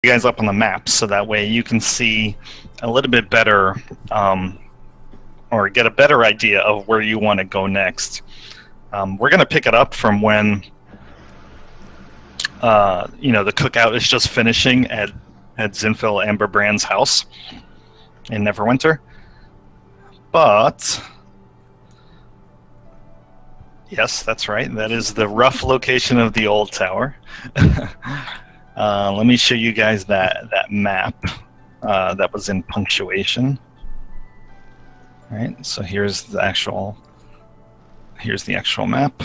you guys up on the map so that way you can see a little bit better, or get a better idea of where you want to go next. We're going to pick it up from when the cookout is just finishing at Zinfil Amberbrand's house in Neverwinter. But yes, that's right. That is the rough location of the old tower. Let me show you guys that map that was in punctuation. All right, so here's the actual map.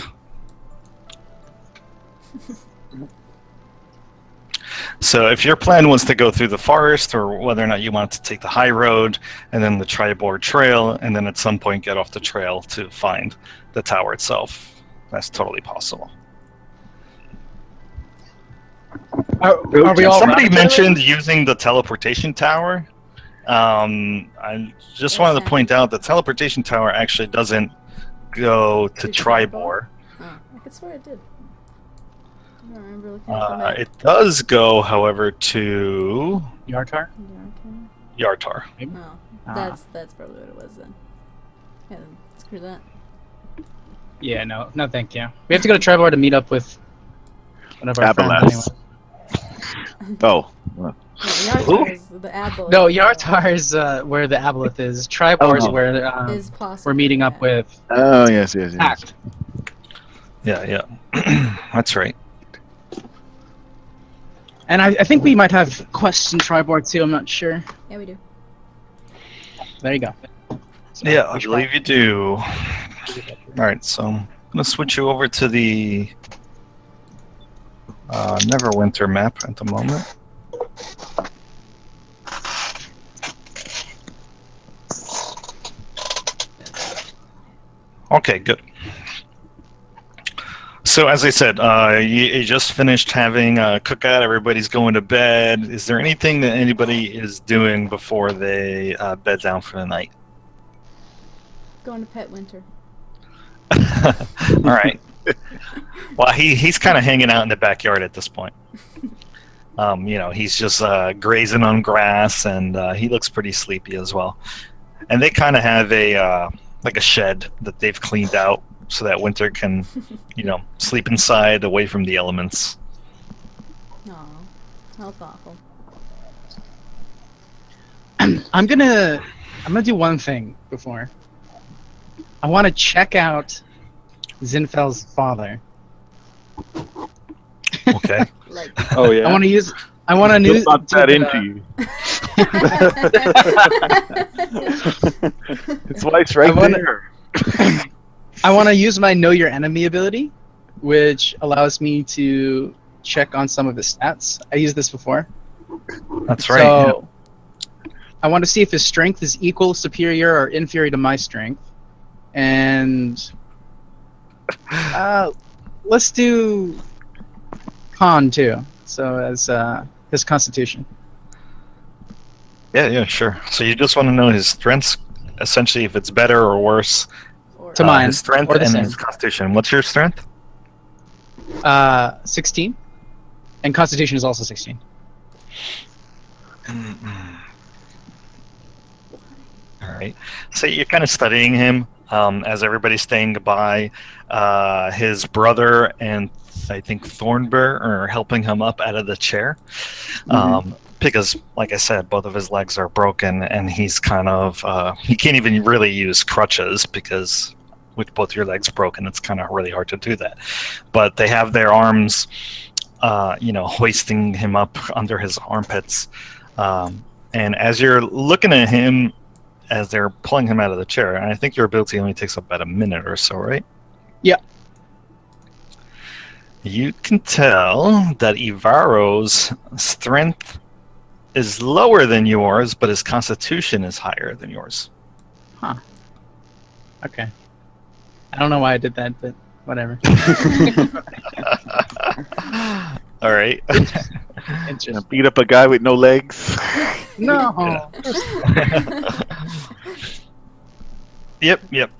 So if your plan was to go through the forest, or whether or not you wanted to take the high road and then the Triboar Trail, and then at some point get off the trail to find the tower itself, that's totally possible. Are we all Somebody mentioned using the teleportation tower. I just wanted to point out the teleportation tower actually doesn't go to Triboar. Oh, I could swear it did. I don't remember looking at the map. It does go, however, to Yartar? Yartar. No, that's probably what it was then. Yeah, then screw that. Yeah, no, thank you. We have to go to Triboar to meet up with one of our friends anyway. Oh. Yeah, Yartar is the aboleth. No, Yartar is where the aboleth is. Triboar is where we're meeting up with. Oh, yes. Act. Yeah. That's right. And I think we might have quests in Triboar too, I'm not sure. Yeah, we do. There you go. So Yeah, I believe you do. Alright, so I'm going to switch you over to the Neverwinter map at the moment. Okay, good. So as I said, you just finished having a cookout, everybody's going to bed. Is there anything that anybody is doing before they bed down for the night? Going to Pet Winter. All right. Well, he's kind of hanging out in the backyard at this point. He's just grazing on grass, and he looks pretty sleepy as well. And they kind of have a shed that they've cleaned out so that Winter can, sleep inside away from the elements. Aw, how thoughtful. I'm gonna do one thing before. I want to check out Zinfel's father. Okay. Oh yeah. I want to use. I want to use. Not that into you. His wife's right there. I want to use my Know Your Enemy ability, which allows me to check on some of his stats. I used this before. That's right. So, I want to see if his strength is equal, superior, or inferior to my strength. And let's do Con too. So as his Constitution. Yeah, sure. So you just want to know his strengths, essentially, if it's better or worse. To mine. His strength or the and same. his Constitution. What's your strength? 16. And Constitution is also 16. All right. So you're kind of studying him as everybody's saying goodbye. His brother and I think Thornbear are helping him up out of the chair. Because, like I said, both of his legs are broken, and he's kind of he can't even really use crutches because with both your legs broken, it's kind of really hard to do that. But they have their arms, hoisting him up under his armpits. And as you're looking at him, as they're pulling him out of the chair, and I think your ability only takes about a minute or so, right? Yeah. You can tell that Ivaro's strength is lower than yours, but his Constitution is higher than yours. Huh. Okay. I don't know why I did that, but whatever. All right. Gonna beat up a guy with no legs. No. Yep.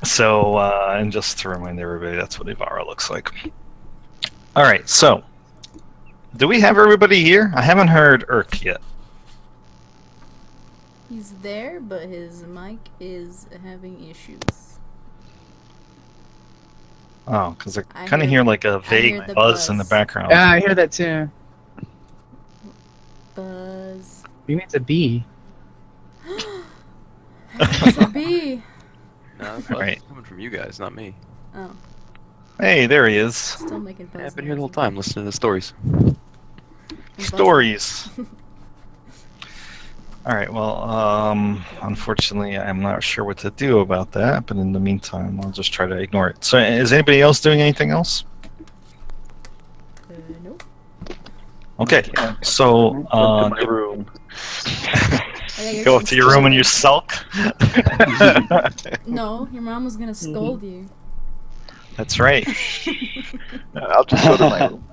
So, and just to remind everybody, that's what Ivaro looks like. All right, so Do we have everybody here? I haven't heard Urk yet. He's there, but his mic is having issues. Oh, because I I kind of hear- hear like a hear vague the buzz in the buzz. background. Yeah, I hear that too. Buzz. Maybe it's a bee. It's a bee. No, that's Right. coming from you guys, not me. Oh, Hey, there he is. still making buzz. Yeah, I've been here the whole noises. time listening to the stories. I'm buzzing. Stories. All right. Well, unfortunately, I'm not sure what to do about that. But in the meantime, I'll just try to ignore it. So, is anybody else doing anything else? Nope. Okay. So, Go to my room. go up to your room and you sulk. No, your mom was gonna scold you. That's right. I'll just go to my room.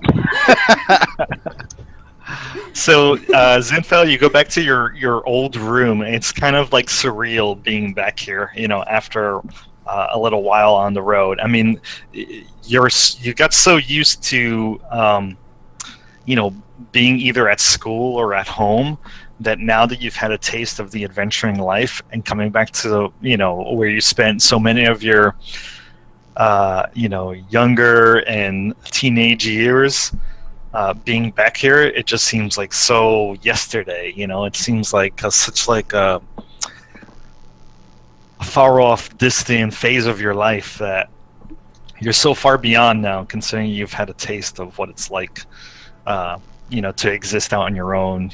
So, Zinfel, you go back to your old room. And it's kind of like surreal being back here. You know, after a little while on the road. I mean, you got so used to, you know, being either at school or at home that now that you've had a taste of the adventuring life and coming back to, you know, where you spent so many of your, you know, younger and teenage years. Being back here, it just seems like so yesterday. You know, it seems like such like a far off, distant phase of your life that you're so far beyond now. Considering you've had a taste of what it's like, you know, to exist out on your own,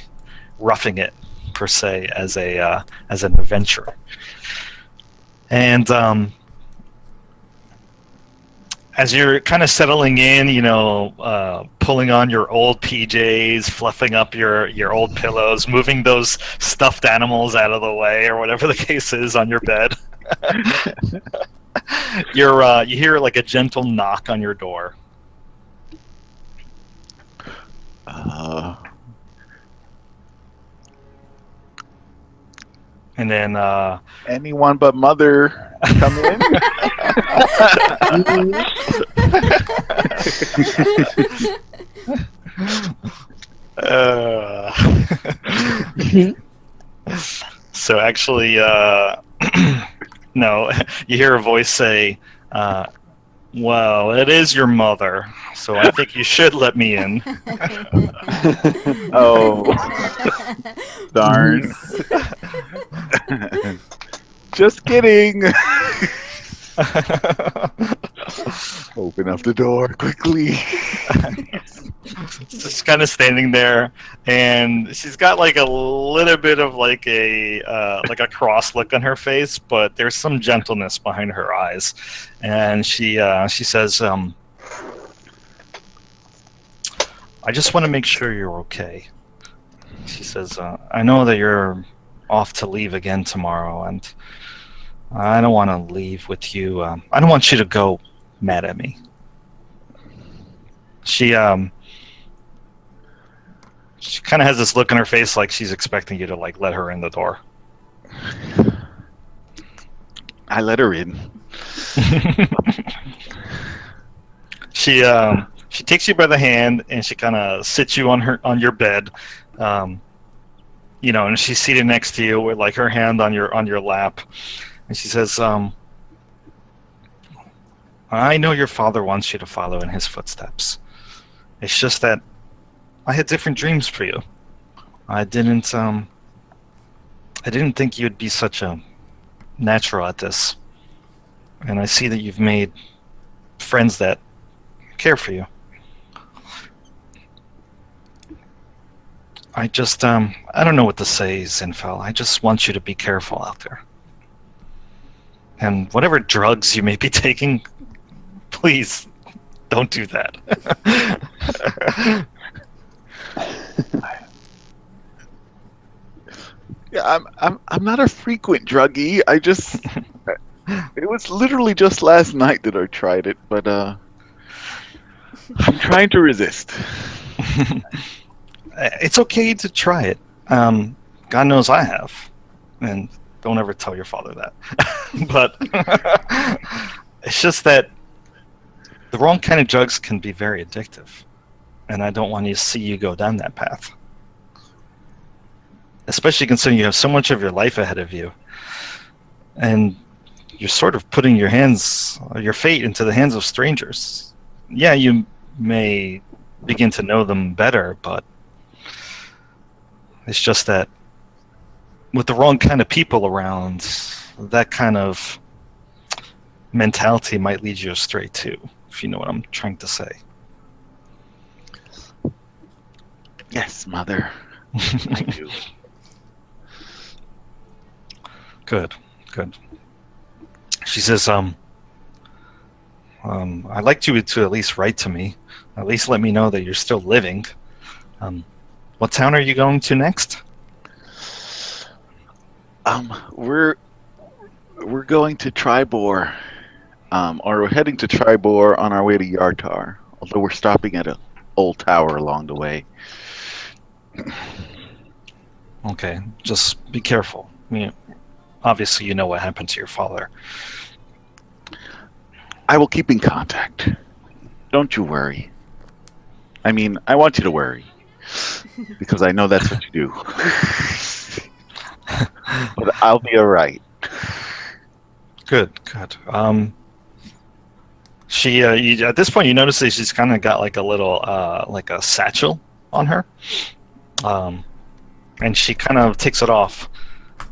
roughing it per se as a as an adventurer. And as you're kind of settling in, you know, pulling on your old PJs, fluffing up your old pillows, moving those stuffed animals out of the way, or whatever the case is on your bed, you hear like a gentle knock on your door. And then Anyone but mother come in? So actually, no, you hear a voice say, well, it is your mother, so I think you should let me in. Oh, darn. Just kidding. Open up the door quickly. Just kind of standing there, and she's got like a little bit of like a cross look on her face, but there's some gentleness behind her eyes, and she says, "I just want to make sure you're okay." She says, "I know that you're off to leave again tomorrow, and I don't want to leave with you. I don't want you to go mad at me." She kind of has this look on her face like she's expecting you to like let her in the door. I let her in. She takes you by the hand and she kind of sits you on your bed, you know, and she's seated next to you with like her hand on your lap, and she says, "I know your father wants you to follow in his footsteps. It's just that I had different dreams for you. I didn't think you'd be such a natural at this. And I see that you've made friends that care for you. I just, I don't know what to say, Zinfel. I just want you to be careful out there. And whatever drugs you may be taking, please don't do that." Yeah, I'm not a frequent druggie. I just it was literally just last night that I tried it, but I'm trying to resist. It's okay to try it. God knows I have, and don't ever tell your father that. But it's just that the wrong kind of drugs can be very addictive. and I don't want to see you go down that path. Especially considering you have so much of your life ahead of you, and you're sort of putting your fate into the hands of strangers. Yeah, you may begin to know them better, but it's just that with the wrong kind of people around, that kind of mentality might lead you astray too, if you know what I'm trying to say. Yes, Mother. I do. Good, good. She says, I'd like you to at least write to me. At least let me know that you're still living. What town are you going to next? We're going to Tribor, or we're heading to Tribor on our way to Yartar. Although we're stopping at an old tower along the way. Okay, just be careful. I mean, obviously, you know what happened to your father. I will keep in contact. Don't you worry. I mean, I want you to worry. Because I know that's what you do. But I'll be alright. Good, good. She, at this point, you notice that she's kind of got like a little, like a satchel on her. And she kind of takes it off.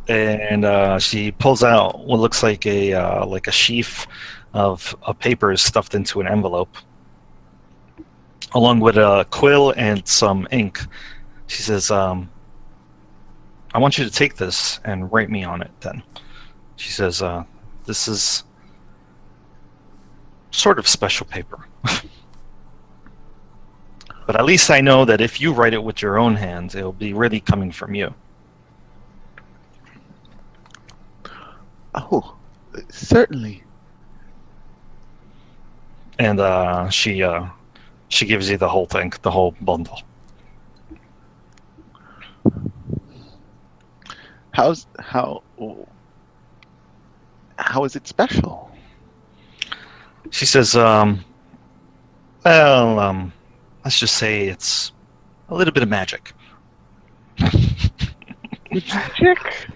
And she pulls out what looks like a sheaf of papers stuffed into an envelope, along with a quill and some ink. She says, I want you to take this and write me on it then. She says, this is sort of special paper. But at least I know that if you write it with your own hands, it'll be really coming from you. Oh, certainly. And she gives you the whole thing, the whole bundle. How is it special? She says, let's just say it's a little bit of magic. Magic?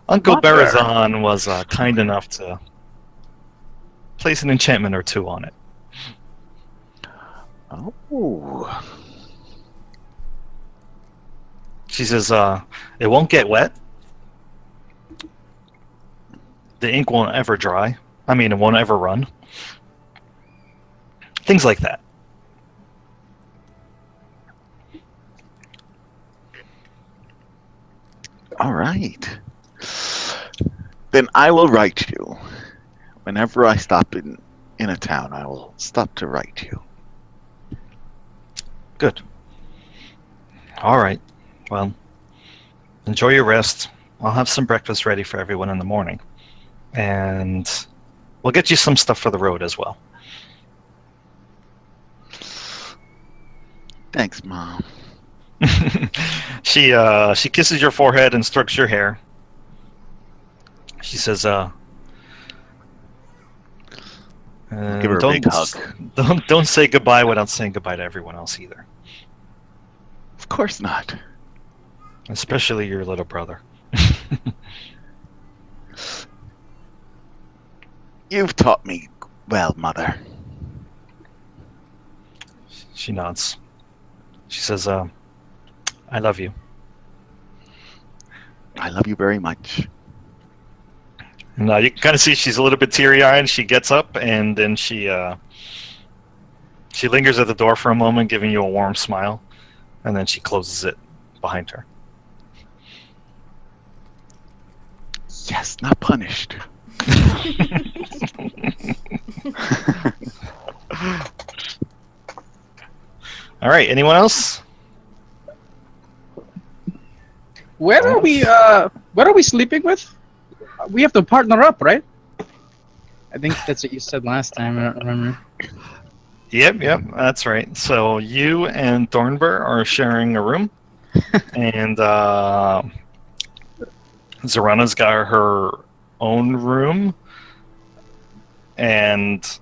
Uncle Not there. Barazan was kind enough to place an enchantment or two on it. Oh. She says, it won't get wet. The ink won't ever dry. I mean, it won't ever run. Things like that. All right. Then I will write you. Whenever I stop in a town, I will stop to write you. Good. All right. Well, enjoy your rest. I'll have some breakfast ready for everyone in the morning. And we'll get you some stuff for the road as well. Thanks, Mom. She kisses your forehead and strokes your hair. She says, Give her a big hug. Don't say goodbye without saying goodbye to everyone else either. Of course not. Especially your little brother. You've taught me well, Mother. She nods. She says, I love you. I love you very much. And you can kind of see she's a little bit teary-eyed. She gets up, and then she lingers at the door for a moment, giving you a warm smile, and then she closes it behind her. Yes, not punished. All right, anyone else? Where are we sleeping with? We have to partner up, right? I think that's what you said last time. I don't remember. Yep, that's right. So you and Thornbur are sharing a room, and Zorana's got her own room, and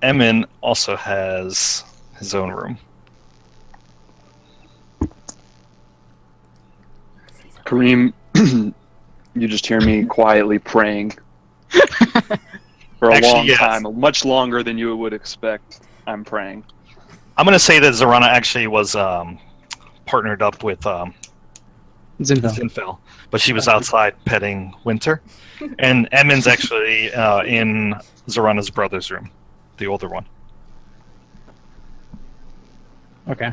Emin also has his own room. Kareem, you just hear me quietly praying for a Actually, long yes. time, much longer than you would expect. I'm praying. I'm gonna say that Zorana actually was partnered up with Zinfel. Zinfel, but she was outside petting Winter, and Edmund's actually in Zorana's brother's room, the older one. Okay.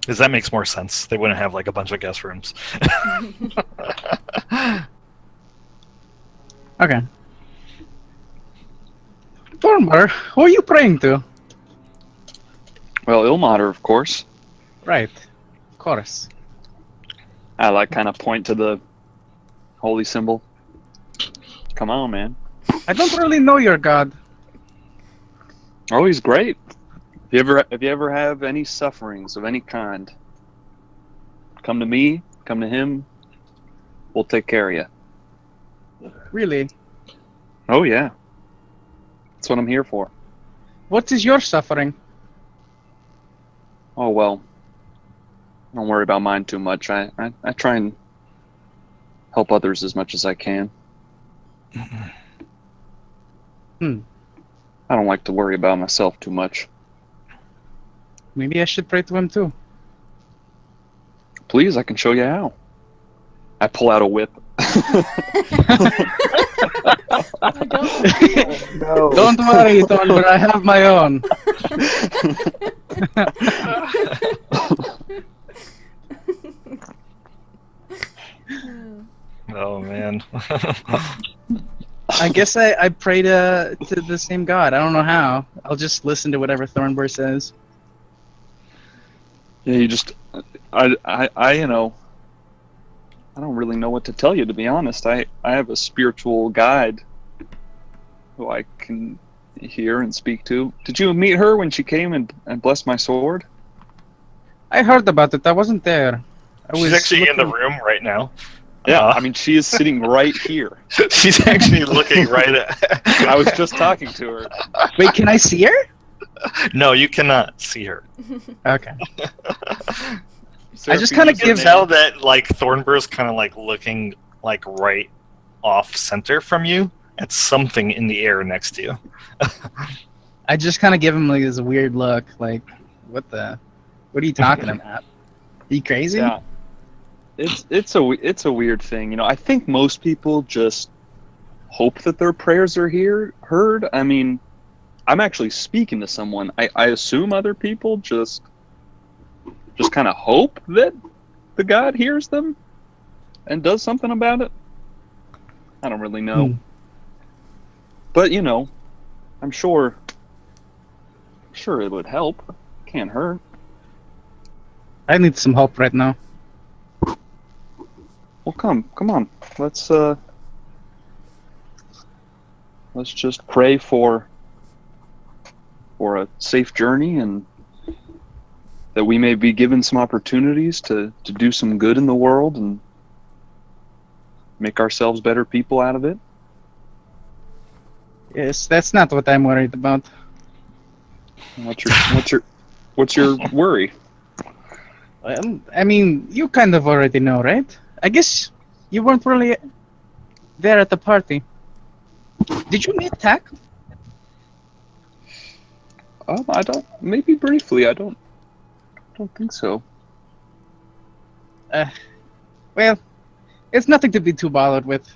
Because that makes more sense. They wouldn't have like a bunch of guest rooms. Okay. Thornbar, who are you praying to? Well, Ilmater, of course. Right. Of course. I like kind of point to the holy symbol. Come on, man. I don't really know your god. Oh, he's great. If you ever have any sufferings of any kind, come to me, come to him. We'll take care of you. Really? Oh yeah. That's what I'm here for. What is your suffering? Oh well. Don't worry about mine too much. I try and help others as much as I can. Hmm. I don't like to worry about myself too much. Maybe I should pray to him too. Please, I can show you how. I pull out a whip. I don't. No. Don't worry, Thornbar, I have my own. Oh man. I guess I pray to the same god. I don't know how. I'll just listen to whatever Thornbar says. Yeah, you just, you know, I don't really know what to tell you, to be honest. I have a spiritual guide who I can hear and speak to. Did you meet her when she came and blessed my sword? I heard about it. I wasn't there. She's actually in the room right now. Yeah, I mean, she is sitting right here. She's actually looking right at. I was just talking to her. Wait, can I see her? No, you cannot see her. Okay. Sarah, I just can kinda you You can give- tell that like Thornbur's kind of like looking like right off center from you at something in the air next to you. I just kind of give him like this weird look, like, what are you talking about? Are you crazy? Yeah. It's a weird thing, you know. I think most people just hope that their prayers are heard. I mean, I'm actually speaking to someone. I assume other people just kind of hope that the God hears them and does something about it. I don't really know. But, you know, I'm sure it would help. Can't hurt. I need some help right now. Well, come on. Let's just pray for a safe journey, and that we may be given some opportunities to do some good in the world and make ourselves better people out of it. Yes, that's not what I'm worried about. What's your worry? Well, I mean, you kind of already know, right? I guess you weren't really there at the party. Did you meet Tak? I don't. Maybe briefly. I don't think so. Well, it's nothing to be too bothered with.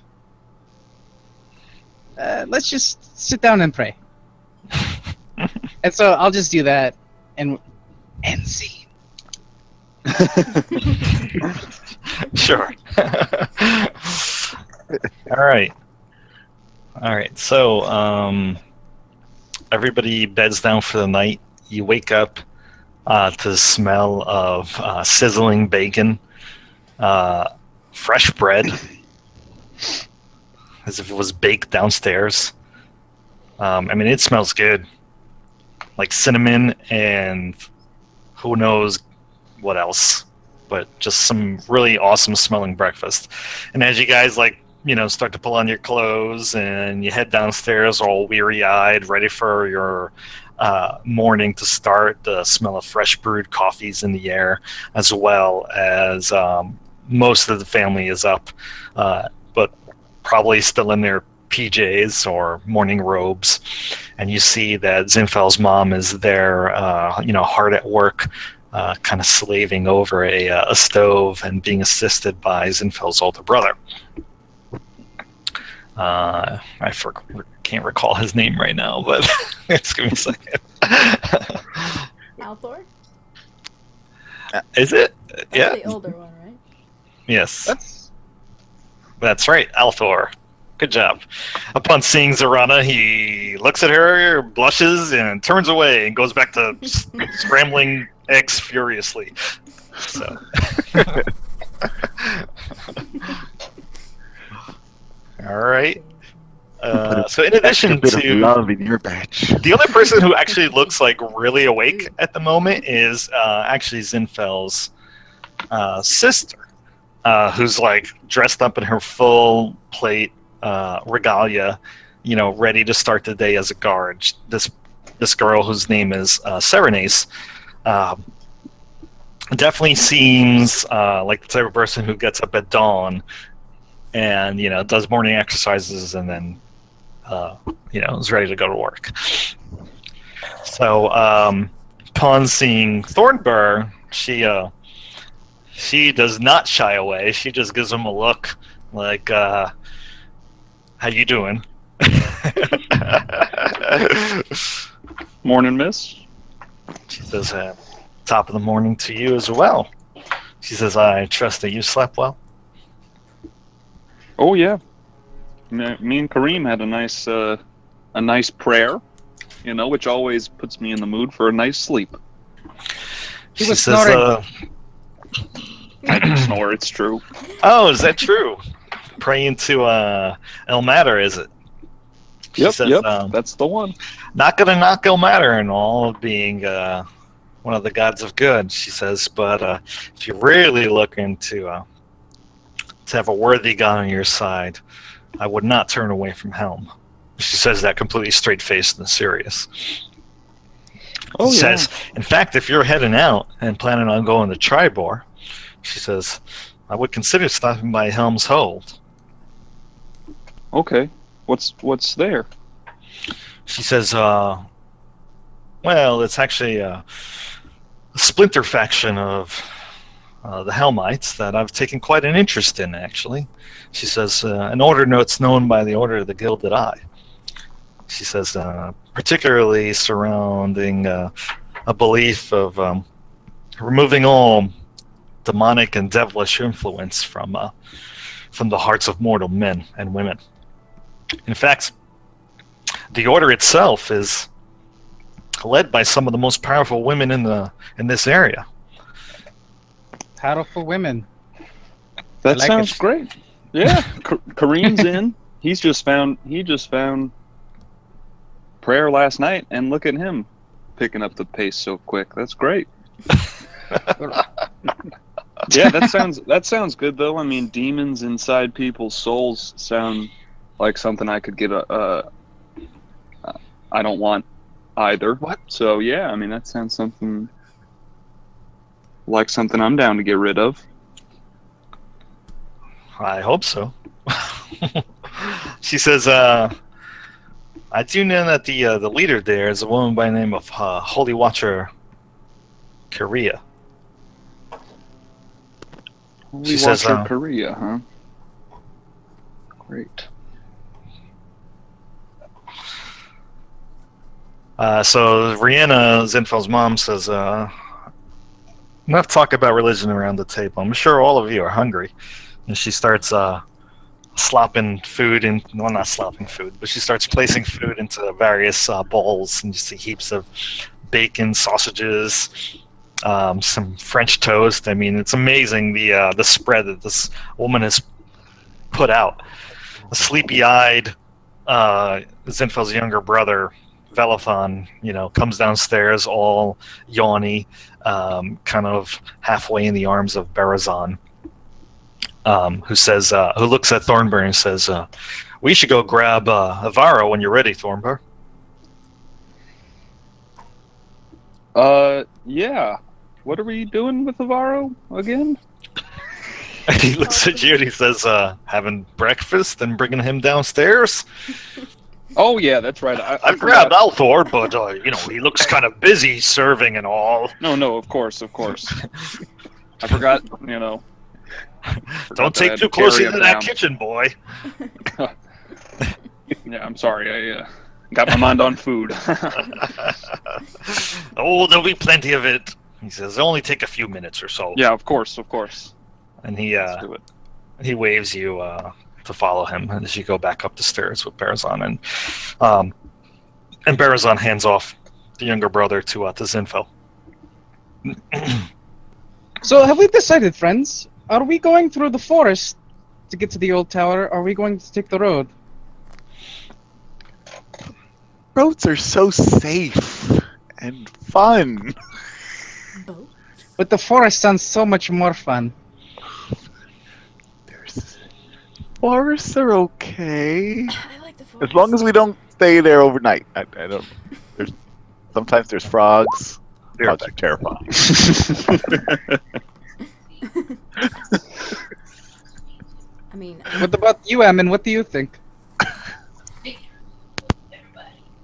Let's just sit down and pray. And so I'll just do that and see. Sure. All right. So, everybody beds down for the night. You wake up to the smell of sizzling bacon, fresh bread, as if it was baked downstairs. I mean, it smells good, like cinnamon and who knows what else, but just some really awesome smelling breakfast. And as you guys start to pull on your clothes and you head downstairs all weary-eyed, ready for your morning to start, the smell of fresh brewed coffees in the air, as well as most of the family is up, but probably still in their PJs or morning robes, and you see that Zinfel's mom is there, hard at work, kind of slaving over a stove and being assisted by Zinfel's older brother. Can't recall his name right now, but just give me a second. Althor? Is it? That's Yeah. the older one, right? Yes. That's right, Althor. Good job. Upon seeing Zorana, he looks at her, blushes, and turns away and goes back to scrambling eggs furiously. So. All right. So in addition a bit of to love in your batch. the only person who actually looks like really awake at the moment is actually Zinfel's sister, who's like dressed up in her full plate regalia, ready to start the day as a guard. This girl whose name is Serenace definitely seems like the type of person who gets up at dawn and does morning exercises and then is ready to go to work. So upon seeing Thornburr, she does not shy away. She just gives him a look like, how you doing? Morning, miss. She says, top of the morning to you as well. She says, I trust that you slept well. Oh yeah, me and Kareem had a nice prayer, which always puts me in the mood for a nice sleep. He She was says, snoring. I can snore. It's true. oh, is that true? Praying to El Matter, is it? She Yep, says, that's the one. not gonna knock El Matter and all of being one of the gods of good, she says, but if you're really looking to have a worthy god on your side, I would not turn away from Helm. She says that completely straight-faced and serious. Oh She yeah. says, in fact, if you're heading out and planning on going to Tribor, she says, I would consider stopping by Helm's Hold. Okay. What's there? She says, well, it's actually a splinter faction of the Helmites that I've taken quite an interest in, actually. She says, an order that's known by the Order of the Gilded Eye. She says, particularly surrounding a belief of removing all demonic and devilish influence from the hearts of mortal men and women. In fact, the Order itself is led by some of the most powerful women in this area. Powerful women. That like sounds it. great. Yeah, Kareem's in. He just found prayer last night, and look at him picking up the pace so quick. That's great. Yeah, that sounds good though. I mean, demons inside people's souls sound like something I could get I don't want either. What? So yeah, I mean that sounds something I'm down to get rid of. I hope so. She says, I do know that the leader there is a woman by the name of Holy Watcher Korea. Holy She says, Watcher Korea, huh? Great. So Rihanna, Zinfel's mom, says, enough talk about religion around the table. I'm sure all of you are hungry. And she starts slopping food in, well, not slopping food, but she starts placing food into various bowls, and you see heaps of bacon, sausages, some French toast. I mean, it's amazing the spread that this woman has put out. A sleepy-eyed Zinfel's younger brother, Velathon, comes downstairs all yawny, kind of halfway in the arms of Barazan, who says, who looks at Thornburr and says, "We should go grab Avaro when you're ready, Thornburr." Yeah. What are we doing with Avaro again? He looks at you and he says, having breakfast and bringing him downstairs? Oh yeah, that's right. I've grabbed Althor, but, he looks kind of busy serving and all. No, of course. I forgot, Don't take too close into that kitchen, boy. Yeah, I'm sorry. I got my mind on food. Oh, there'll be plenty of it. He says, it'll only take a few minutes or so. Yeah, of course. And he waves you to follow him as you go back up the stairs with Barazan. And Barazan hands off the younger brother to Zinfo. So have we decided, friends? Are we going through the forest to get to the old tower, or are we going to take the road? Roads are so safe and fun. Both. But the forest sounds so much more fun. Forests are okay. I like the forest. As long as we don't stay there overnight. I don't. Sometimes there's frogs. Frogs are terrifying. I mean, What about you, Emin? What do you think?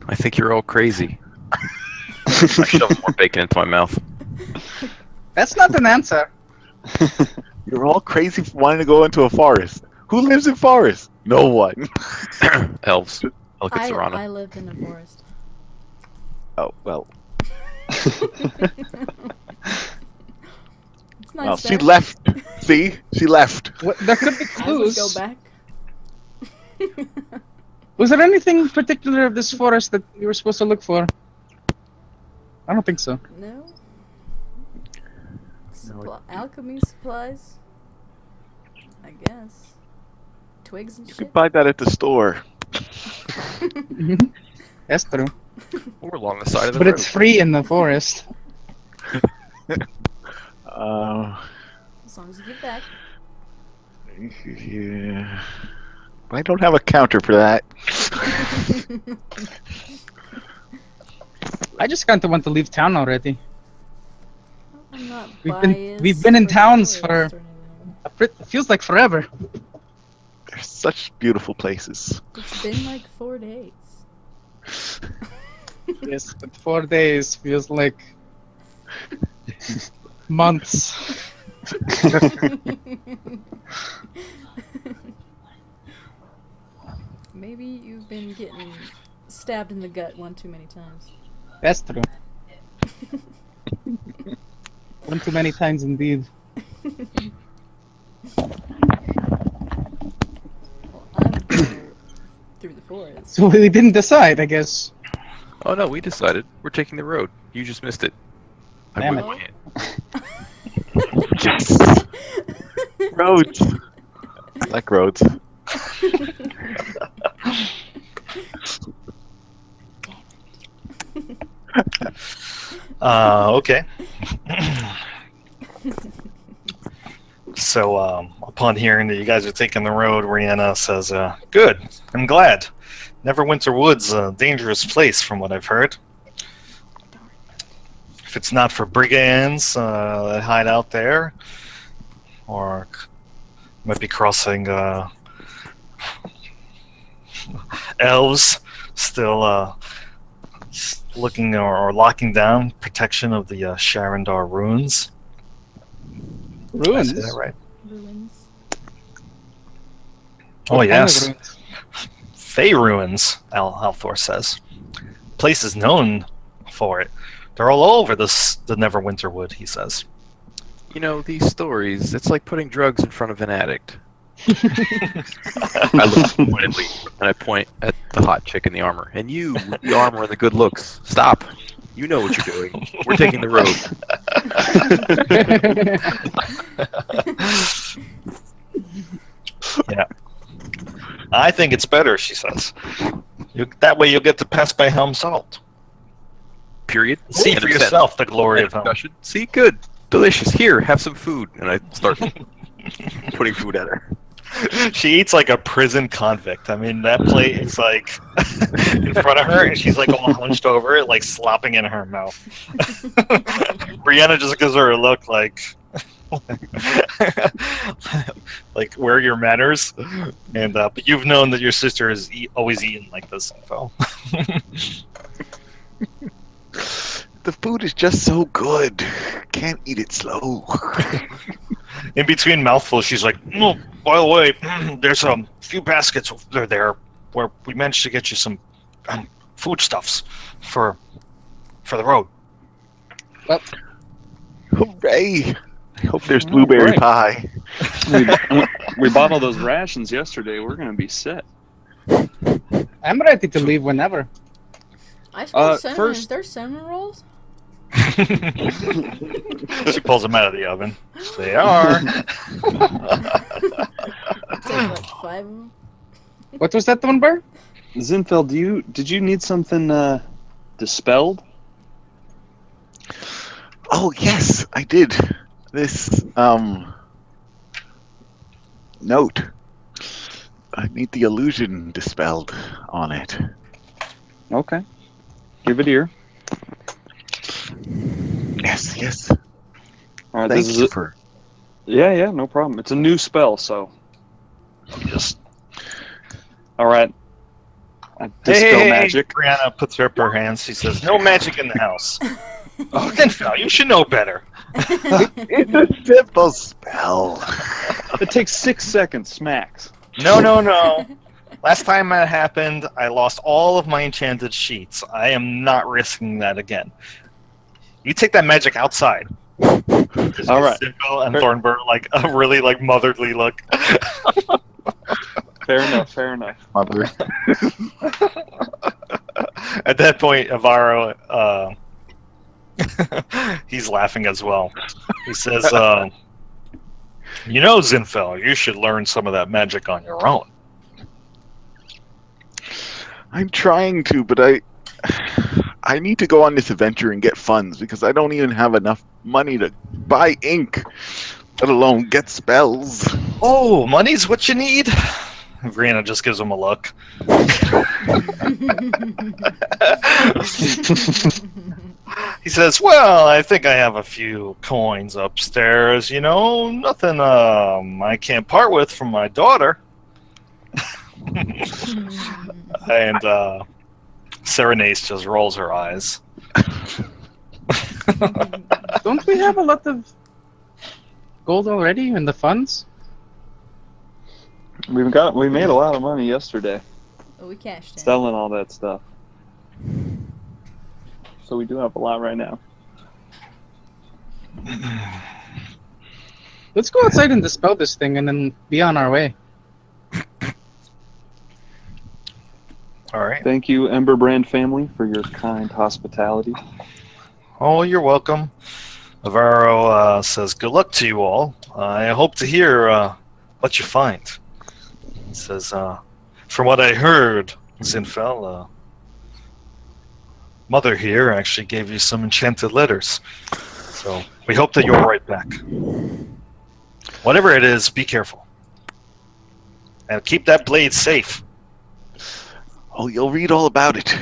I think you're all crazy. I shoved more bacon into my mouth. That's not an answer. You're all crazy for wanting to go into a forest. Who lives in forests? No one. Elves. Look at I Serana. lived in a forest. Oh, well. It's nice Well, she there. left. See? She left. What, there could be I would clues. go back. Was there anything particular of this forest that you were supposed to look for? I don't think so. No. Alchemy supplies. I guess. Twigs and You shit. could buy that at the store. That's true. We're along the side of the But road. it's free in the forest. As long as you give back. Yeah. I don't have a counter for that. I just kind of want to leave town already. I'm not We've been in biased towns the for- forest or anything. It feels like forever. They're such beautiful places. It's been like 4 days. Yes, but 4 days feels like months. Maybe you've been getting stabbed in the gut one too many times. That's true. One too many times indeed. Well, I'm through the forest. So we didn't decide, I guess. Oh no, we decided. We're taking the road. You just missed it. I Damn waved it. my hand. Yes! Roads. I like roads. Okay. So, upon hearing that you guys are taking the road, Rihanna says, good, I'm glad. Neverwinter Wood's a dangerous place, from what I've heard. If it's not for brigands that hide out there, or might be crossing elves still looking or locking down protection of the Sharandar ruins. Did I say that right? Ruins. Oh What kind of yes, ruins? Fey ruins. Althor says. Place is known for it. They're all over the Neverwinter Wood. He says. You know, these stories, it's like putting drugs in front of an addict. I look pointedly, and I point at the hot chick in the armor. And you, with the armor and the good looks, stop. You know what you're doing. We're taking the road. Yeah. I think it's better, she says. That way you'll get to pass by Helm Salt. Period. See End for of yourself the glory of sentence. Helm. Discussion. See, good. Delicious. Here, have some food. And I start putting food at her. She eats like a prison convict. I mean, that plate is like in front of her, and she's like all hunched over it, like slopping in her mouth. Brianna just gives her a look like, like where are your manners? And but you've known that your sister is always eaten like this, Zinfel. The food is just so good. Can't eat it slow. In between mouthfuls, she's like, "Oh, by the way, there's a few baskets over there where we managed to get you some foodstuffs for the road." Well, Hooray! I hope there's blueberry pie. We bought all those rations yesterday. We're gonna be set. I'm ready to leave whenever. I smell cinnamon. first- Is there cinnamon rolls? She pulls them out of the oven. They are. Take like 5 of them. What was that, Thornberg? Zinfel, did you need something dispelled? Oh yes, I did. This note. I need the illusion dispelled on it. Okay. Give it here. Yes, yes. All right, Thank this is you it. for. Yeah, no problem. It's a new spell, so just. All right. Dispel magic. Brianna puts up her hands. She says, "No magic in the house." Oh, Zinfel, you should know better. It's a simple spell. It takes 6 seconds, max. No. Last time that happened, I lost all of my enchanted sheets. I am not risking that again. You take that magic outside. All right. Zinfel and Thornburg like a really like motherly look. Fair enough. Mother. At that point, Avaro, he's laughing as well. He says, "You know, Zinfel, you should learn some of that magic on your own." I'm trying to, but I need to go on this adventure and get funds because I don't even have enough money to buy ink, let alone get spells. Oh, money's what you need? Brianna just gives him a look. He says, "Well, I think I have a few coins upstairs. You know, nothing I can't part with from my daughter." And Serenade just rolls her eyes. Don't we have a lot of gold already in the funds? We made a lot of money yesterday Oh, we cashed in. selling all that stuff. So we do have a lot right now. Let's go outside and dispel this thing and then be on our way. All right. Thank you, Emberbrand family, for your kind hospitality. Oh, you're welcome. Avaro says, "Good luck to you all. I hope to hear what you find." He says, "From what I heard, Zinfel, Mother here actually gave you some enchanted letters. So we hope that you'll write back. Whatever it is, be careful. And keep that blade safe." Oh, you'll read all about it.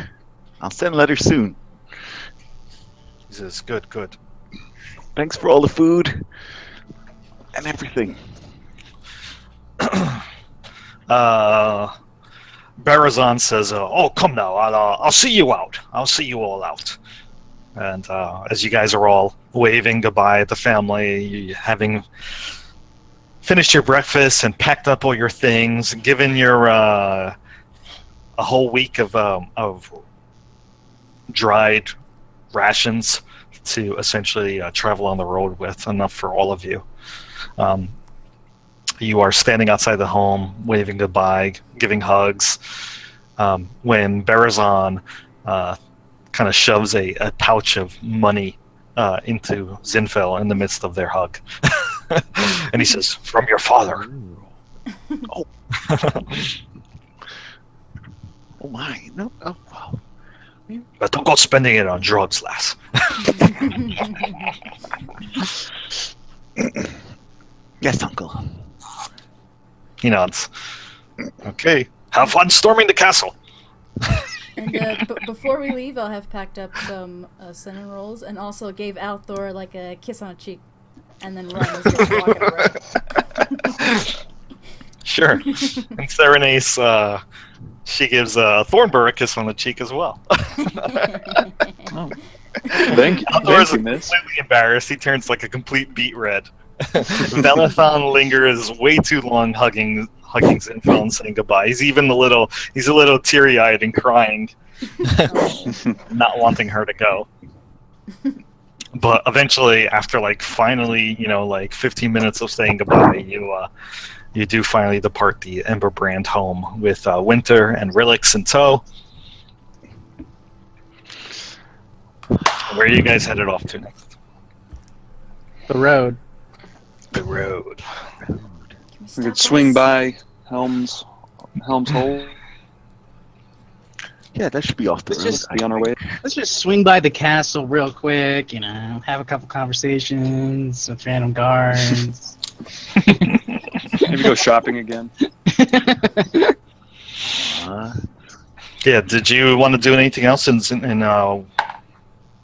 I'll send letters soon. He says, "Good, good." Thanks for all the food and everything. Barazan says, "Oh, come now, I'll see you out. I'll see you all out." And as you guys are all waving goodbye at the family, having finished your breakfast and packed up all your things, given your a whole week of dried rations to essentially travel on the road with, enough for all of you. You are standing outside the home, waving goodbye, giving hugs, when Barazan kind of shoves a pouch of money into Zinfel in the midst of their hug. And he says, "From your father." Oh. Oh my, no, oh, wow. But don't go spending it on drugs, lass. Yes, Uncle. He nods. "Okay, have fun storming the castle." And before we leave, I'll have packed up some cinnamon rolls and also gave Althor like a kiss on the cheek, and then run as we're walking around. Sure. And Serenace, she gives Thornburr a kiss on the cheek as well. Oh. Thank Outdoor is you, miss. completely embarrassed. He turns like a complete beet red. Velathon lingers way too long hugging Zinfel and saying goodbye. He's a little teary-eyed and crying, not wanting her to go. But eventually, after finally, 15 minutes of saying goodbye, you do finally depart the Ember Brand home with Winter and Rilix in tow. Where are you guys headed off to next? The road. The road. We could swing by Helm's Hole. Yeah, that should be off the Let's road. just Be on our way. Let's just swing by the castle real quick, have a couple conversations with random guards. Maybe go shopping again. Yeah, did you want to do anything else in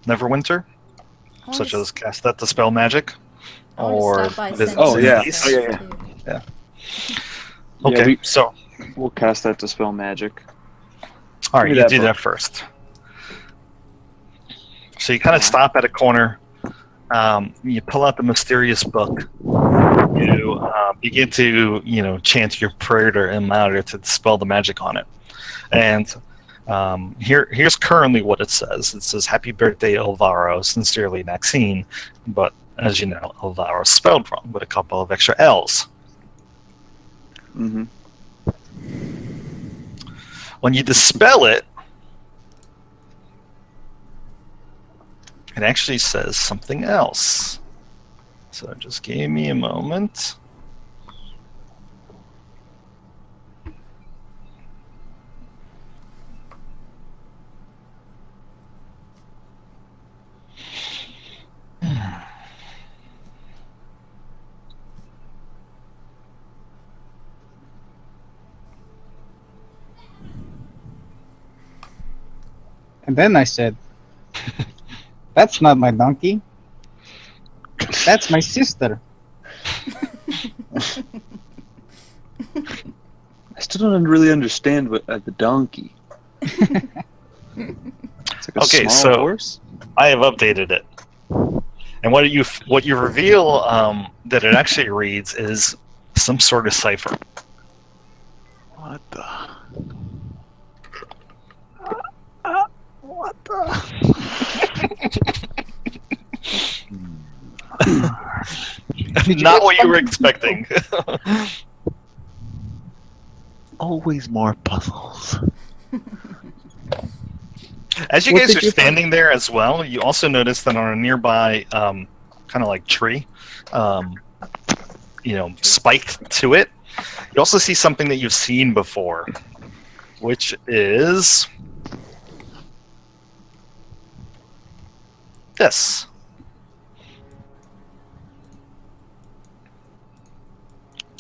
Neverwinter? Such as cast that Dispel Magic? Or visit Oh, yeah. Cities? Yeah. Okay, so We'll cast that Dispel Magic. all right, Give me you that do book. that first. So you kind of stop at a corner. You pull out the mysterious book. You begin to, chant your prayer to Imouter to dispel the magic on it. And here's currently what it says. It says, "Happy birthday, Alvaro. Sincerely, Maxine." But as you know, Alvaro is spelled wrong with a couple of extra L's. Mm-hmm. When you dispel it, it actually says something else. So just give me a moment. And then I said, "That's not my donkey. That's my sister." I still don't really understand what the donkey. It's like a Okay, small so- horse. I have updated it, and what you reveal that it actually reads is some sort of cipher. What the? Not what you were expecting. Always more puzzles. As you What guys did are you standing there as well, you also notice that on a nearby kind of like tree, spiked to it, you also see something that you've seen before, which is this.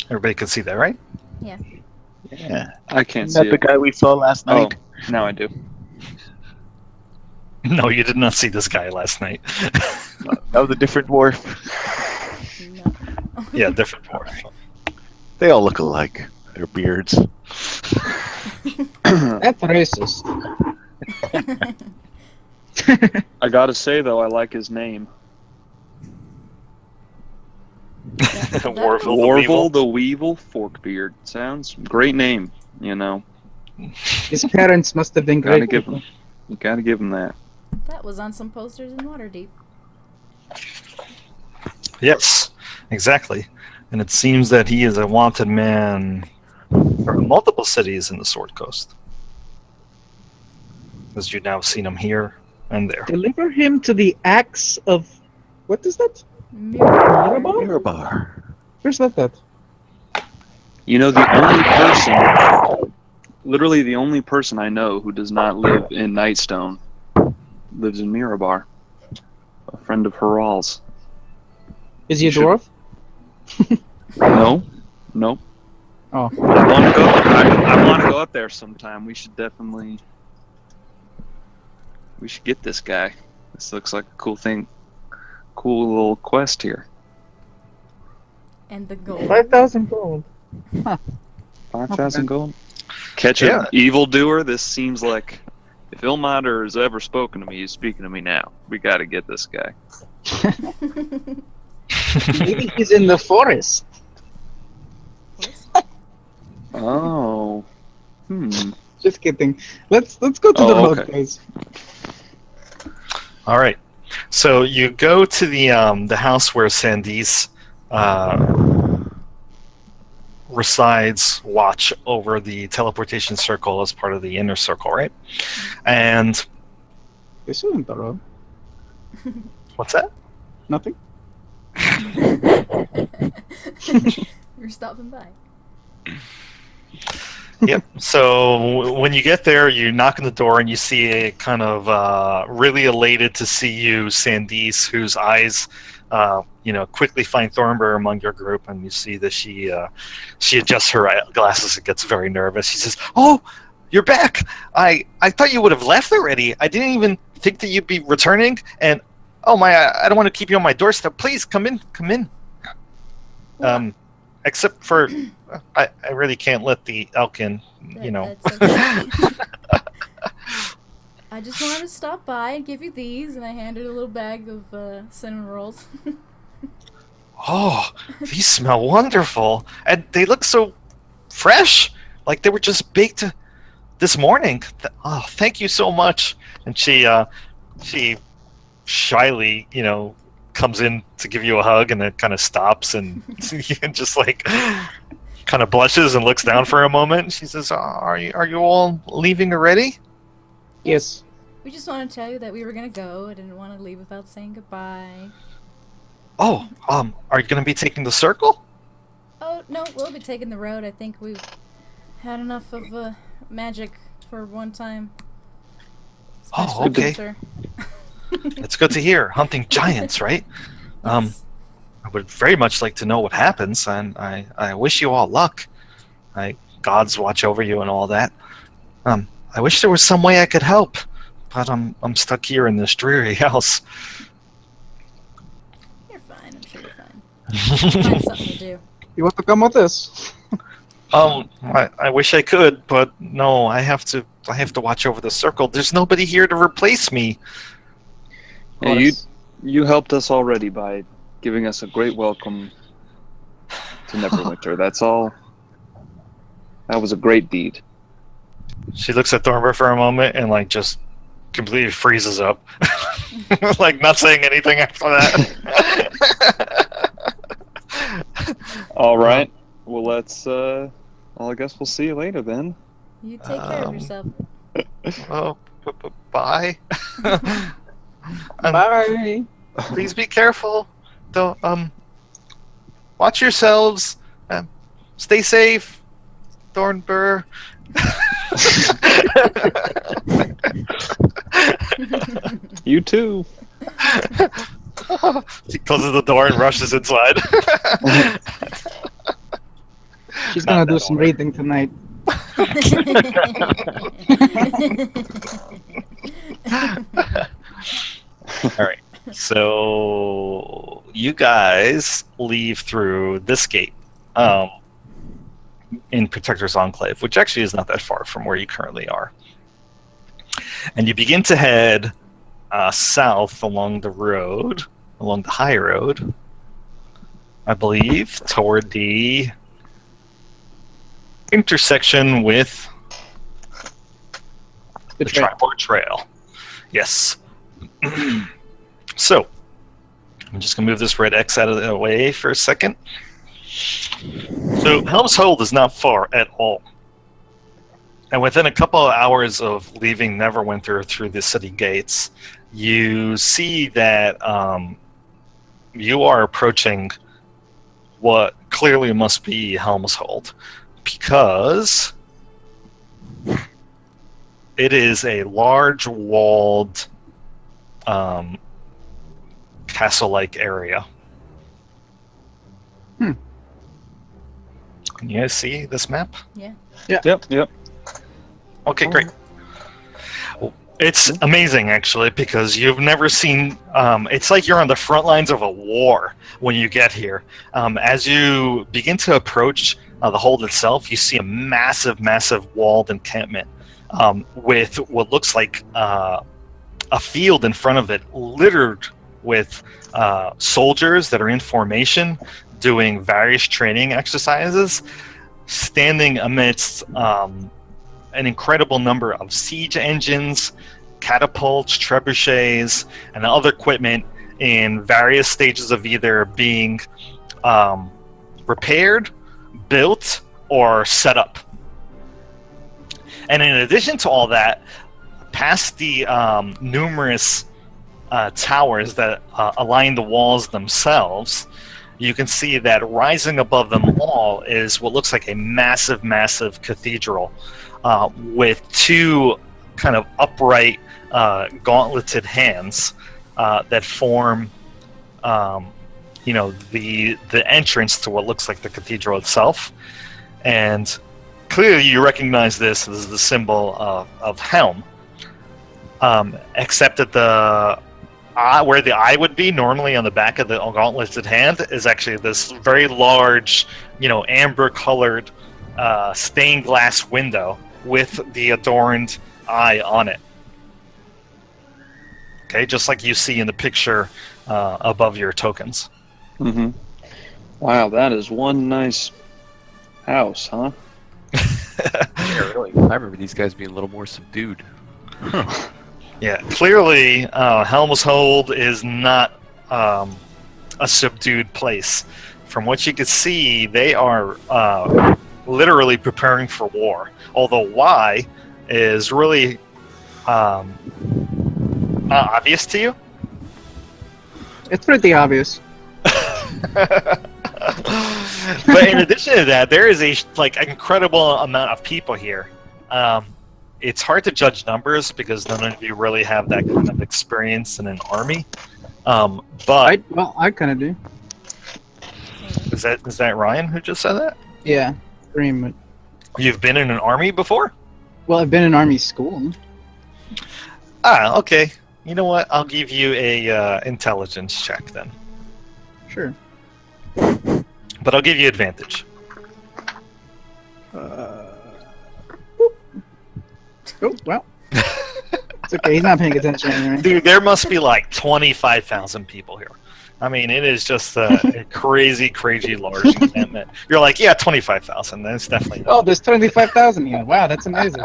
Everybody can see that, right? Yeah. Yeah. I can't Isn't see that the it. guy we saw last Oh, night? now I do. No, you did not see this guy last night. That was a different dwarf. No. Yeah, different dwarf. They all look alike. Their beards. That's racist. I gotta say though, I like his name. Warville the Warville Weevil. the Weevil Forkbeard. Sounds great name. His parents must have been Gotta great. give people. him. You gotta give him that. That was on some posters in Waterdeep. Yes, exactly. And it seems that he is a wanted man from multiple cities in the Sword Coast. As you've now seen him here and there. Deliver him to the axe of. What is that? Mirror. Mirabar. Where's that at? The only person, literally the only person I know who does not live in Nightstone, lives in Mirabar. A friend of Haral's. Is he a You should- dwarf? No, nope. Oh. I want to go. I want to go up there sometime. We should definitely. We should get this guy. This looks like a cool thing. Cool little quest here. And the gold. 5,000 gold. Huh. 5,000 gold. Catch Yeah. an evildoer. This seems like if Ilmater has ever spoken to me, he's speaking to me now. We got to get this guy. Maybe he's in the forest. Oh. Just kidding. Let's go to the road, okay. guys. All right. So you go to the house where Sandees resides, watch over the teleportation circle as part of the inner circle, right? And This isn't the road. what's that? Nothing. You're stopping by. Yep. So when you get there, you knock on the door and you see a kind of really elated to see you, Sandees, whose eyes, quickly find Thornber among your group, and you see that she adjusts her glasses and gets very nervous. She says, "Oh, you're back! I thought you would have left already. I didn't even think that you'd be returning. And oh my, I don't want to keep you on my doorstep. Please come in, come in." Except for, I really can't let the elk in, That's okay. I just wanted to stop by and give you these, and I handed a little bag of cinnamon rolls. Oh, these smell wonderful. And they look so fresh, like they were just baked this morning. Oh, thank you so much. And she shyly, comes in to give you a hug, and then kind of stops and just like kind of blushes and looks down for a moment. She says, are you all leaving already? Yes. We just wanted to tell you that we were gonna go. I didn't want to leave without saying goodbye. Oh, are you going to be taking the circle? Oh, no, we'll be taking the road. I think we've had enough of magic for one time. Oh, Especially okay. winter. It's good to hear. Hunting giants, right? Yes. I would very much like to know what happens, and I wish you all luck. Gods watch over you and all that. I wish there was some way I could help, but I'm stuck here in this dreary house. You're fine. I'm sure you're fine. Find something to do. You want to come with us? I wish I could, but no, I have to watch over the circle. There's nobody here to replace me. Yeah, you helped us already by giving us a great welcome to Neverwinter. That's all. That was a great deed. She looks at Thornber for a moment and just completely freezes up, like not saying anything after that. All right. Well, let's. Well, I guess we'll see you later then. You take care of yourself. Well, bye. Bye. Please be careful. Don't watch yourselves. Stay safe, Thornber. You too. She closes the door and rushes inside. She's gonna do some reading tonight. All right. So you guys leave through this gate in Protector's Enclave, which actually is not that far from where you currently are. And you begin to head south along the road, along the high road, I believe, toward the intersection with the Tribord Trail. Yes. So, I'm just going to move this red X out of the way for a second. So, Helm's Hold is not far at all. And within a couple of hours of leaving Neverwinter through the city gates, you see that you are approaching what clearly must be Helm's Hold, because it is a large walled castle-like area. Can you guys see this map? Yeah. Yep. Okay, great. It's amazing, actually, because you've never seen... it's like you're on the front lines of a war when you get here. As you begin to approach the hold itself, you see a massive, massive walled encampment with what looks like a field in front of it, littered with soldiers that are in formation, doing various training exercises, standing amidst an incredible number of siege engines, catapults, trebuchets, and other equipment in various stages of either being repaired, built, or set up. And in addition to all that, past the numerous towers that align the walls themselves, you can see that rising above them all is what looks like a massive, massive cathedral with two kind of upright, gauntleted hands that form, the entrance to what looks like the cathedral itself. And clearly, you recognize this as the symbol of Helm, except that the where the eye would be normally on the back of the gauntleted hand is actually this very large, amber-colored stained glass window with the adorned eye on it. Okay, just like you see in the picture above your tokens. Mm-hmm. Wow, that is one nice house, huh? Yeah, really. I remember these guys being a little more subdued. Yeah, clearly, Helm's Hold is not a subdued place. From what you can see, they are literally preparing for war. Although why is really not obvious to you. It's pretty obvious. But in addition to that, there is an incredible amount of people here. It's hard to judge numbers because none of you really have that kind of experience in an army. But I kind of do. is that Ryan who just said that? Yeah, pretty much. You've been in an army before? Well, I've been in army school. Ah, okay. You know what? I'll give you a intelligence check then. Sure. But I'll give you advantage. Oh, well. It's okay, he's not paying attention anyway. Dude, there must be like 25,000 people here. I mean, it is just a crazy, crazy large encampment. You're like, yeah, 25,000. That's definitely. Oh, there's 25,000 here. Wow, that's amazing.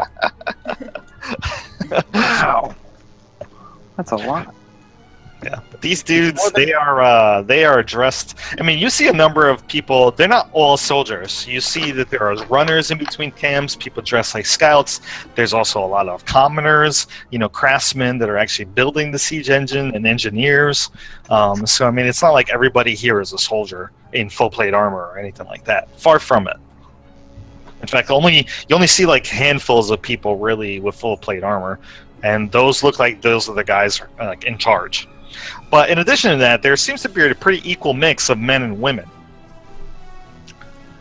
Wow. That's a lot. Yeah, but these dudes, they are dressed. I mean, you see a number of people. They're not all soldiers. You see that there are runners in between camps. People dressed like scouts. There's also a lot of commoners, craftsmen that are actually building the siege engine, and engineers. So I mean, it's not like everybody here is a soldier in full plate armor or anything like that. Far from it. In fact, you only see like handfuls of people really with full plate armor, and those look like those are the guys in charge. But in addition to that, there seems to be a pretty equal mix of men and women.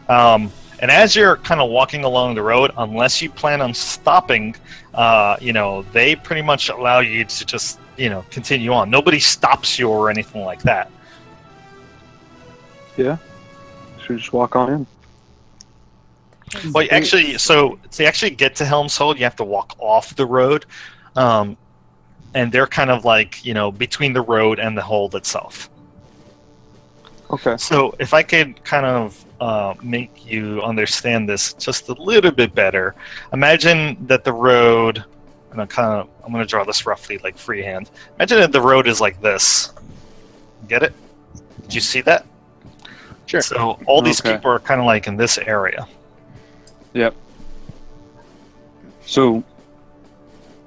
And as you're kind of walking along the road, unless you plan on stopping, they pretty much allow you to just, continue on. Nobody stops you or anything like that. Yeah. Should we just walk on in? Well, actually, so to actually get to Helm's Hold, you have to walk off the road. And they're kind of like, between the road and the hold itself. Okay. So if I could kind of make you understand this just a little bit better, imagine that the road, and I'm going to draw this roughly like freehand. Imagine that the road is like this. Get it? Did you see that? Sure. So all these Okay. people are kind of like in this area. Yep. So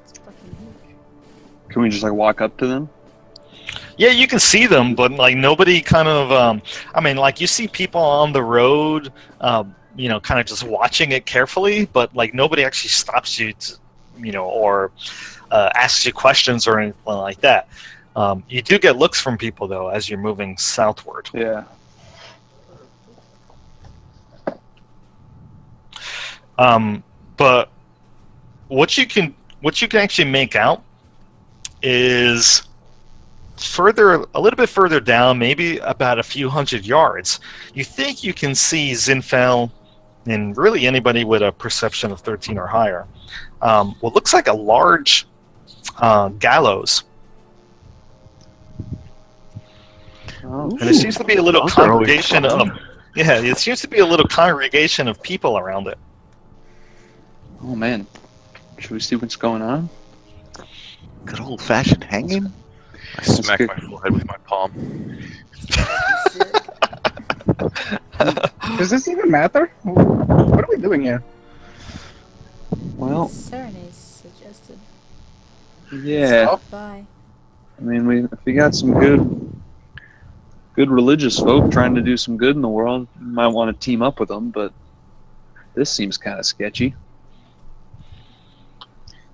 It's fucking huge. can we just walk up to them? Yeah, you can see them, but like nobody kind of. You see people on the road, kind of just watching it carefully, but like nobody actually stops you, or asks you questions or anything like that. You do get looks from people though as you're moving southward. Yeah. But what you can actually make out is a little bit further down, maybe about a few hundred yards. You think you can see Zinfel and really anybody with a perception of 13 or higher, what looks like a large gallows. Oh, And it seems to be a little Those are always congregation of fun. it seems to be a little congregation of people around it. oh man. Should we see what's going on? Good old fashioned hanging. I smack good. my forehead with my palm. Does this even matter? What are we doing here? Well, Serenade suggested. yeah. Stop by. I mean, if we got some good religious folk trying to do some good in the world, you might want to team up with them. But this seems kind of sketchy.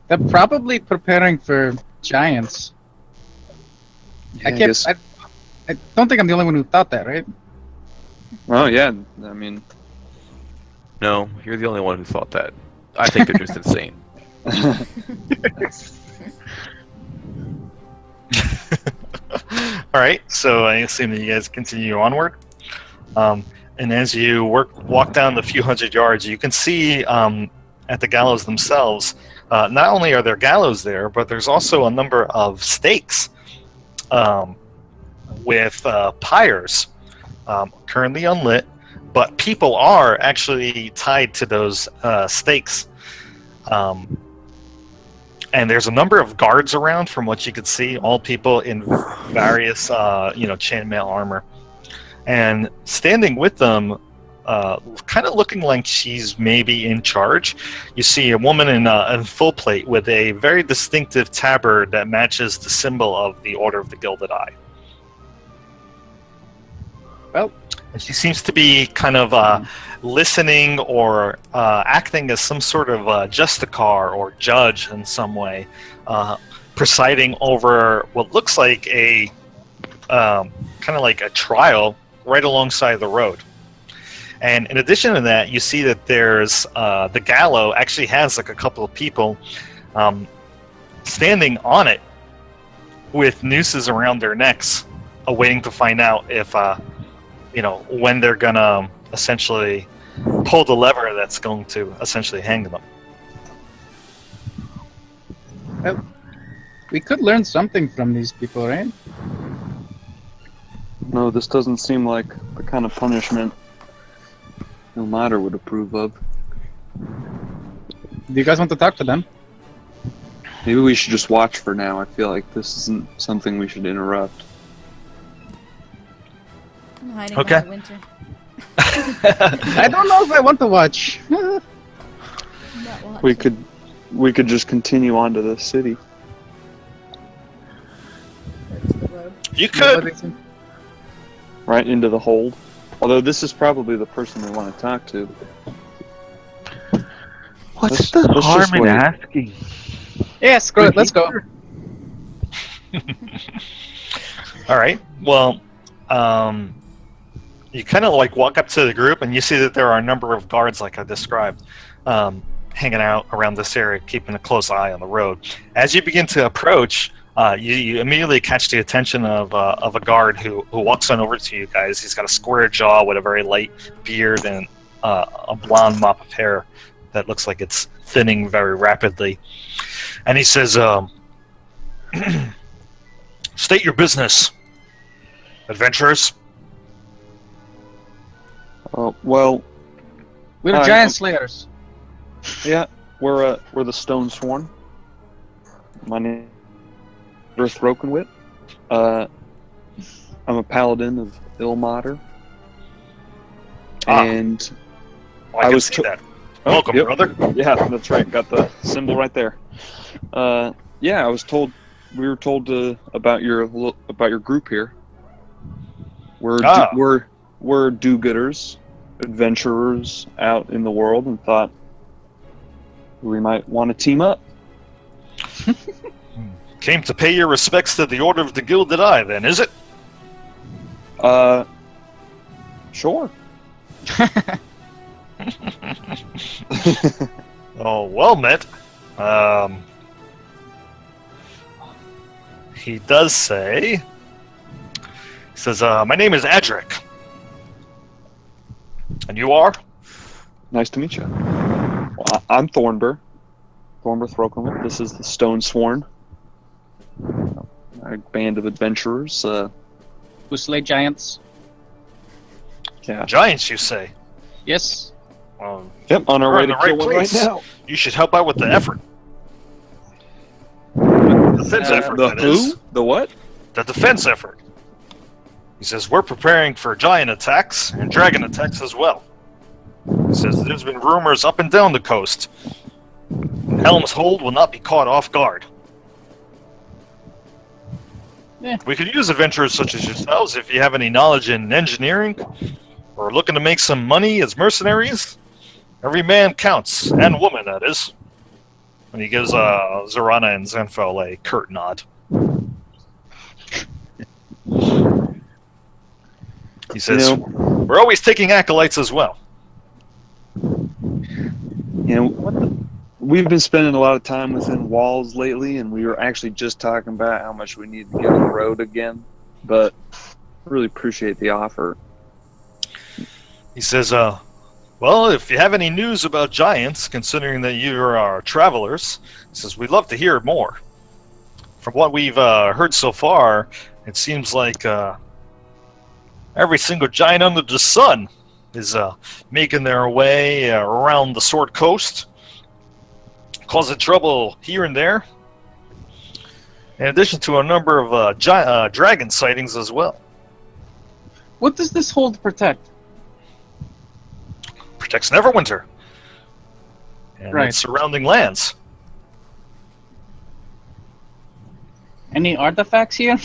They're probably preparing for giants. Yeah, I don't think I'm the only one who thought that, right? Well, yeah. I mean, No, you're the only one who thought that. I think they're just insane. All right, so I assume that you guys continue onward. And as you walk down the few hundred yards, you can see at the gallows themselves, not only are there gallows there, but there's also a number of stakes with pyres currently unlit, but people are actually tied to those stakes. And there's a number of guards around, from what you could see, all people in various, chainmail armor. And standing with them, kind of looking like she's maybe in charge, you see a woman in full plate with a very distinctive tabard that matches the symbol of the Order of the Gilded Eye. Well, and she seems to be kind of listening or acting as some sort of justicar or judge in some way, presiding over what looks like a kind of like a trial right alongside the road. And in addition to that, you see that there's the gallows actually has like a couple of people standing on it with nooses around their necks, waiting to find out if when they're gonna essentially pull the lever that's going to essentially hang them. Well, we could learn something from these people, right? no, this doesn't seem like the kind of punishment Ilmater would approve of. Do you guys want to talk to them? Maybe we should just watch for now. I feel like this isn't something we should interrupt. I'm hiding Okay. behind Winter. I don't know if I want to watch. Not We watching. could just continue on to the city. Or to the road. You could. Right into the hold. Although this is probably the person we want to talk to. What's Let's- the let's just harm in wait. asking? Yeah, screw it. Let's go. All right. Well, you kind of like walk up to the group, and you see that there are a number of guards, like I described, hanging out around this area, keeping a close eye on the road. As you begin to approach, you immediately catch the attention of a guard who walks on over to you guys. He's got a square jaw with a very light beard and a blonde mop of hair that looks like it's thinning very rapidly. And he says, "State your business, adventurers." Well, We're Hi, giant slayers. yeah, we're the Stone Sworn. My name is Earth Rokenwit. I'm a paladin of Ilmater. Ah. And Oh, I can was see to- that. Welcome, yep. brother. Yeah, that's right. Got the symbol right there. Yeah, I was told. We were told about your group here. We're do-gooders, adventurers out in the world, and thought we might want to team up. Came to pay your respects to the Order of the Gilded Eye, then, is it? Sure. Oh, well met. He does say... He says, my name is Adric. And you are? Nice to meet you. Well, I'm Thornber. Thornber Throkelman. This is the Stone Sworn. A band of adventurers. Who slay giants? Yeah. Giants, you say? Yes. Yep, on our We're way in to the kill right one right place. now. You should help out with the effort. Defense effort, The that is. who? The what? The defense effort. He says, we're preparing for giant attacks and dragon attacks as well. He says, there's been rumors up and down the coast. Helm's Hold will not be caught off guard. Yeah. We could use adventurers such as yourselves if you have any knowledge in engineering or looking to make some money as mercenaries. Every man counts, and woman, that is. And he gives Zorana and Zenfel a curt nod. He says, we're always taking acolytes as well. We've been spending a lot of time within walls lately, and we were actually just talking about how much we need to get on the road again. But really appreciate the offer. He says, well, if you have any news about giants, considering that you are travelers, he says, we'd love to hear more. From what we've heard so far, it seems like every single giant under the sun is making their way around the Sword Coast, causing trouble here and there, in addition to a number of dragon sightings as well. What does this hold protect? Protects Neverwinter and Right. its surrounding lands. Any artifacts here?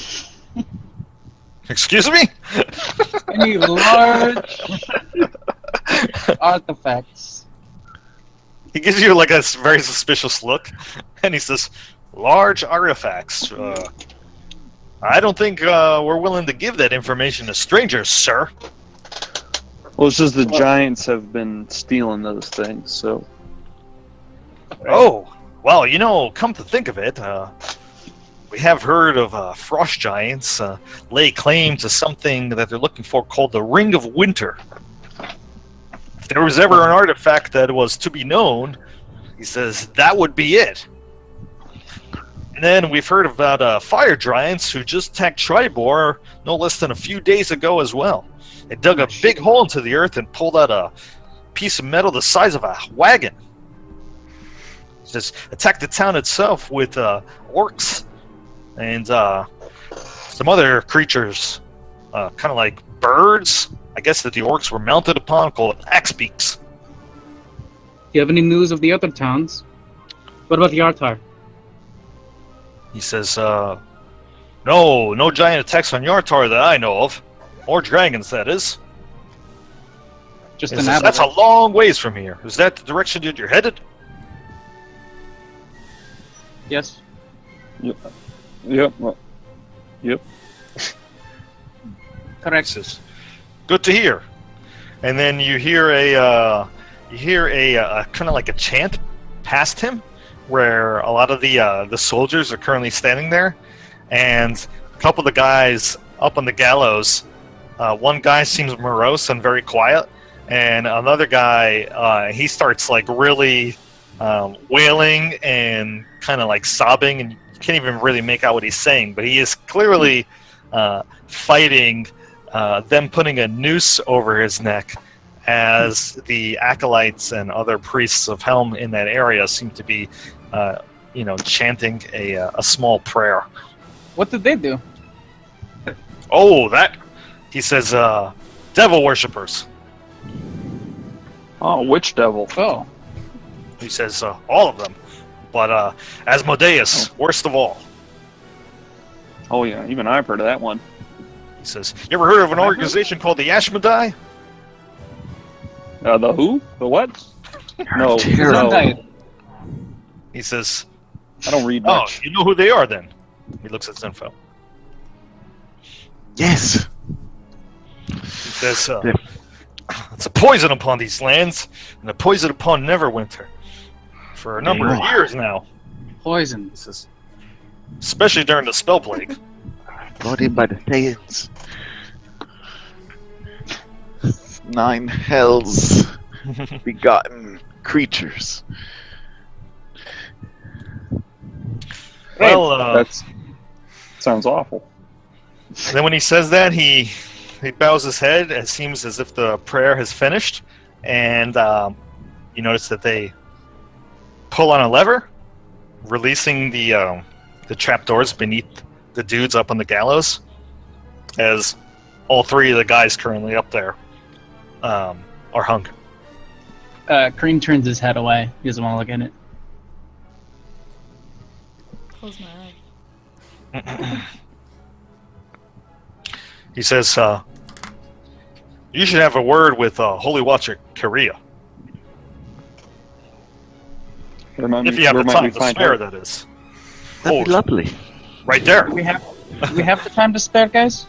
Excuse me? Any large artifacts? He gives you like a very suspicious look, and he says, large artifacts. I don't think we're willing to give that information to strangers, sir. Well, it's just the giants have been stealing those things, so... Oh, well, you know, come to think of it, we have heard of frost giants lay claim to something that they're looking for called the Ring of Winter. If there was ever an artifact that was to be known, he says that would be it. And then we've heard about fire giants who just attacked Tribor no less than a few days ago as well. They dug a big hole into the earth and pulled out a piece of metal the size of a wagon. Just attacked the town itself with orcs and some other creatures, kind of like birds, I guess, that the orcs were mounted upon, called axe beaks. Do you have any news of the other towns? What about Yartar? He says, no giant attacks on Yartar that I know of. Or dragons, that is. Just He an says, average. that's a long ways from here. Is that the direction that you're headed? Yes. Yep. Well, yep. Correct. He says, good to hear. And then you hear a kind of like a chant past him, where a lot of the soldiers are currently standing there, and a couple of the guys up on the gallows. One guy seems morose and very quiet, and another guy he starts like really wailing and kind of like sobbing, and you can't even really make out what he's saying, but he is clearly fighting them putting a noose over his neck, as the acolytes and other priests of Helm in that area seem to be chanting a small prayer. What did they do? Oh, that, he says, devil worshippers. Oh, witch devil. Oh. He says, all of them. But Asmodeus, worst of all. Oh, yeah, even I've heard of that one. He says, you ever heard of an organization called the Ashmedai? The who? The what? No, terrible. no. He says, I don't read oh, much. you know who they are then? He looks at Zenfo. Yes. He says, it's a poison upon these lands, and a poison upon Neverwinter. For a number of years now. Poison. He says, especially during the spell plague. Brought in by the Thaans. 9 hells begotten creatures. Well, That's sounds awful. then when he says that, he bows his head. It seems as if the prayer has finished, and you notice that they pull on a lever, releasing the trapdoors beneath the dudes up on the gallows, as all three of the guys currently up there are hung. Cream turns his head away. He doesn't want to look at it. Close my eye. He says, "You should have a word with Holy Watcher Korea, Remind if me, you have where the might we time to find spare. her? That is, That'd be lovely. right there." We have the time to spare, guys.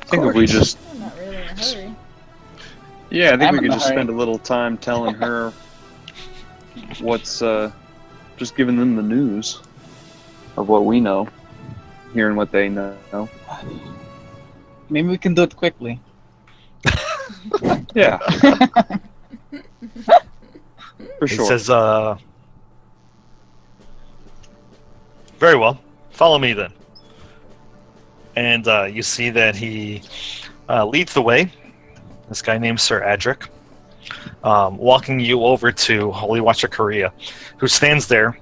I think if we just, I'm not really in a hurry. yeah, I think I'm we in could a just hurry. spend a little time telling her what's, just giving them the news of what we know, hearing what they know. Maybe we can do it quickly. Yeah, for He sure. says, "Very well. Follow me then." And you see that he leads the way. This guy named Sir Adric, walking you over to Holy Watcher Korea, who stands there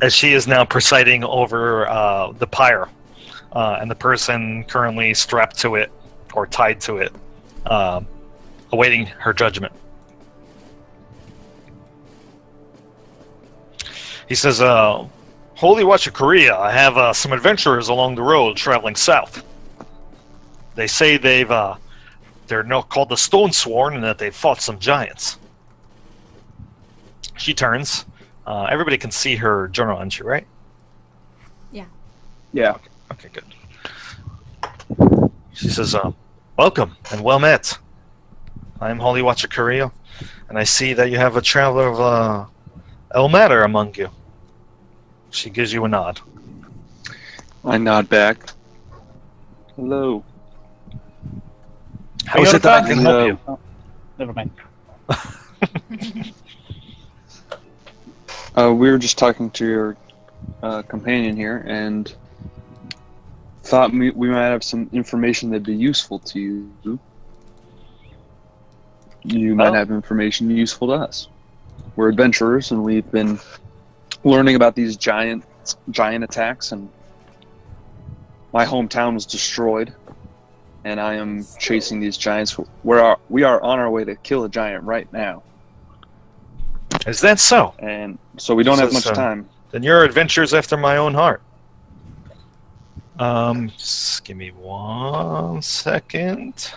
as she is now presiding over the pyre, and the person currently strapped to it or tied to it, awaiting her judgment. He says, "Holy Watcher Korea, I have some adventurers along the road traveling south. They say they're called the Stone Sworn, and that they've fought some giants." She turns. Everybody can see her journal entry, right? Yeah. Okay, good. She says, "Welcome and well met. I am Holy Watcher Korea, and I see that you have a traveler of Elmatter among you." She gives you a nod. I nod back. Hello. How is it that I can help you? Oh, never mind. We were just talking to your companion here, and thought we might have some information that'd be useful to you. You might Oh. have information useful to us. We're adventurers, and we've been learning about these giant attacks, and my hometown was destroyed, and I am chasing these giants. We are on our way to kill a giant right now, Is that so? and so we don't have much So- time. Then your adventures after my own heart. Just give me 1 second.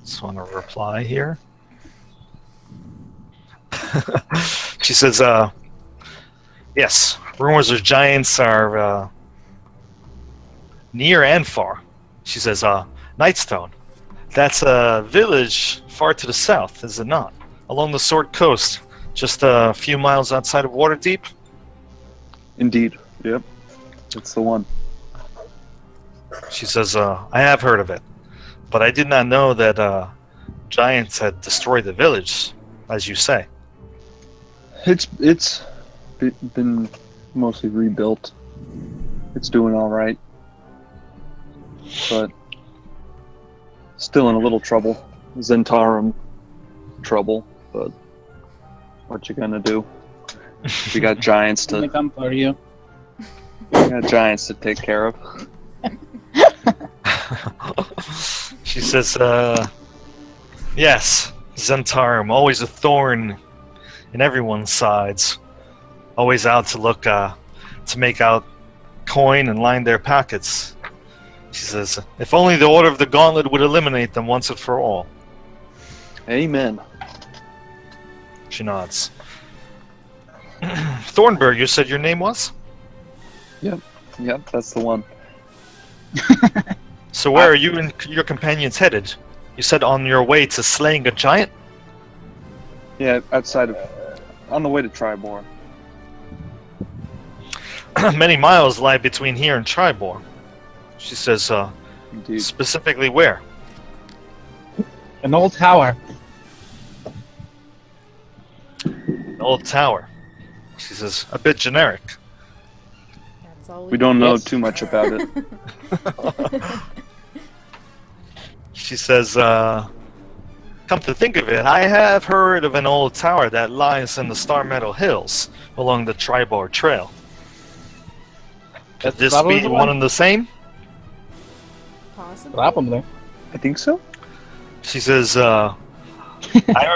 Just want to reply here. She says, "Yes, rumors of giants are near and far." She says, "Nightstone. That's a village far to the south, is it not? Along the Sword Coast, just a few miles outside of Waterdeep." Indeed. Yep. That's the one. She says, "I have heard of it, but I did not know that giants had destroyed the village, as you say." It's been mostly rebuilt. It's doing all right, but still in a little trouble. Zentarum trouble, but what you gonna do? We got giants Let me to come for you. take care of. She says, "Yes, Zentarum, always a thorn in everyone's sides. Always out to look, to make out coin and line their pockets." She says, "If only the Order of the Gauntlet would eliminate them once and for all." Amen. She nods. "Thornberg, you said your name was? Yep, that's the one. So where are you and your companions headed? You said on your way to slaying a giant?" Yeah, on the way to Tribor. "Many miles lie between here and Tribor." She says, Indeed. "Specifically where?" An old tower. An old tower. She says, a bit generic. That's all We don't know Yes. too much about it. She says, come to think of it, I have heard of an old tower that lies in the Star Meadow Hills along the Tribord Trail. Could That's this probably be the one one. and the same? Possibly. Probably. I think so. She says, I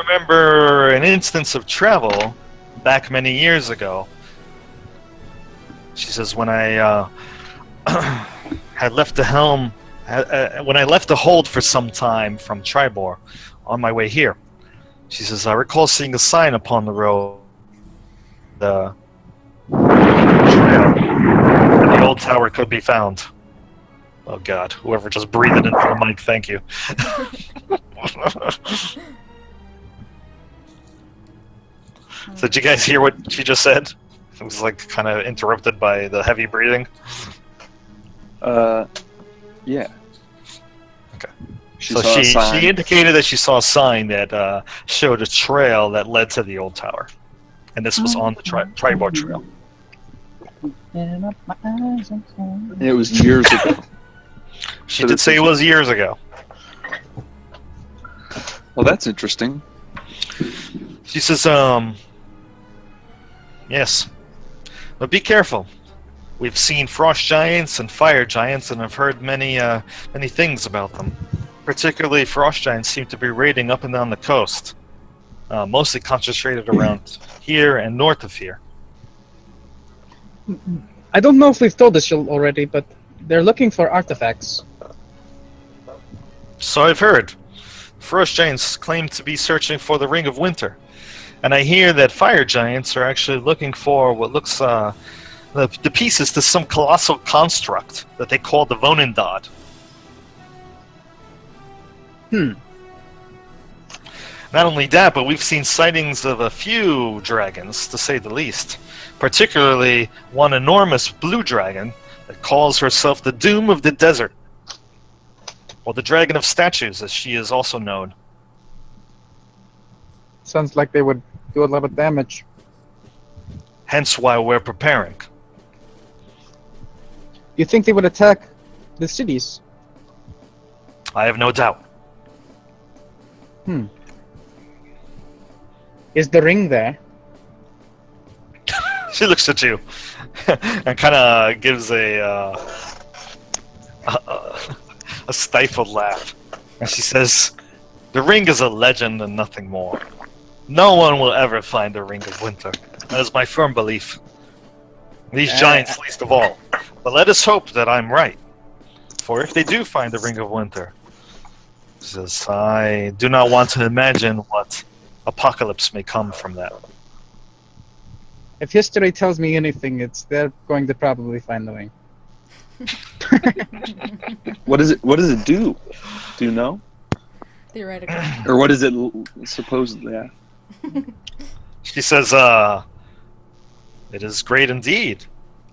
remember an instance of travel back many years ago. She says, when I had left the helm, when I left the hold for some time from Tribor on my way here, she says, I recall seeing a sign upon the road, the trail, and the old tower could be found. Oh God, whoever just breathed into the mic, thank you. So did you guys hear what she just said? It was like kind of interrupted by the heavy breathing. Yeah. Okay. She So saw a sign. she indicated that she saw a sign that showed a trail that led to the old tower, and this was on the Tribord Trail. It was years ago. She did say it was years ago. Well, that's interesting. She says, yes, but be careful. We've seen frost giants and fire giants, and I've heard many things about them. Particularly, frost giants seem to be raiding up and down the coast, mostly concentrated around here and north of here. I don't know if we've told this already, but they're looking for artifacts. So I've heard. Frost giants claim to be searching for the Ring of Winter, and I hear that fire giants are actually looking for what looks the pieces to some colossal construct that they call the Vonindad. Not only that, but we've seen sightings of a few dragons, to say the least. Particularly one enormous blue dragon that calls herself the Doom of the Desert. Or the Dragon of Statues, as she is also known. Sounds like they would do a lot of damage. Hence why we're preparing. You think they would attack the cities? I have no doubt. Is the ring there? She looks at you and kind of gives a stifled laugh. And she says, the ring is a legend and nothing more. No one will ever find the Ring of Winter. That is my firm belief. These giants least of all. But let us hope that I'm right. For if they do find the Ring of Winter, she says, I do not want to imagine what apocalypse may come from that. If history tells me anything, it's they're going to probably find the ring. What does it do? Do you know? Theoretically. Or what is it supposedly? Yeah. She says, it is great indeed.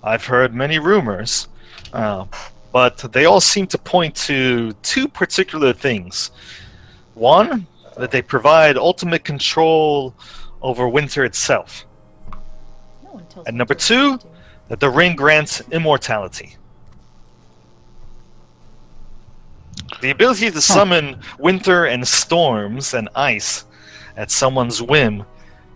I've heard many rumors, but they all seem to point to two particular things. One, that they provide ultimate control over winter itself. No one tells And me number to two, do. that the ring grants immortality. The ability to summon winter and storms and ice at someone's whim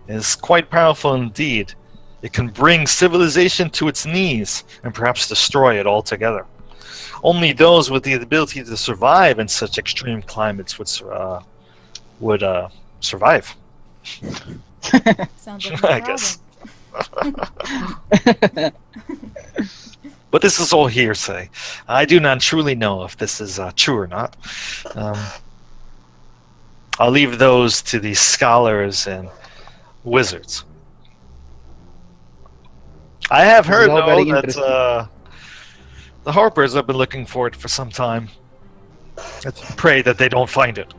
is quite powerful indeed. It can bring civilization to its knees and perhaps destroy it altogether. Only those with the ability to survive in such extreme climates would survive. Sounds like a I guess. But this is all hearsay. I do not truly know if this is true or not. I'll leave those to the scholars and wizards. I have heard, all very though, that interesting. the Harpers have been looking for it for some time. Let's pray that they don't find it.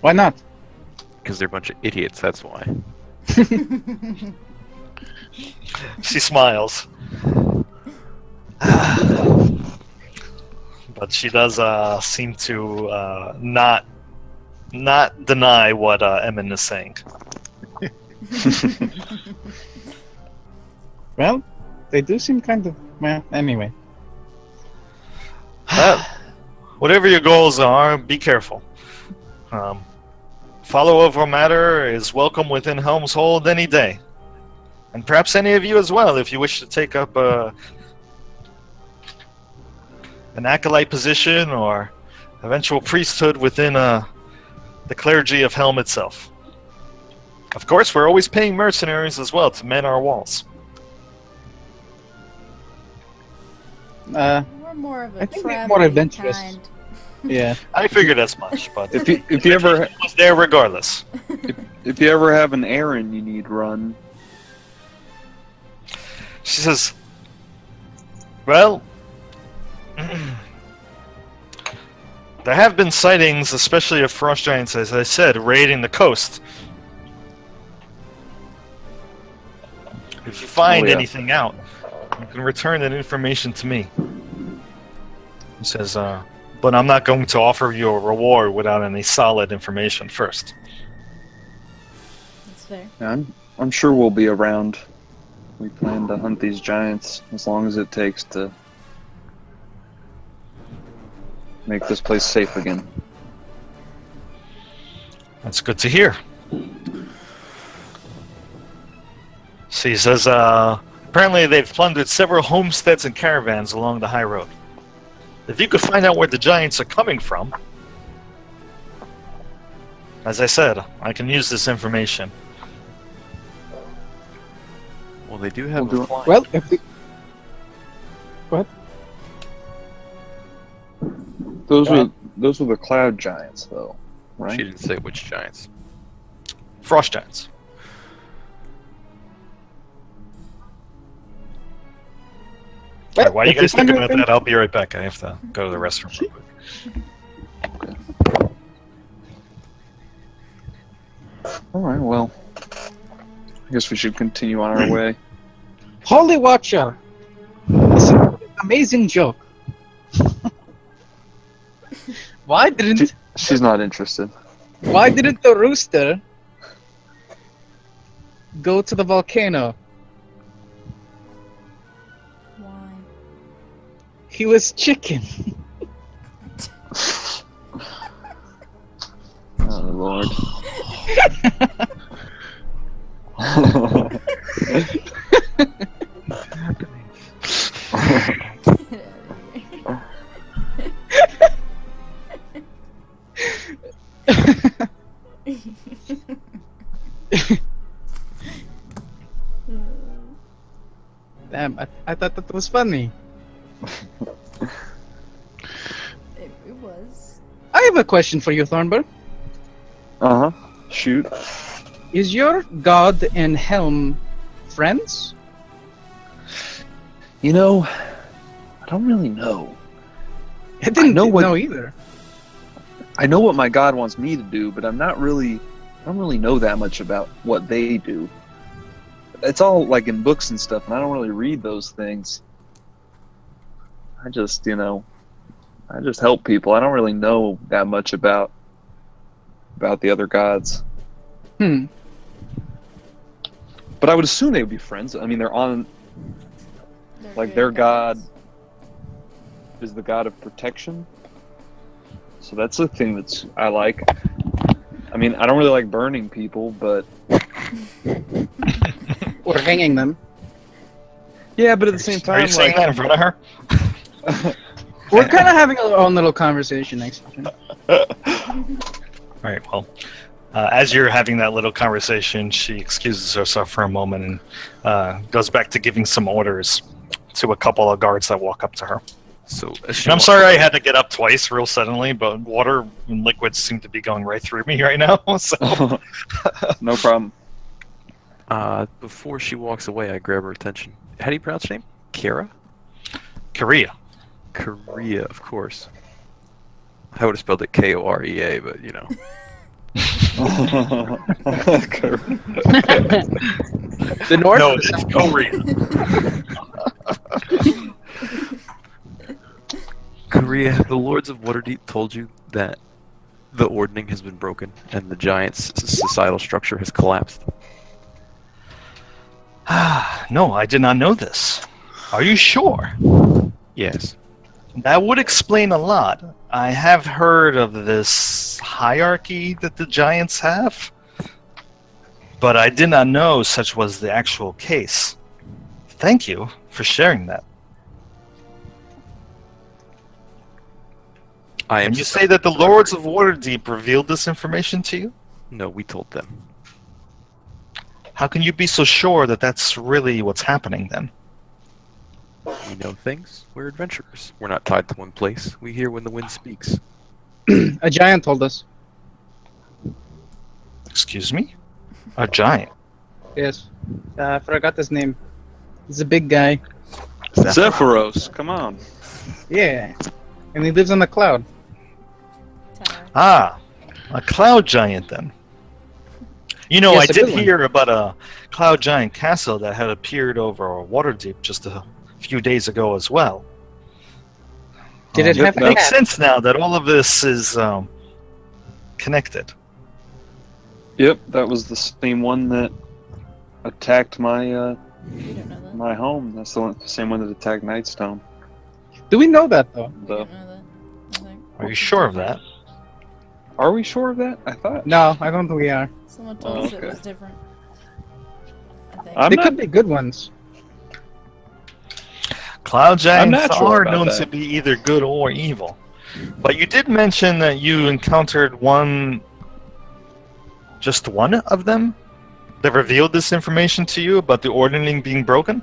Why not? Because they're a bunch of idiots, that's why. She smiles. but she does seem to not deny what Emin is saying. Well, they do seem kind of... Well, anyway. Whatever your goals are, be careful. Follow over matter is welcome within Helm's Hold any day. And perhaps any of you as well, if you wish to take up an acolyte position or eventual priesthood within the clergy of Helm itself. Of course, we're always paying mercenaries as well to man our walls. We're more of a I think we're more traveling adventurous. kind. Yeah. I figured as much, but If you ever he was there regardless. if you ever have an errand you need run, She says, well, there have been sightings, especially of frost giants, as I said, raiding the coast. If you find Oh, yeah. anything out, you can return that information to me. He says, but I'm not going to offer you a reward without any solid information first. That's fair. yeah, I'm sure we'll be around. We plan to hunt these giants as long as it takes to make this place safe again. That's good to hear. She says, apparently they've plundered several homesteads and caravans along the high road. If you could find out where the giants are coming from, as I said, I can use this information. Well, they do have We'll a do it. flying. Well, if we... What? Those Go were the cloud giants, though, right? She didn't say which giants. Frost giants. Alright, while you if we guys think find about anything- that, I'll be right back. I have to go to the restroom real quick. All right. Well, I guess we should continue on our way. Holy Watcher! This is an amazing joke. Why didn't She's not interested. the rooster go to the volcano? Why? He was chicken. Oh Lord. Get out of here. Damn, I thought that was funny. It was. I have a question for you, Thornburg. Uh huh. Shoot. Is your god and Helm friends? You know, I don't really know. I didn't know what- know either. I know what my god wants me to do, but I don't really know that much about what they do. It's all like in books and stuff, and I don't really read those things. I just, I just help people. I don't really know that much about the other gods. Hmm. But I would assume they would be friends. I mean, they're on, They're like, good their god guys. is the god of protection. So that's the thing that's I like. I mean, I don't really like burning people, but Or hanging them. yeah, but at the same time, Are you saying that in front of her? We're kind of having our own little conversation next time. Alright, well, as you're having that little conversation, she excuses herself for a moment and goes back to giving some orders to a couple of guards that walk up to her. So as she And I'm walks sorry I away- had to get up twice real suddenly, but water and liquids seem to be going right through me right now. So no problem. Before she walks away, I grab her attention. How do you pronounce your name? Kira? Korea. Korea, of course. I would have spelled it Korea, but you know. The north. No, or the it's south? Korea. Korea, the Lords of Waterdeep told you that the ordning has been broken and the giant's societal structure has collapsed. No, I did not know this. Are you sure? Yes. That would explain a lot. I have heard of this hierarchy that the giants have, but I did not know such was the actual case. Thank you for sharing that. And you say that the Lords of Waterdeep revealed this information to you? No, we told them. How can you be so sure that that's really what's happening then? We know things. We're adventurers. We're not tied to one place. We hear when the wind speaks. A giant told us. Excuse me? A giant? Yes. I forgot his name. He's a big guy. Zephyros, come on. Yeah. And he lives on the cloud. Tower. Ah, a cloud giant then. You know, Yes, I a did good one. hear about a cloud giant castle that had appeared over Waterdeep just a few days ago as well. Did it have a makes cat? sense now that all of this is connected. Yep, that was the same one that attacked my You don't know that. my home. That's the same one that attacked Nightstone. Do we know that though? You The, don't know that. I think. Are you sure of that? are we sure of that? I thought. No, I don't think we are. Someone told us it Okay. was different. I think. I'm They not- could be good ones. Cloud giants not sure are about known that. to be either good or evil. But you did mention that you encountered just one of them that revealed this information to you about the ordering being broken?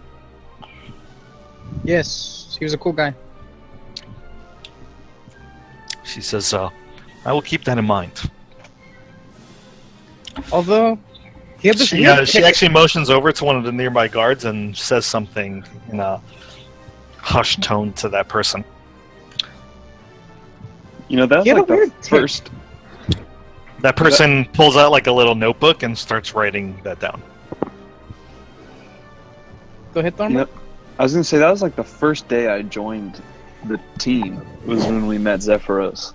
Yes, he was a cool guy. She says, I will keep that in mind. Although, he had this She, weird she kick- actually motions over to one of the nearby guards and says something in a hushed tone to that person. You know, that's He had like a weird the tick. first. That person pulls out like a little notebook and starts writing that down. Go ahead, Thornburg. Yep. I was gonna say that was like the first day I joined the team was when we met Zephyros.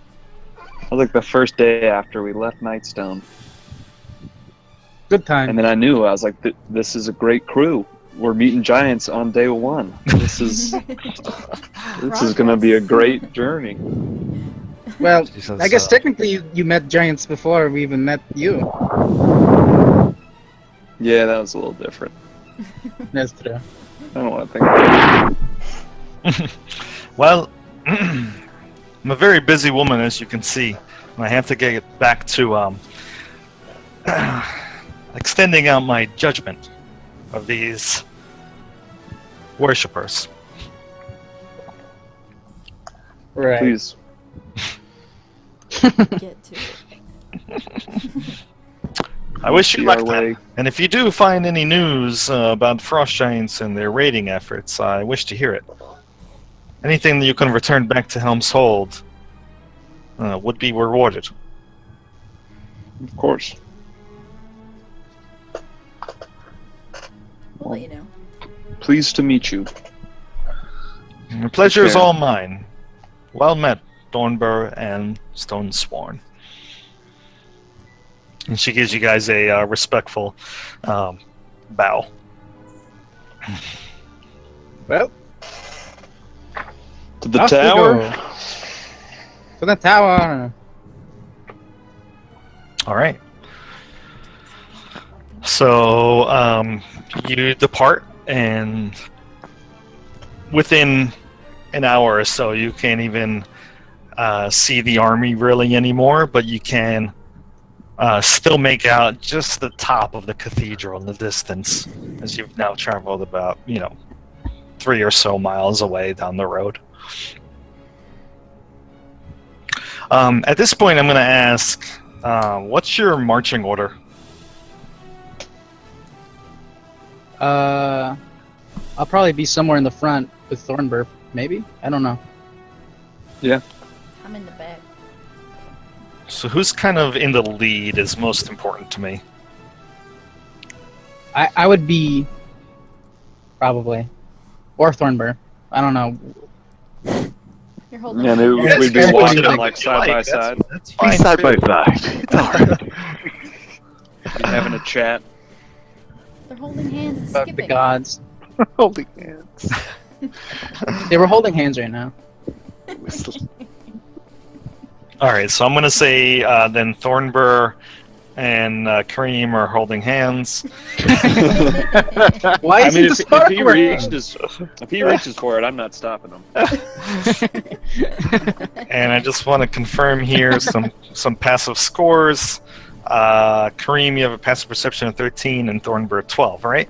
That was like the first day after we left Nightstone, Good time. and then I knew I was like, "This is a great crew. We're meeting giants on day one. This is gonna be a great journey." Well, She says, I guess technically you met giants before we even met you. Yeah, that was a little different. That's true. I don't want to think about it. Well, I'm a very busy woman, as you can see, and I have to get back to extending out my judgment of these worshippers. Right. Please. Get to it. I wish you See luck our then. way. And if you do find any news about frost giants and their raiding efforts, I wish to hear it. Anything that you can return back to Helm's Hold would be rewarded. Of course. We'll let you know. Pleased to meet you. The pleasure is Okay. all mine. Well met, Thornbur and Stone Sworn. And she gives you guys a respectful bow. Well, To the off we tower. go. To the tower. All right. So you depart, and within an hour or so, you can't even see the army really anymore, but you can still make out just the top of the cathedral in the distance, as you've now traveled about, 3 or so miles away down the road. At this point, I'm going to ask, what's your marching order? I'll probably be somewhere in the front with Thornburg, maybe? I don't know. I'm in the back. So who's kind of in the lead is most important to me. I would be... Probably. Or Thornburg. I don't know. You're holding. Yeah, maybe hands. we'd be That's walking pretty like side by side, That's Be fine. side by too. side. It's alright. be having a chat. They're holding hands and Fuck the skipping. gods. Holding hands. They were holding hands right now. All right, so I'm gonna say then Thornbur and Kareem are holding hands. Why I isn't mean, the if spark he working? reaches for it, I'm not stopping him. And I just want to confirm here some passive scores. Kareem, you have a passive perception of 13 and Thornbur 12, right?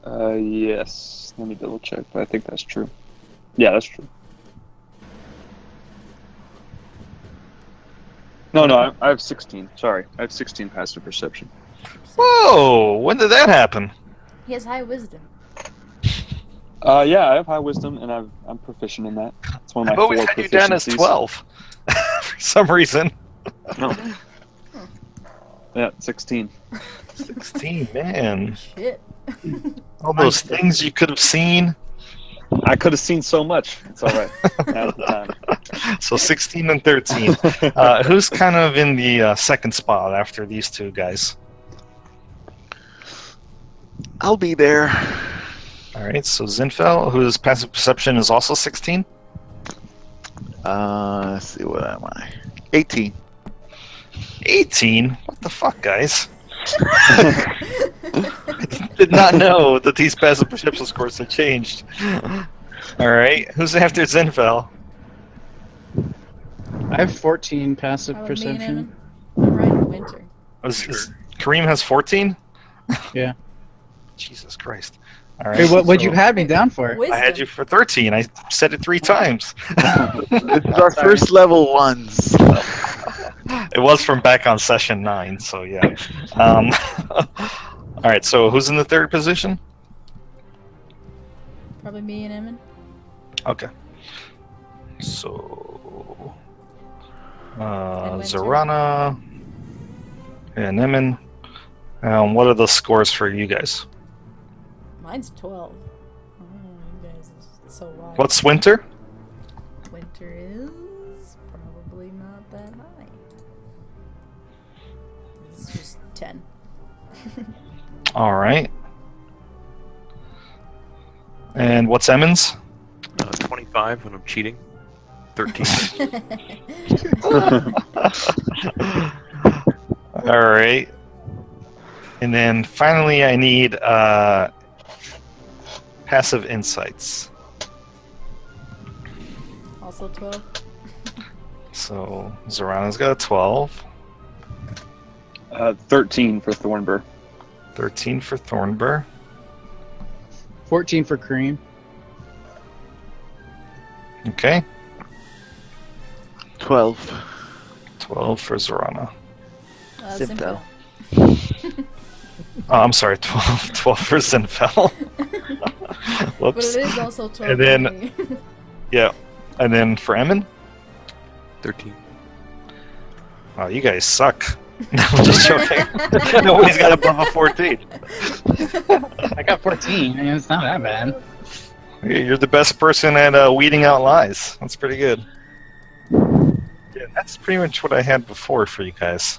Yes. Let me double check, but I think that's true. Yeah, that's true. No, I have 16. Sorry, I have 16 passive perception. Whoa! When did that happen? He has high wisdom. Yeah, I have high wisdom, and I'm proficient in that. It's one of I've my always 4 had you down as proficiencies. 12 for some reason. No. Yeah, 16. 16, man. Shit. All those things you could have seen. I could have seen so much. It's all right. Not at the time. So 16 and 13. Who's kind of in the second spot after these two guys? I'll be there. All right, so Zinfel, whose passive perception is also 16. Let's see, what am I? 18. 18? What the fuck, guys? Did not know that these passive perception scores had changed. All right, who's after Zinfel? I have 14 passive How would me and perception. Evan? I'm right in winter. Kareem has 14? Yeah. Jesus Christ. All right. Wait, what'd so you have me down for? Wisdom. I had you for 13. I said it 3 times. This is our first level ones. It was from back on session 9, so yeah. All right, so who's in the third position? Probably me and Evan. Okay. So, Winter. Zorana and Emin. What are the scores for you guys? Mine's 12. Oh, you guys are so wild. What's Winter? Winter is probably not that high. It's just 10. All right. And what's Emin's? 25 when I'm cheating. 13. All right. And then finally, I need passive insights. Also 12. So Zorana's got a 12, 13 for Thornbur. 13 for Thornbur, 14 for Kareem. okay, 12. 12 for Zorana. Zinfel. Oh, I'm sorry, 12 for Zinfel. But Whoops. it is also 12 And then- for me. Yeah. And then for Emin? 13. Oh, you guys suck. No, I'm just joking. Nobody's got above a 14. I got 14. I mean, it's not that bad. You're the best person at weeding out lies. That's pretty good. Yeah, that's pretty much what I had before for you guys.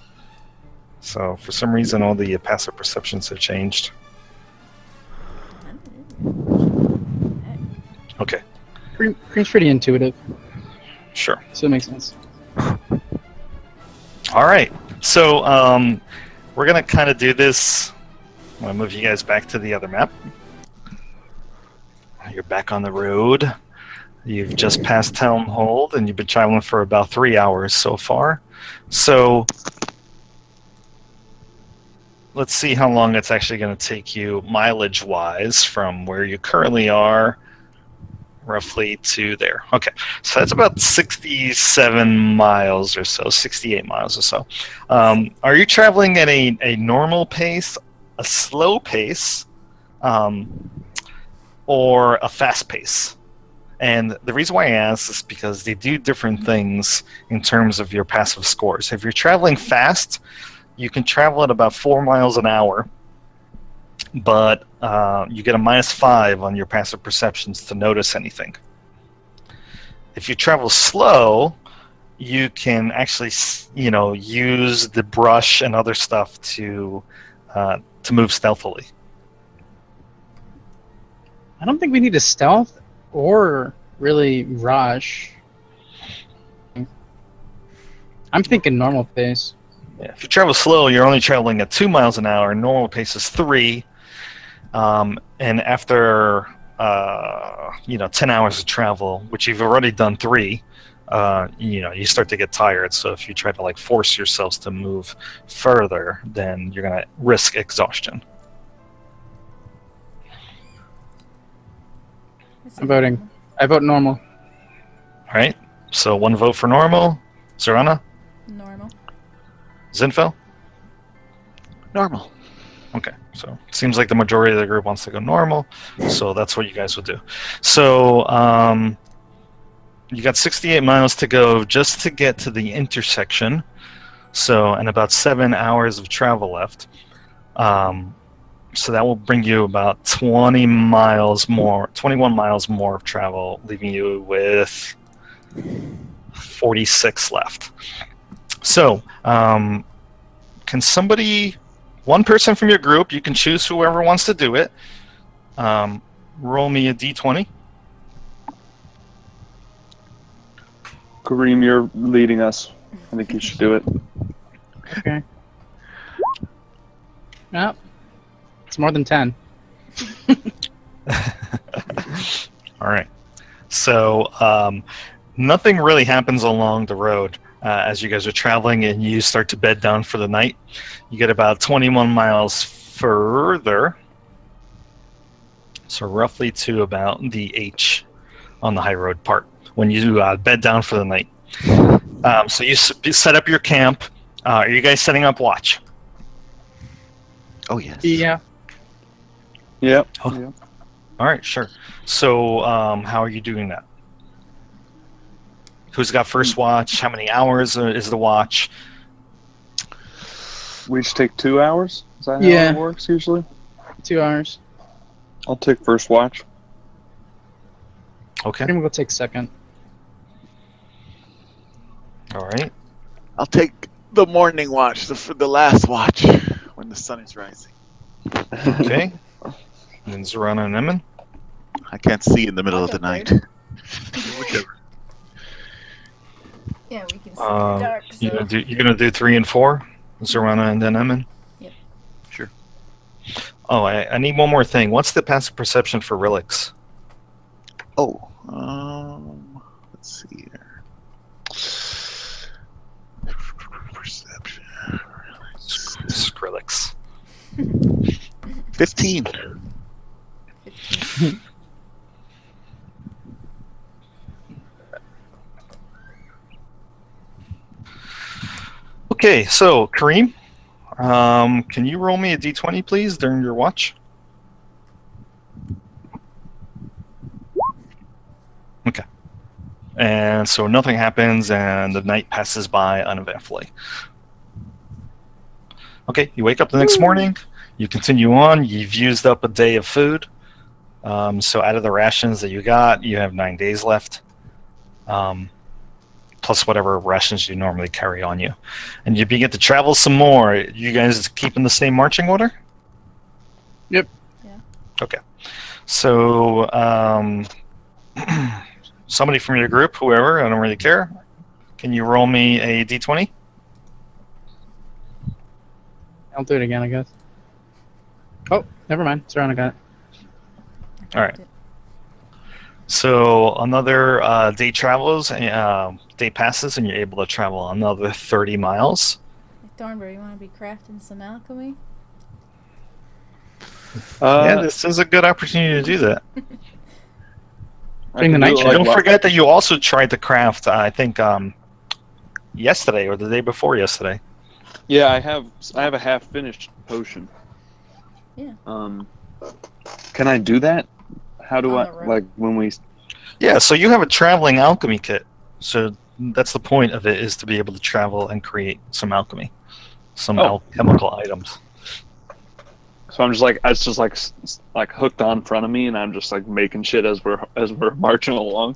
So, for some reason, all the passive perceptions have changed. Okay, Kareem's pretty intuitive, sure. so it makes sense. All right. So, we're going to kind of do this. I'm going to move you guys back to the other map. You're back on the road. You've just passed Helmhold, and you've been traveling for about 3 hours so far. So, let's see how long it's actually going to take you mileage-wise from where you currently are roughly to there. Okay, so that's about 67 miles or so, 68 miles or so. Are you traveling at a normal pace, a slow pace, or a fast pace? And the reason why I ask is because they do different things in terms of your passive scores. If you're traveling fast, you can travel at about 4 miles an hour, but you get a -5 on your passive perceptions to notice anything. If you travel slow, you can actually, use the brush and other stuff to move stealthily. I don't think we need a stealth or really rush. I'm thinking normal pace. Yeah, if you travel slow, you're only traveling at 2 miles an hour. Normal pace is 3. And after 10 hours of travel, which you've already done 3, you start to get tired. So if you try to force yourselves to move further, then you're gonna risk exhaustion. I'm voting. I vote normal. All right. So 1 vote for normal. Zorana, Normal. Zinfel. Normal. Okay, so it seems like the majority of the group wants to go normal, so that's what you guys would do. So you got 68 miles to go just to get to the intersection, and about 7 hours of travel left. So that will bring you about 21 miles more of travel, leaving you with 46 left. So, can somebody, one person from your group, you can choose whoever wants to do it, roll me a d20. Kareem, you're leading us. I think you should do it. Okay. Yep. It's more than 10. All right. So nothing really happens along the road as you guys are traveling and you start to bed down for the night. You get about 21 miles further, so roughly to about the H on the high road part when you bed down for the night. So you set up your camp. Are you guys setting up watch? Oh, yes. Yeah. Yep. Oh. Yep. All right, sure. So how are you doing that? Who's got first watch? How many hours is the watch? We just take 2 hours? Is that how Yeah. it works usually? 2 hours. I'll take first watch. Okay. I'm gonna go take second. All right. I'll take the morning watch, the last watch, when the sun is rising. Okay. And then Zorana and Emin. I can't see in the middle of the night. Whichever. Yeah, we can see in the dark. So. You're gonna do 3 and 4, Zorana and then Emin. Yep. Sure. Oh, I need one more thing. What's the passive perception for relics? Oh, let's see here. Perception. Skrillex. 15. 15. Okay, so Kareem, can you roll me a d20, please, during your watch? Okay. And so nothing happens, and the night passes by uneventfully. Okay, you wake up the next morning, you continue on, you've used up a day of food. So out of the rations that you got, you have 9 days left. Plus whatever rations you normally carry on you. And you begin to travel some more. You guys keeping the same marching order? Yep. Yeah. Okay. So, somebody from your group, whoever, I don't really care. Can you roll me a d20? I'll do it again, I guess. Oh, never mind. Serrano got it. All right. So another day day passes, and you're able to travel another 30 miles. Hey, Thornbury, you want to be crafting some alchemy? Yeah, this is a good opportunity to do that. Bring the night Don't forget that you also tried to craft, I think, yesterday or the day before yesterday. Yeah, I have a half finished potion. Yeah. Can I do that? How do On I the road. like when we? Yeah, so you have a traveling alchemy kit. So that's the point of it, is to be able to travel and create some alchemy, some alchemical items. So I'm just like it's just like hooked on front of me, and I'm just like making shit as we're marching along.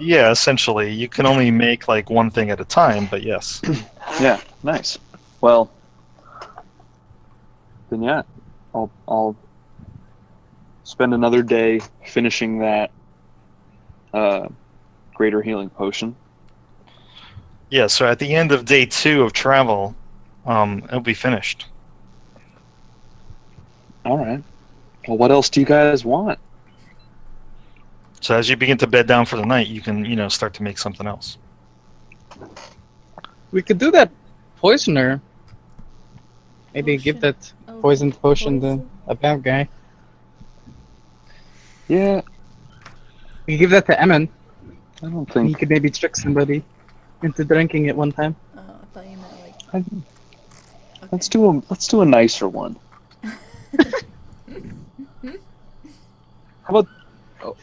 Yeah, essentially. You can only make like one thing at a time, but yes. Yeah, nice. Well, then yeah, I'll spend another day finishing that greater healing potion. Yeah, so at the end of day 2 of travel, it'll be finished. All right. Well, what else do you guys want? So as you begin to bed down for the night, you can, start to make something else. We could do that poisoner. Maybe give that poisoned potion to a bad guy. Yeah, We could give that to Emin. I don't He think. could maybe trick somebody into drinking it one time. Oh, I thought you meant like. Okay. Let's do a nicer one.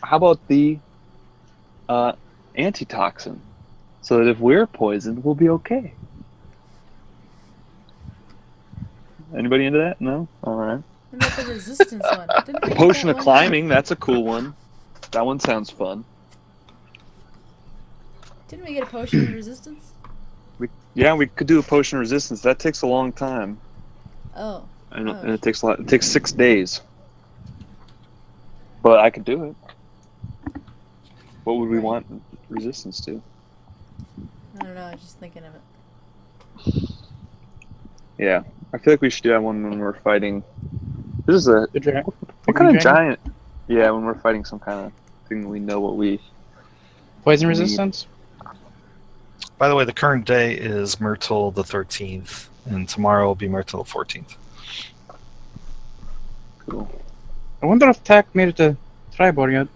How about the antitoxin, so that if we're poisoned, we'll be okay. Anybody into that? No. All right. What about the resistance one? Didn't we do Potion that of one? climbing. That's a cool one. That one sounds fun. Didn't we get a potion of resistance? Yeah, we could do a potion of resistance. That takes a long time, Oh. and Oh. it takes a lot. It takes 6 days. But I could do it. What would we Right. want resistance to? I don't know. I was just thinking of it. Yeah, I feel like we should do that one when we're fighting. This is a The dra- what kind of dragon? giant? Yeah, when we're fighting some kind of thing, we know what we. Poison resistance? By the way, the current day is Myrtle the 13th, and tomorrow will be Myrtle the 14th. Cool. I wonder if Tak made it to Tribor yet.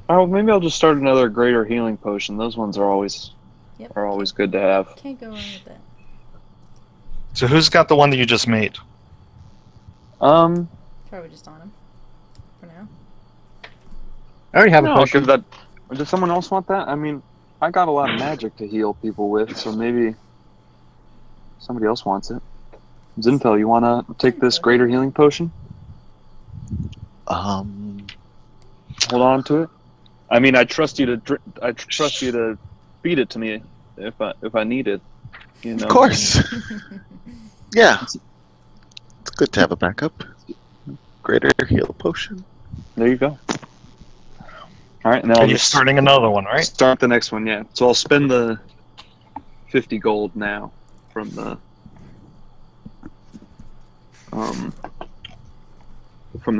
Oh, maybe I'll just start another greater healing potion. Those ones are always Yep. good to have. Can't go wrong with that. So who's got the one that you just made? Probably just on him. For now. I already have No, a I'll potion. give that. Does someone else want that? I mean, I got a lot of magic to heal people with, so maybe somebody else wants it. Zinfel, you want to take this greater healing potion? Um, Hold on to it. I mean, I trust you to. I trust you to feed it to me if I need it. You know. of course. Yeah. It's good to have a backup. Greater heal potion. There you go. All right, and then Are I'll you just starting another one, right? start the next one. Yeah. So I'll spend the 50 gold now from the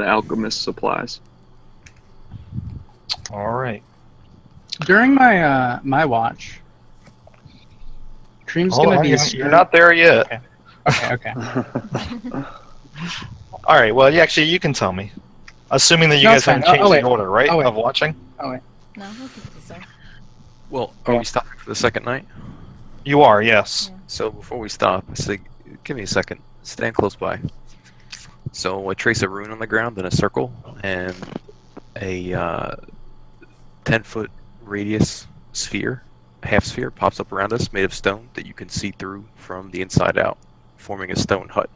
alchemist supplies. All right. During my my watch, Cream's Hold gonna on, be. you're not there yet. Okay. All right. Well, you can tell me. Assuming that you No, guys it's fine. haven't changed wait. the order, right, Oh, wait. of watching? No, I don't think so. Well, are we stopping for the second night? You are, yes. So before we stop, I say, give me a second. Stand close by. So I trace a rune on the ground in a circle, and a 10-foot radius sphere, half sphere, pops up around us, made of stone that you can see through from the inside out, forming a stone hut.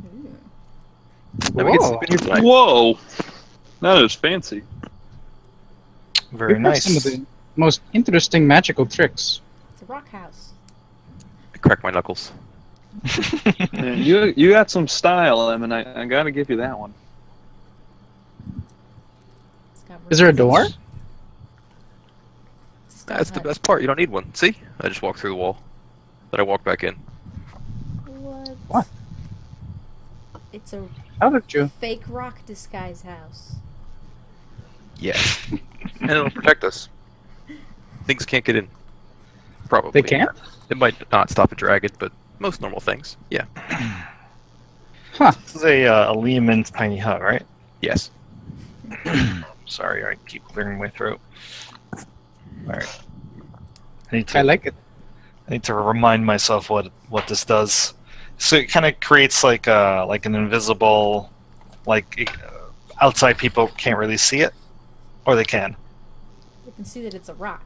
Ooh. Now we can Whoa. sleep in here tonight. Whoa, that is fancy. Very We've got nice. some of the most interesting magical tricks. It's a rock house. I crack my knuckles. Man, you got some style, Em, and I gotta give you that one. It's got Is there a rooms. door? It's a stone That's the hut. best part. You don't need one. See? I just walked through the wall. Then I walked back in. What? It's a How did you? fake rock disguise house. Yes. And it'll protect us. Things can't get in. Probably. They can't? It might not stop a dragon, but most normal things. Yeah. Huh. This is a Lehman's tiny hut, right? Yes. Sorry, I keep clearing my throat. All right. I I like it. need to remind myself what this does. So it kind of creates like an invisible, outside people can't really see it, or they can. You can see that it's a rock.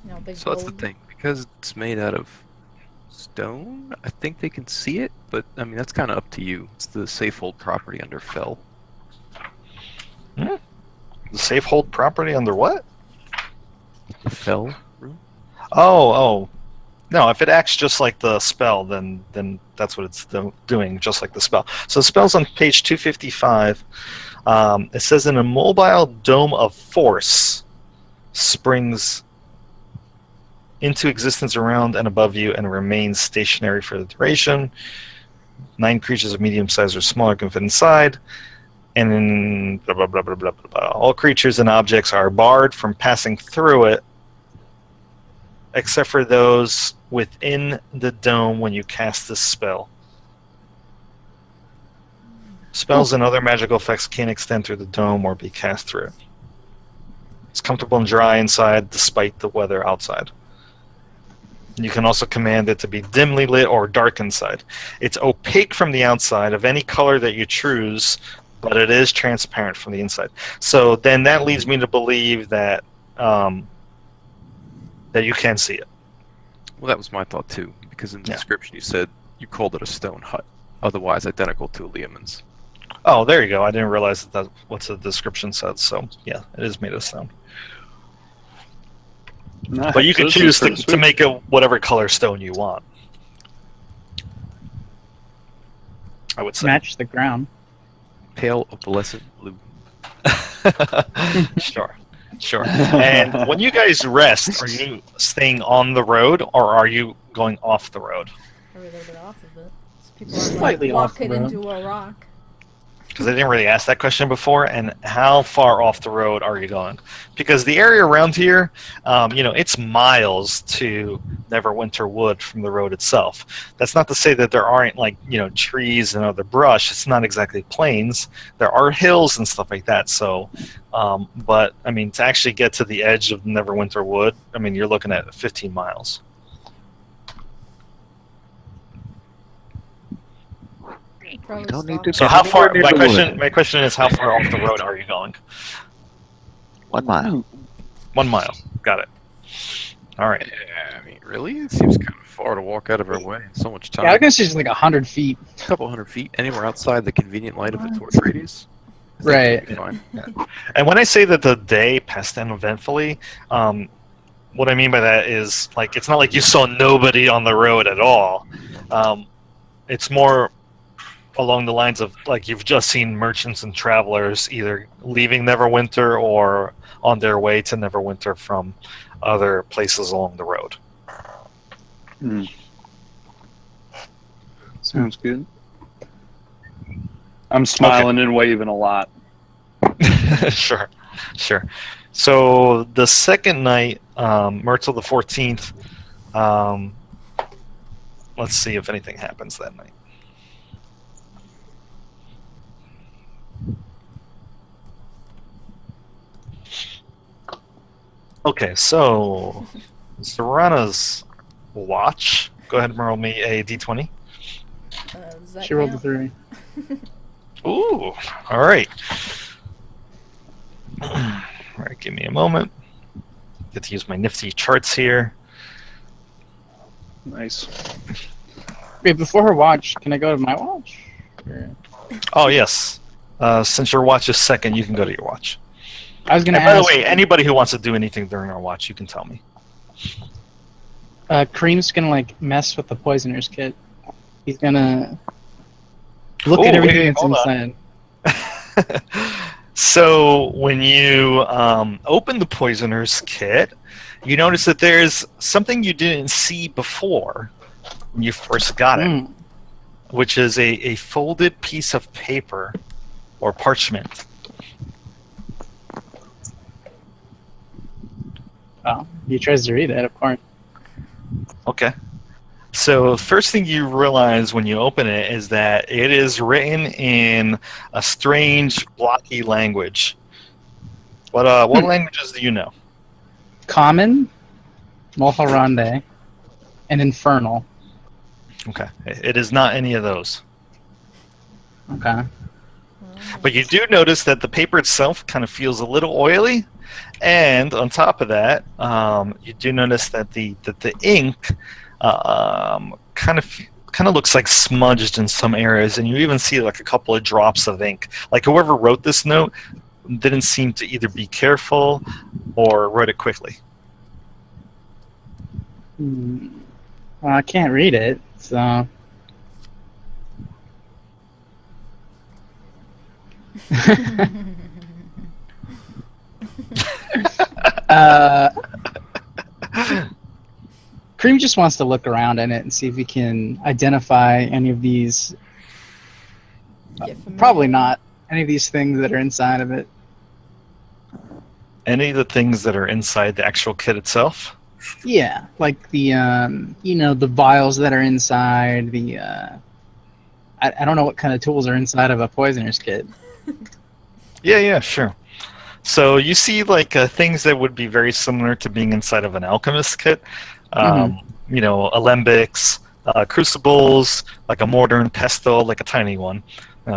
You know, big So that's the gold. thing. Because it's made out of stone, I think they can see it, but I mean, that's kind of up to you. It's the Safehold property under Fell. The safe hold property under what? Fell room? Oh. No, if it acts just like the spell, then that's what it's doing, just like the spell. So the spell's on page 255. It says, an immobile dome of force springs into existence around and above you and remains stationary for the duration. 9 creatures of medium size or smaller can fit inside. And then blah, blah, blah, blah, blah, blah, blah. All creatures and objects are barred from passing through it, except for those within the dome when you cast this spell. Spells and other magical effects can't extend through the dome or be cast through it. It's comfortable and dry inside despite the weather outside. You can also command it to be dimly lit or dark inside. It's opaque from the outside of any color that you choose, but it is transparent from the inside. So then that leads me to believe that that you can see it. Well, that was my thought too, because in the Yeah. description you said you called it a stone hut, otherwise identical to a Leomund's. Oh, there you go. I didn't realize that's what the description said. So yeah, it is made of stone. Nice. But you can This choose is pretty to sweet. make it whatever color stone you want. I would say. Match the ground. Pale opalescent blue. Sure. And when you guys rest, are you staying on the road or are you going off the road? Or a little bit off of it. So people are Slightly like, off the walking road. into a rock. Because I didn't really ask that question before. And how far off the road are you going? Because the area around here, it's miles to Neverwinter Wood from the road itself. That's not to say that there aren't trees and other brush. It's not exactly plains. There are hills and stuff like that. So, but I mean, to actually get to the edge of Neverwinter Wood, I mean, you're looking at 15 miles. Probably don't need stop. to- So how far? Near the wood. My question is, how far off the road are you going? 1 mile. 1 mile. Got it. All right. Yeah, I mean, really? It seems kind of far to walk out of our way in so much time. Yeah, I guess it's like 100 feet. A couple hundred feet, anywhere outside the convenient light of the torch radius. I think Right. that'd be fine. And when I say that the day passed uneventfully, what I mean by that is it's not like you saw nobody on the road at all. It's more along the lines of you've just seen merchants and travelers either leaving Neverwinter or on their way to Neverwinter from other places along the road. Sounds good. I'm smiling and waving a lot. Sure. So the second night, Myrtle the 14th, let's see if anything happens that night. Okay, so Serana's watch. Go ahead and roll me a d20. Does that She rolled a count? 3. Ooh, all right. All right, give me a moment. Get to use my nifty charts here. Nice. Wait, before her watch, can I go to my watch? Or- Oh, yes. Since your watch is second, you can go to your watch. I was gonna And by the ask. way, anybody who wants to do anything during our watch, you can tell me. Kareem's gonna mess with the poisoner's kit. He's gonna look Oh, at everything wait, that's hold on. inside. So when you open the poisoner's kit, you notice that there's something you didn't see before when you first got it, Mm. which is a folded piece of paper or parchment. Oh, he tries to read it, of course. Okay. So first thing you realize when you open it is that it is written in a strange, blocky language. What languages do you know? Common, Moharande, and Infernal. Okay. It is not any of those. Okay. But you do notice that the paper itself kind of feels a little oily, and on top of that, you do notice that the ink kind of looks like smudged in some areas, and you even see a couple of drops of ink. Like whoever wrote this note didn't seem to either be careful or wrote it quickly. Well, I can't read it, so. Cream just wants to look around in it and see if he can identify any of these. Get familiar. Probably not any of these things that are inside of it. Any of the things that are inside the actual kit itself? Yeah, like the the vials that are inside. The I don't know what kind of tools are inside of a poisoner's kit. Yeah, sure. So you see like things that would be very similar to being inside of an alchemist kit. Alembics, crucibles, like a mortar and pestle, like a tiny one,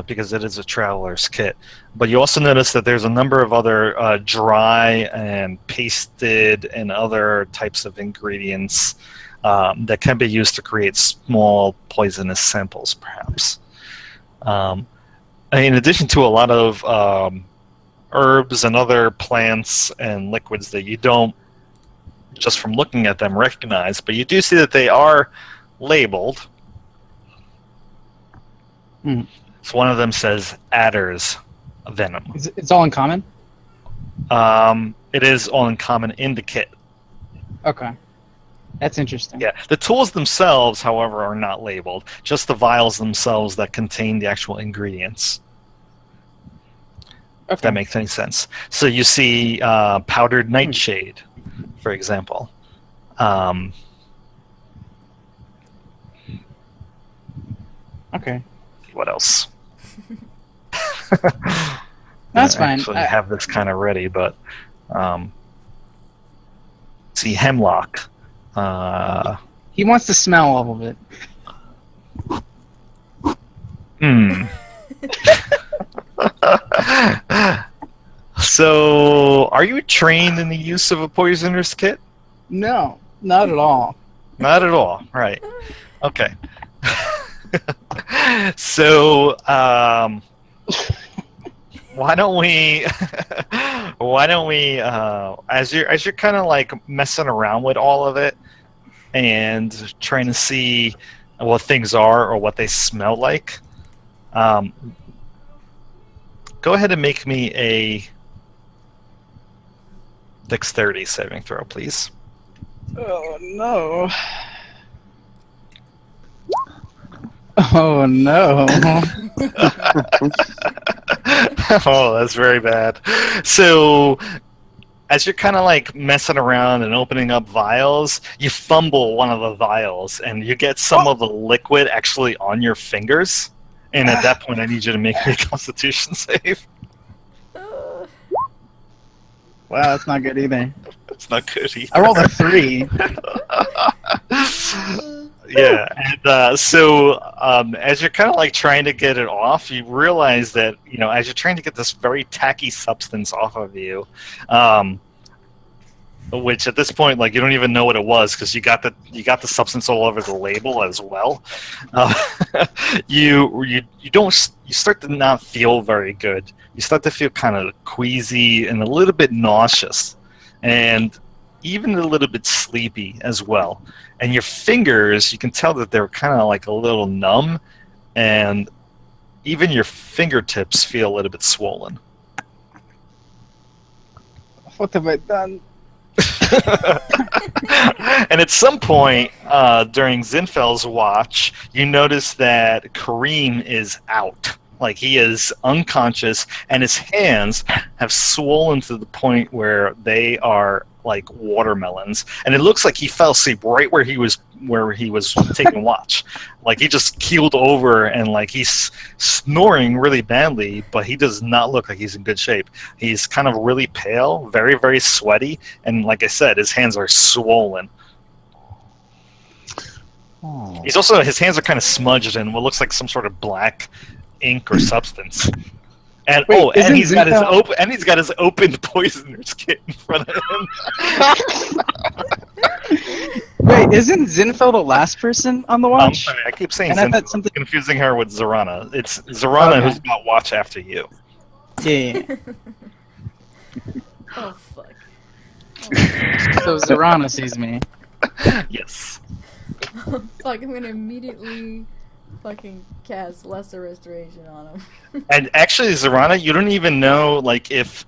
because it is a traveler's kit. But you also notice that there's a number of other dry and pasted and other types of ingredients that can be used to create small poisonous samples, perhaps. In addition to a lot of herbs and other plants and liquids that you don't, just from looking at them, recognize, but you do see that they are labeled. So one of them says adder's venom. It's all in common? It is all in common in the kit. Okay. That's interesting. Yeah. The tools themselves, however, are not labeled. Just the vials themselves that contain the actual ingredients. If that makes any sense. So you see powdered nightshade, for example. Okay. What else? That's I fine. actually have this kind of ready, but see hemlock. He wants to smell all of it. So, are you trained in the use of a poisoner's kit? No, not at all. Not at all. Right. Okay. So, why don't we as you're kind of like messing around with all of it and trying to see what things are or what they smell like, go ahead and make me a dexterity saving throw, please. Oh no. Oh no. Oh, that's very bad. So, as you're kind of like messing around and opening up vials, you fumble one of the vials and you get some of the liquid actually on your fingers. And at that point, I need you to make me a Constitution save. Wow, that's not good either. It's not good either. I rolled a 3. Yeah, and so as you're kind of like trying to get it off, you realize that, as you're trying to get this very tacky substance off of you, which at this point, like, you don't even know what it was because you got the substance all over the label as well. You start to not feel very good. You start to feel kind of queasy and a little bit nauseous, and even a little bit sleepy as well. And your fingers, you can tell that they're kind of like a little numb, and even your fingertips feel a little bit swollen. What have I done? And at some point during Zinfel's watch, you notice that Kareem is out. Like, he is unconscious, and his hands have swollen to the point where they are like watermelons, and it looks like he fell asleep right where he was taking watch. Like, he just keeled over, and like he's snoring really badly, but he does not look like he's in good shape. He's kind of really pale, very, very sweaty, and like I said, his hands are swollen. He's also, his hands are kind of smudged in what looks like some sort of black ink or substance. And wait, and he's got his open poisoner's kit in front of him. Wait, isn't Zinfel the last person on the I'm watch? sorry, I keep saying And I thought something, confusing her with Zorana. It's Zorana Okay. who's got watch after you. Yeah. Oh fuck. So Zorana sees me. Yes. Fuck, I'm gonna immediately fucking cast Lesser Restoration on him. And actually, Zorana, you don't even know like if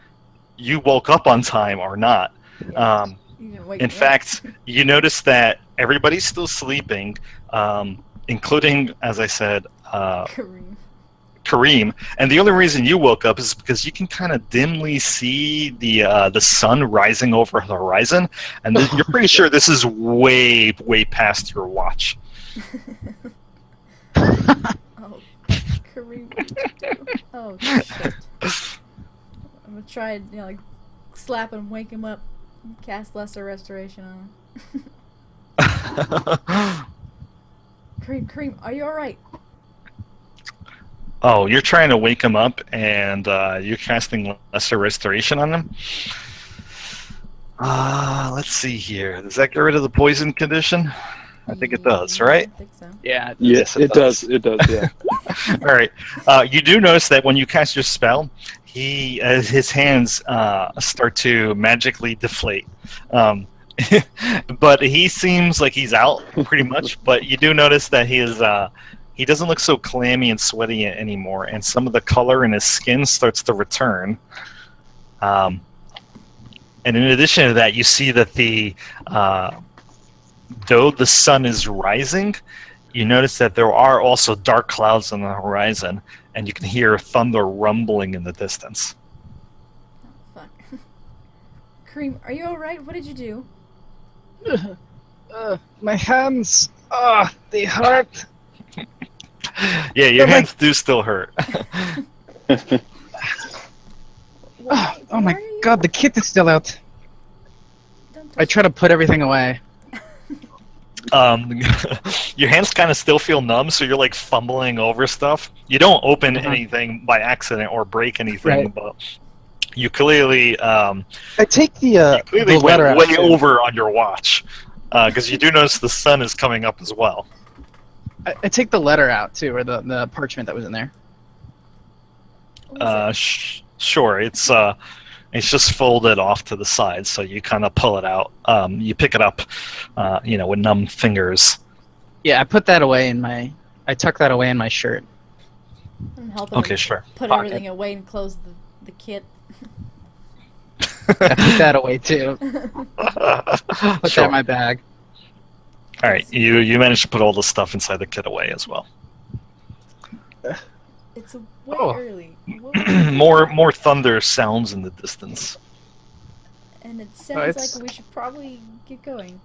you woke up on time or not. You can wake In me up. fact, you notice that everybody's still sleeping, including, as I said, Kareem. Kareem. And the only reason you woke up is because you can kind of dimly see the sun rising over the horizon, and you're pretty sure this is way, way past your watch. Oh, Kareem. Oh shit. I'm gonna try, like slap him, wake him up, cast Lesser Restoration on him. Kareem, are you alright? Oh, you're trying to wake him up, and you're casting Lesser Restoration on him? Let's see here. Does that get rid of the poison condition? I think it does, right? I think so. Yeah. Yes, it it does. It does. Yeah. All right. You do notice that when you cast your spell, his hands start to magically deflate. But he seems like he's out pretty much. But you do notice that he doesn't look so clammy and sweaty anymore, and some of the color in his skin starts to return. And in addition to that, you see that though the sun is rising, you notice that there are also dark clouds on the horizon, and you can hear thunder rumbling in the distance. Oh, fuck. Kareem, are you alright? What did you do? My hands. They hurt. Yeah, your hands do still hurt. Oh my god, the kit is still out. I try to put everything away. Your hands kind of still feel numb, so you're like fumbling over stuff. You don't open anything by accident or break anything, Right. but you clearly I take the went letter out. way over on your watch, because you do notice the sun is coming up as well. I take the letter out too, or the parchment that was in there. Sure. It's just folded off to the side, so you kind of pull it out. You pick it up, with numb fingers. Yeah, I put that away in my. I tuck that away in my shirt. I'm helping Okay, him sure. put Pocket. everything away and close the kit. I put that away too. Put that Sure. in my bag. All right, you managed to put all the stuff inside the kit away as well. It's way Oh. early. What would you do? more thunder sounds in the distance. And it sounds it's- like we should probably get going.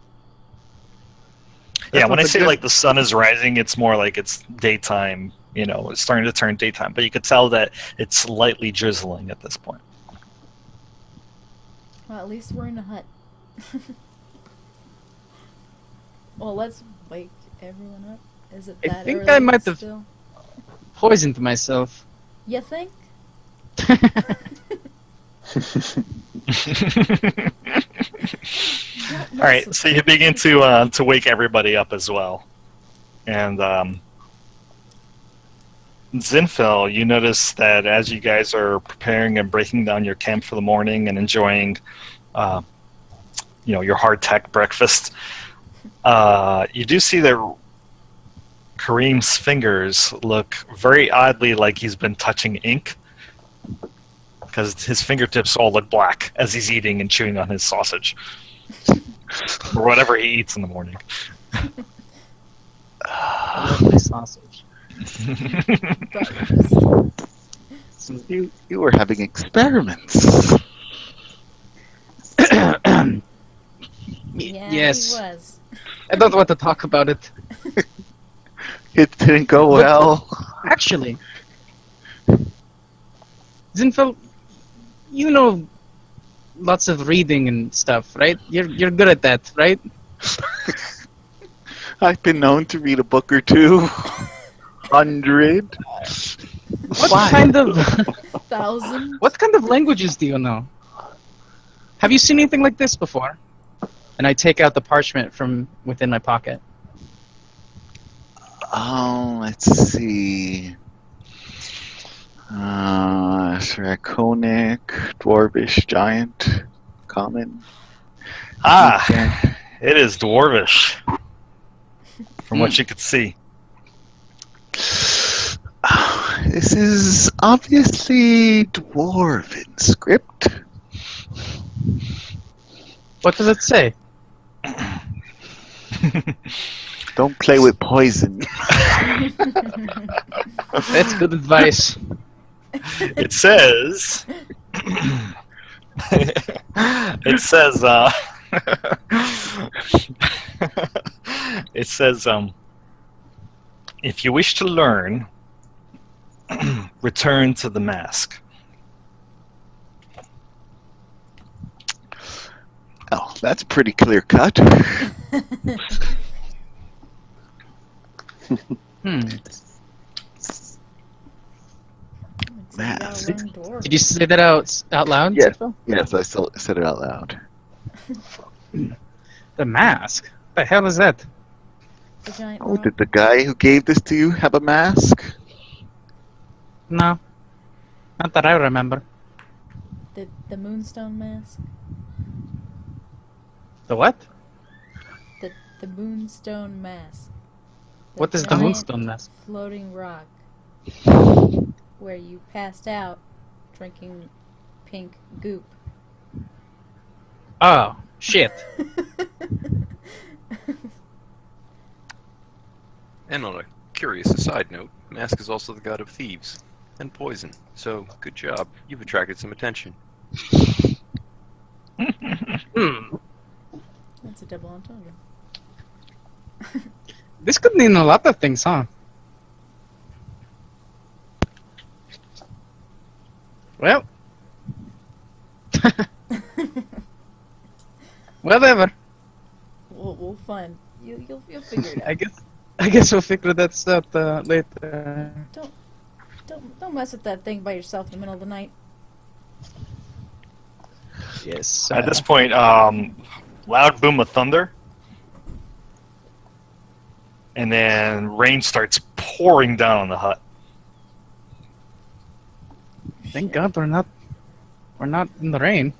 Yeah, That's when I what's say good. like the sun is rising, it's more like it's daytime. It's starting to turn daytime, but you could tell that it's slightly drizzling at this point. Well, at least we're in a hut. Well, let's wake everyone up. Is it I that think early I might have- still? Poisoned myself. You think? All right, so you begin to wake everybody up as well, and Zinfel, you notice that as you guys are preparing and breaking down your camp for the morning and enjoying, your hardtack breakfast, you do see that Kareem's fingers look very oddly like he's been touching ink, because his fingertips all look black as he's eating and chewing on his sausage. Or whatever he eats in the morning. I love my sausage. You were having experiments. Yeah, Yes. he was. I don't want to talk about it. It didn't go well. Actually, Zinfel, you know lots of reading and stuff, right? You're good at that, right? I've been known to read a book or two. 100. What kind of 1,000? what kind of languages do you know? Have you seen anything like this before? And I take out the parchment from within my pocket. Oh, let's see. Draconic, Dwarvish, Giant, Common. Ah, it is Dwarvish. From what you could see. This is obviously Dwarven script. What does it say? Don't play with poison. That's good advice. It says. It says. It says. If you wish to learn, return to the mask. Oh, that's pretty clear cut. Mask. Did you say that out loud? Yes. Sifo? Yes, I still said it out loud. The mask? The hell is that? The giant Oh, rock. did the guy who gave this to you have a mask? No. Not that I remember. The moonstone mask. The what? The moonstone mask. What is the giant moonstone mask? Floating rock. Where you passed out drinking pink goop. Oh, shit. And on a curious aside note, Mask is also the god of thieves and poison. So, good job. You've attracted some attention. That's a double entendre. This could mean a lot of things, huh? Well. Whatever. We'll find. You'll figure it out. I guess we'll figure that out later. Don't mess with that thing by yourself in the middle of the night. Yes. At this point, loud boom of thunder, and then rain starts pouring down on the hut. Thank God we're not in the rain.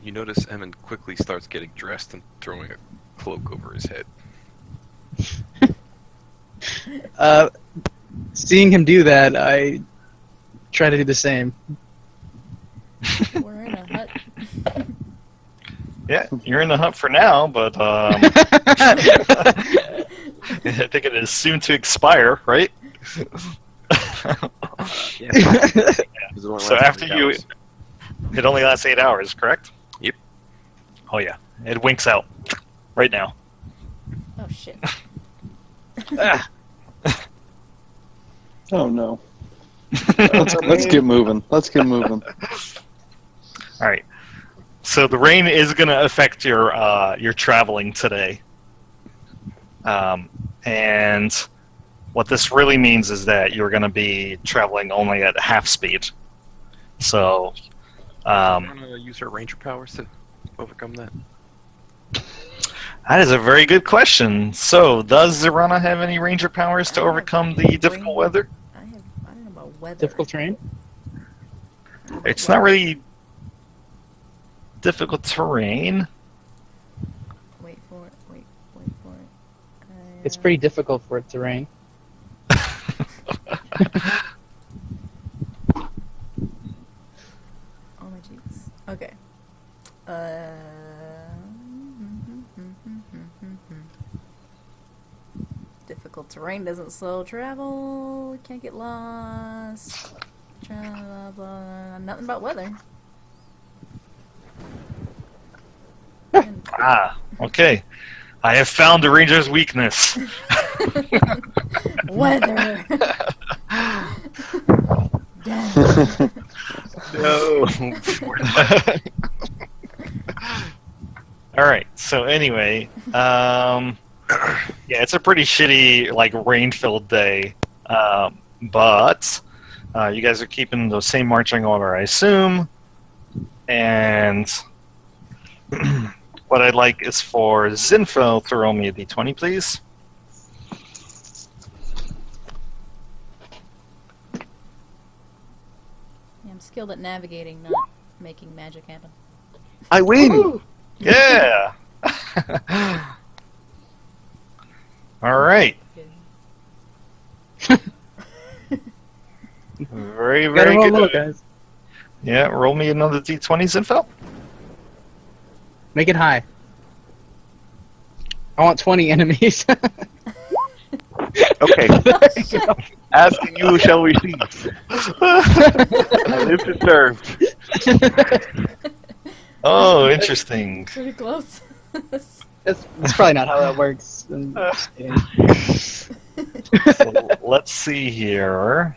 You notice Emmett quickly starts getting dressed and throwing a cloak over his head. Seeing him do that, I try to do the same. We're in a hut. Yeah, you're in the hut for now, but I think it is soon to expire, right? So after you, it only lasts 8 hours, correct? Yep. Oh yeah, it winks out right now. Oh shit. Oh no. Let's get moving. Let's get moving. All right. So the rain is going to affect your traveling today, and what this really means is that you're going to be traveling only at half speed. So, I'm going to use her ranger powers to overcome that. That is a very good question. So, does Zirana have any ranger powers to overcome the difficult weather? I don't know about weather. Difficult terrain? It's not really difficult terrain. Wait for it. Wait for it. It's pretty difficult for it to rain. Oh my jeez. Okay. Difficult terrain doesn't slow travel. Can't get lost. Blah, blah. Nothing about weather. Okay. I have found the ranger's weakness. Weather. Damn. No. All right. So anyway, yeah, it's a pretty shitty, like, rain-filled day, but you guys are keeping the same marching order, I assume. And what I'd like is for Zinfo to roll me a d20, please. skilled at navigating, not making magic happen. I win. Ooh. Yeah. All right. Very, Gotta very roll low, good. guys. Yeah, roll me another d20s, info. Make it high. I want 20 enemies. Okay. There you go. Asking you shall receive. I live to serve. Oh, interesting. Pretty close. That's probably not how that works. I'm just kidding. So, let's see here.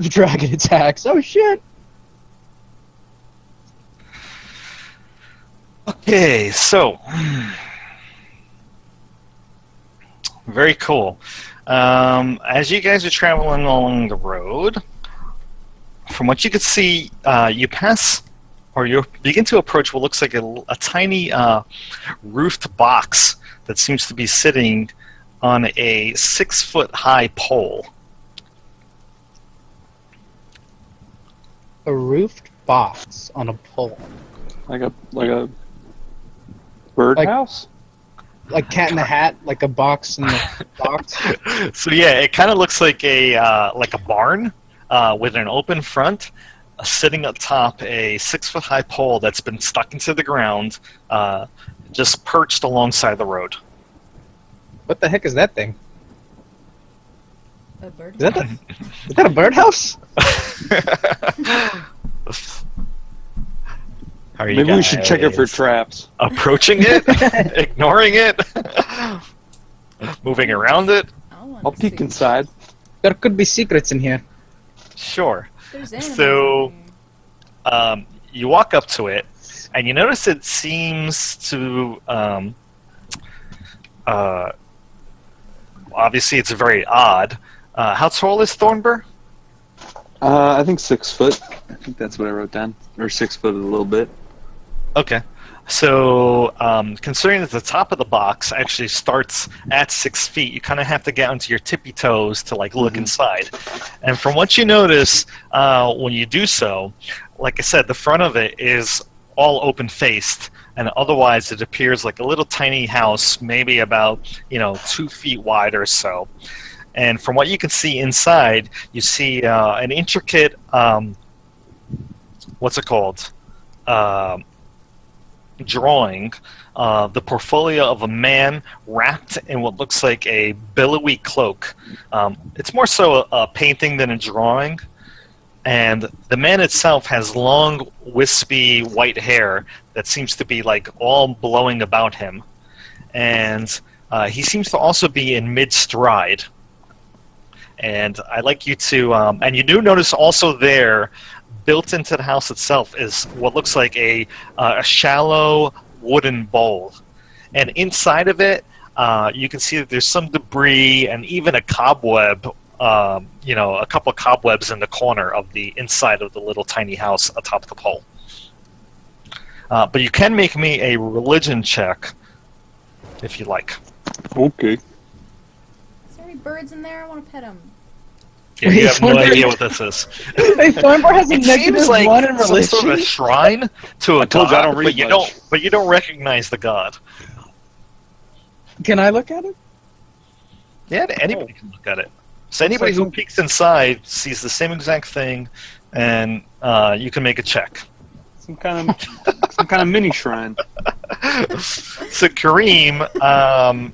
Dragon attacks. Oh shit. Okay, so very cool. As you guys are traveling along the road, from what you can see, you pass or you begin to approach what looks like a tiny roofed box that seems to be sitting on a 6-foot-high pole. A roofed box on a pole. Like a birdhouse? Like Cat in the Hat, like a box in the box. So yeah, it kind of looks like a barn with an open front, sitting atop a 6-foot-high pole that's been stuck into the ground, just perched alongside the road. What the heck is that thing? A bird. Is that a birdhouse? Are you Maybe we should check it for guys traps. approaching it, ignoring it, moving around it? I wanna I'll peek see. inside. There could be secrets in here. Sure. There's animals So- in here. You walk up to it, and you notice it seems to. Obviously, it's very odd. How tall is Thornbur? I think 6 foot. I think that's what I wrote down. Or 6 foot a little bit. Okay. So, considering that the top of the box actually starts at 6 feet, you kind of have to get onto your tippy toes to look inside. And from what you notice, when you do so, like I said, the front of it is all open-faced, and otherwise it appears like a little tiny house, maybe about 2 feet wide or so. And from what you can see inside, you see an intricate, what's it called? Drawing, the portfolio of a man wrapped in what looks like a billowy cloak. It's more so a painting than a drawing. And the man itself has long, wispy white hair that seems to be all blowing about him. And he seems to also be in mid-stride. And I'd like you to, and you do notice also there, built into the house itself is what looks like a shallow wooden bowl. And inside of it, you can see that there's some debris and even a cobweb, a couple of cobwebs in the corner of the inside of the little tiny house atop the pole. But you can make me a religion check, if you like. Okay. Is there any birds in there? I want to pet them. Yeah, you have no idea what this is. Hey, Thornbur has a It negative seems like 1 in some sort of a religion. shrine to a I told god, you I don't read much. but you don't recognize the god. Can I look at it? Yeah, anybody can look at it. So anybody who peeks inside sees the same exact thing, and you can make a check. Some kind of mini shrine. So Kareem,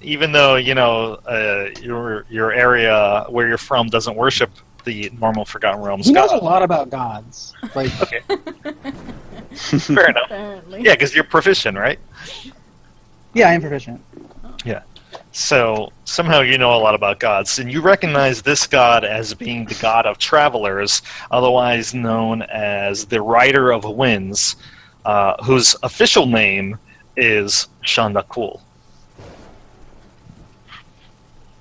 even though your area where you're from doesn't worship the normal Forgotten Realms He knows a god, lot about gods. Like, okay, fair enough. Apparently. Yeah, because you're proficient, right? yeah, I am proficient. So somehow you know a lot about gods, and you recognize this god as being the god of travelers, otherwise known as the Rider of Winds, whose official name is Shandakul.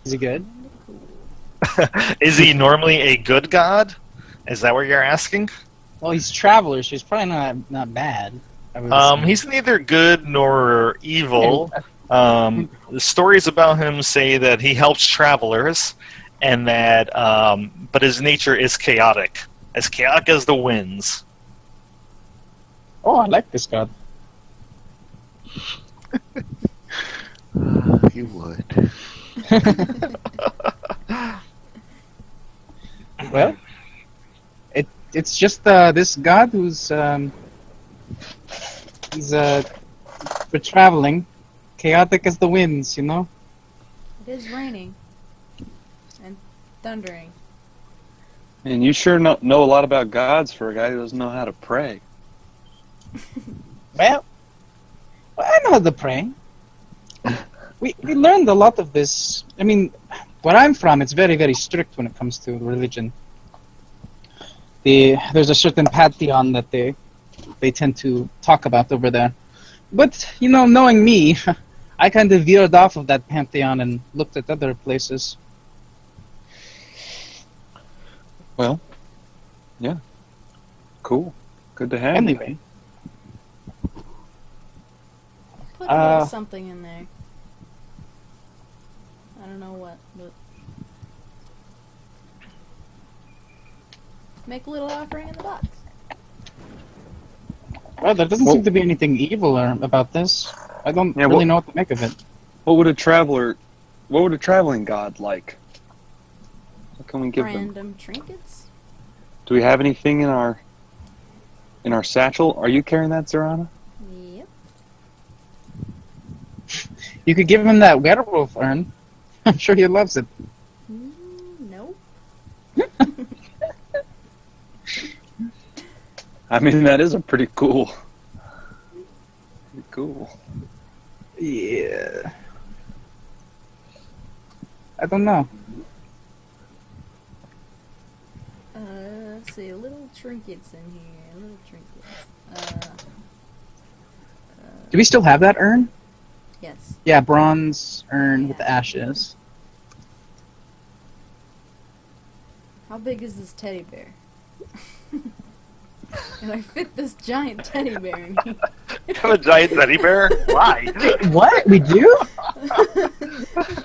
Is he good? Is he normally a good god? Is that what you're asking? Well, he's traveler, so he's probably not bad. I would assume. He's neither good nor evil. The stories about him say that he helps travelers, and that, but his nature is chaotic as the winds. Oh, I like this god. You would. Well, it's just this god who's he's for traveling, chaotic as the winds, you know. It is raining and thundering. And you sure know a lot about gods for a guy who doesn't know how to pray. Well, I know how to pray. We learned a lot of this. I mean, where I'm from, it's very, very strict when it comes to religion. There's a certain pantheon that they tend to talk about over there. But, you know, knowing me, I kind of veered off of that pantheon and looked at other places. Well, yeah. Cool. Good to have you. Anyway, Put a little something in there. I don't know what, but make a little offering in the box. well, there doesn't seem to be anything evil about this. I don't really know what to make of it. What would a traveling god like? What can we give them? Random trinkets. Do we have anything in our satchel? Are you carrying that, Zorana? Yep. You could give him that werewolf urn. I'm sure he loves it. Nope. I mean, that is a pretty cool. Pretty cool. Yeah. I don't know. Let's see, little trinkets in here. Little trinkets. Do we still have that urn? Yes. Yeah, bronze urn with ashes. How big is this teddy bear? Can I fit this giant teddy bear in here? You have a giant teddy bear? Why? What? We do?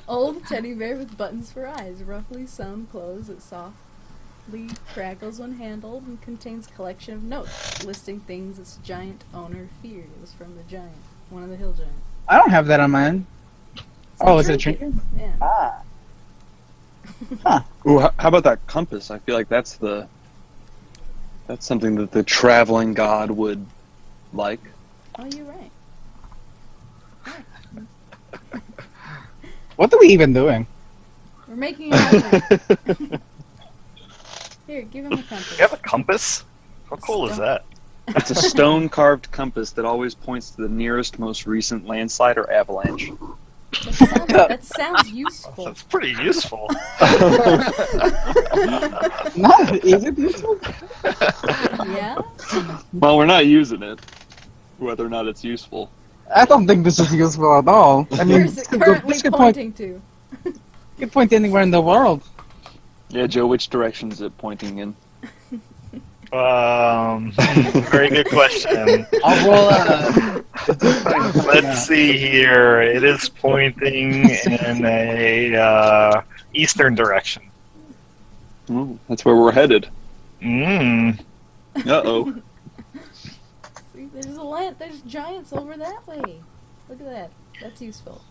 Old teddy bear with buttons for eyes, roughly sewn clothes that softly crackles when handled and contains a collection of notes listing things its giant owner feared. It was from the giant, one of the hill giants. I don't have that on mine. Oh, is it a Trinkets. trinket? Yeah. Ah. Ooh, how about that compass? I feel like that's something that the traveling god would like. Oh, you're right. What are we even doing? We're making an offering. Here, give him a compass. You have a compass? How cool is that? It's a stone-carved compass that always points to the nearest, most recent landslide or avalanche. That sounds useful. That's pretty useful. No, is it useful? Yeah? Well, we're not using it, whether or not it's useful. I don't think this is useful at all. I mean, Where's it currently this could pointing to? could point anywhere in the world. Yeah, Joe, which direction is it pointing in? Very good question. I'll roll Let's see here. It is pointing in a eastern direction. Ooh, that's where we're headed. Mm. Uh-oh. See, there's giants over that way. Look at that. That's useful.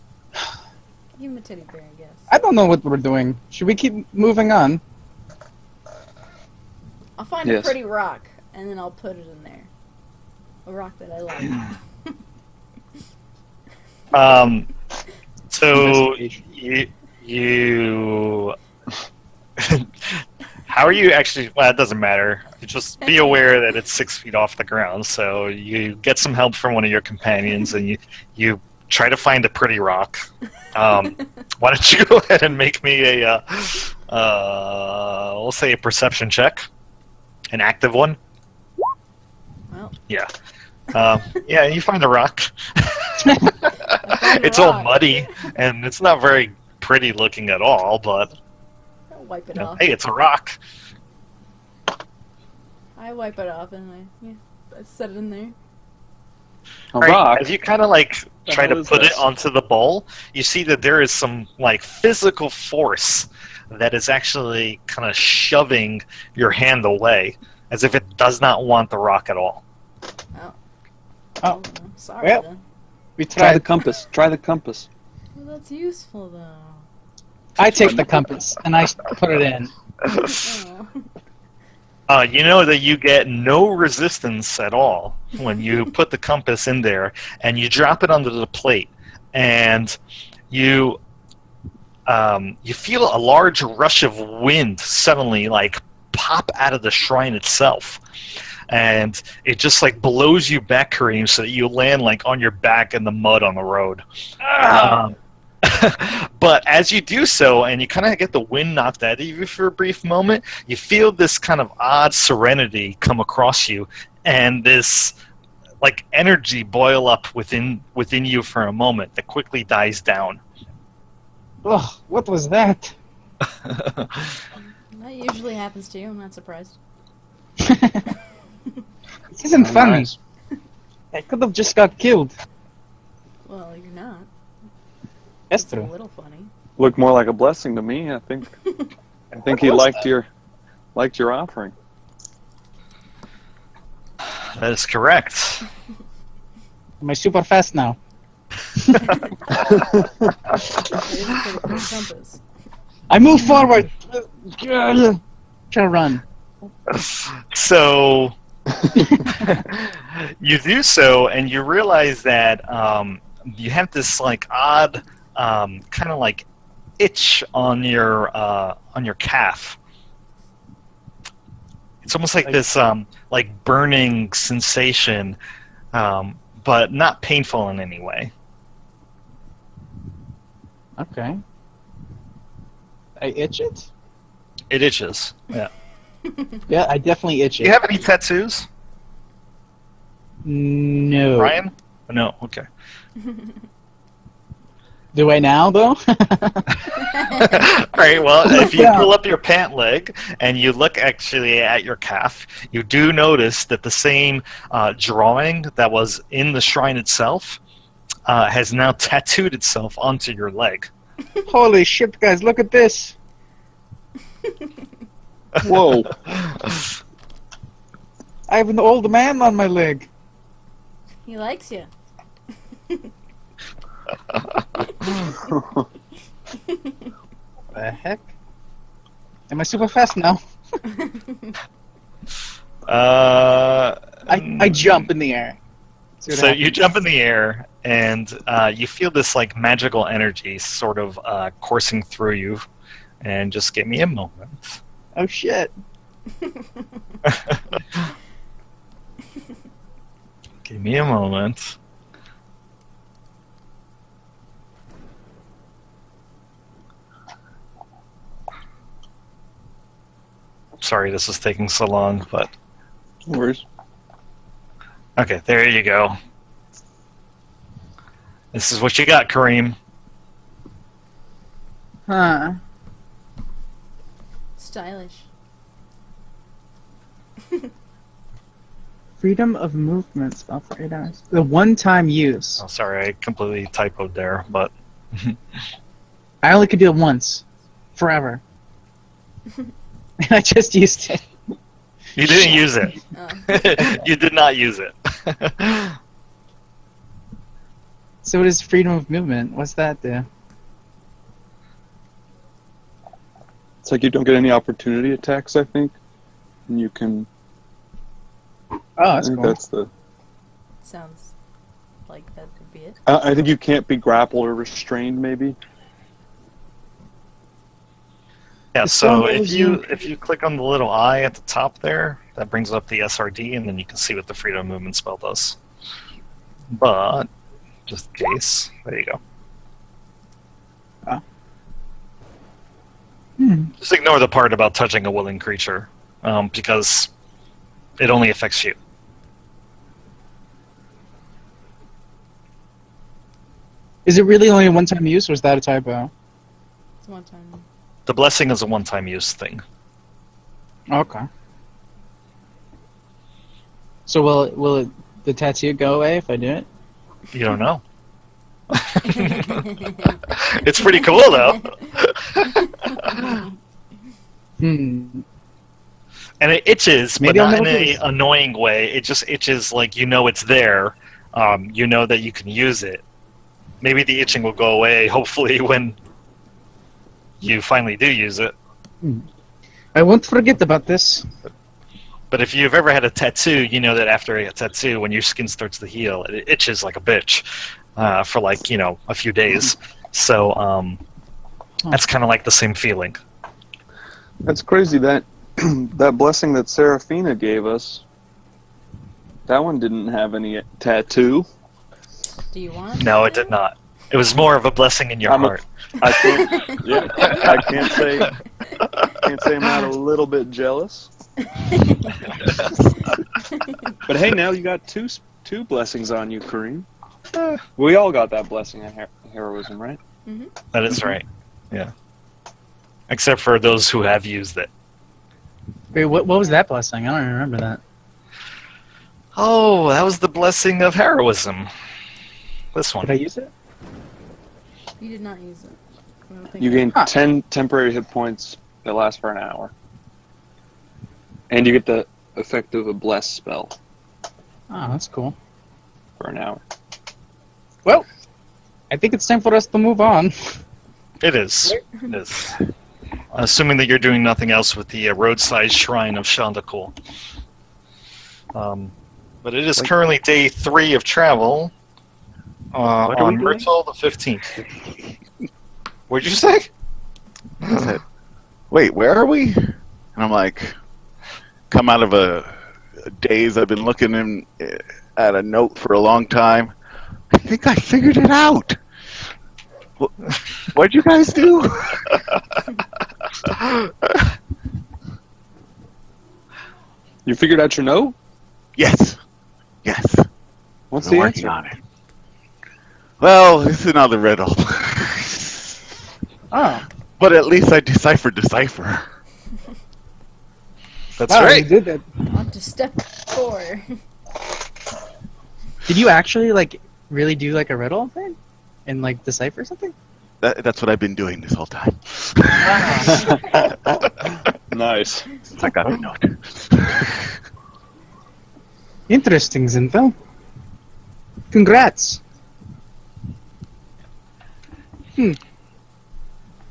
Give him a teddy bear, I guess. I don't know what we're doing. Should we keep moving on? I'll find Yes. a pretty rock, and then I'll put it in there. A rock that I like. So you how are you actually? Well, it doesn't matter. You just be aware that it's 6 feet off the ground. So you get some help from one of your companions, and you try to find a pretty rock. Why don't you go ahead and make me a we'll say a perception check, an active one. Well, Yeah. Yeah, you find a rock. I found a It's all rock. muddy, and it's not very pretty looking at all, but I'll wipe it you know, off. hey, it's a rock. I wipe it off, and I set it in there. A Right, rock? as you kind of like try hell to is put it this? onto the bowl, you see that there is some like physical force that is actually kind of shoving your hand away, as if it does not want the rock at all. Oh. Oh. Sorry Well. then. We Try the tried. compass. Try the compass. Well, that's useful though. I take the compass and I put it in. Oh. You know that you get no resistance at all when you put the compass in there, and you drop it onto the plate, and you feel a large rush of wind suddenly like pop out of the shrine itself, and it just like blows you back, Kareem, so that you land like on your back in the mud on the road. But as you do so, and you kind of get the wind knocked out of you for a brief moment, you feel this kind of odd serenity come across you, and this like energy boil up within you for a moment that quickly dies down. Ugh, what was that? That usually happens to you. I'm not surprised. This isn't Oh, funny. nice. I could have just got killed. Well, you're not. That's It's a true. little funny. Looked more like a blessing to me. I think he was liked that? your offering. That is correct. Am I super fast now? It is a pretty cool compass. I move forward. Try to run. So you do so, and you realize that you have this like odd kind of like itch on your calf. It's almost like this like burning sensation, but not painful in any way. Okay. I itch it? It itches. Yeah. Yeah, I definitely itch Do it. you have any tattoos, No. Ryan? No. Okay. Do I now, though? All right. Well, if you Yeah. pull up your pant leg and you look actually at your calf, you do notice that the same drawing that was in the shrine itself has now tattooed itself onto your leg. Holy shit, guys, look at this. Whoa! I have an old man on my leg. He likes you. The heck? Am I super fast now? I jump in the air. See what So happens. you jump in the air, and you feel this like magical energy sort of coursing through you. And just give me a moment. Oh shit. Give me a moment. Sorry this is taking so long, but No worries. okay, there you go. This is what you got, Kareem. Huh. Stylish. Freedom of movement spell for 8 hours. The one-time use. Oh, sorry, I completely typoed there, but I only could do it once. Forever. And I just used it. you didn't use it. Oh. You did not use it. So what is freedom of movement? What's that do? It's like you don't get any opportunity attacks. I think, and you can. Oh, I that's think cool. that's the. Sounds like that could be it. I think you can't be grappled or restrained. Maybe. Yeah, As so long if as you click on the little eye at the top there, that brings up the SRD, and then you can see what the freedom of movement spell does. But just in case, there you go. Just ignore the part about touching a willing creature, because it only affects you. Is it really only a one-time use, or is that a typo? It's one time. The blessing is a one-time use thing. Okay. So will the tattoo go away if I do it? You don't know. It's pretty cool, though. Hmm. And it itches, Maybe but I'll not in never an do this. annoying way. It just itches like you know it's there, you know that you can use it. Maybe the itching will go away, hopefully, when you finally do use it. I won't forget about this. But if you've ever had a tattoo, you know that after a tattoo, when your skin starts to heal, it itches like a bitch for like, a few days. So that's kind of like the same feeling. That's crazy that that blessing that Seraphina gave us, that one didn't have any tattoo. Do you want? No, it did not. It was more of a blessing in your heart. I can't say I'm not a little bit jealous. But hey, now you got two blessings on you, Kareem. We all got that blessing of heroism, right? Mm-hmm. That is right. Yeah. Except for those who have used it. Wait, what was that blessing? I don't remember that. Oh, that was the blessing of heroism. This one. Did I use it? You did not use it. I don't think You gain Huh. 10 temporary hit points that last for an hour. And you get the effect of a bless spell Oh, that's cool. for an hour. Well, I think it's time for us to move on. It is. It is. Assuming that you're doing nothing else with the roadside shrine of Shandakul. But it is currently day 3 of travel What are we on doing? Myrtle the 15th. What'd you say? I said, wait, where are we? And I'm like, come out of a daze. I've been looking at a note for a long time. I think I figured it out. What'd you guys do? You figured out your note? Yes. What's Been the working answer? on it. Well, it's another riddle. Oh, But at least I deciphered decipher. That's wow, right. you did that. On to step 4. Did you actually really do a riddle thing, and decipher something? That's what I've been doing this whole time. Nice. Since I got the note. Interesting, Zinfel. Congrats.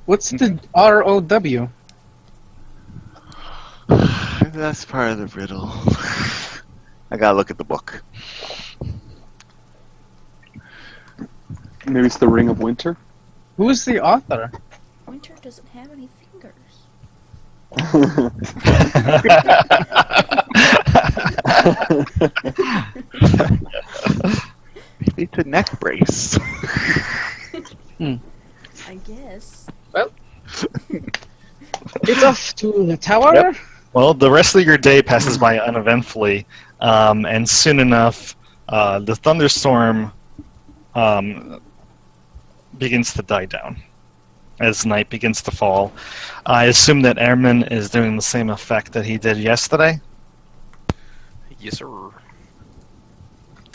What's the ROW? That's part of the riddle. I gotta look at the book. Maybe it's the Ring of Winter? Who's the author? Winter doesn't have any fingers. Maybe it's a neck brace. I guess. It's off to the tower. Yep. Well, the rest of your day passes by uneventfully, and soon enough, the thunderstorm begins to die down as night begins to fall. I assume that Airman is doing the same effect that he did yesterday. Yes, sir.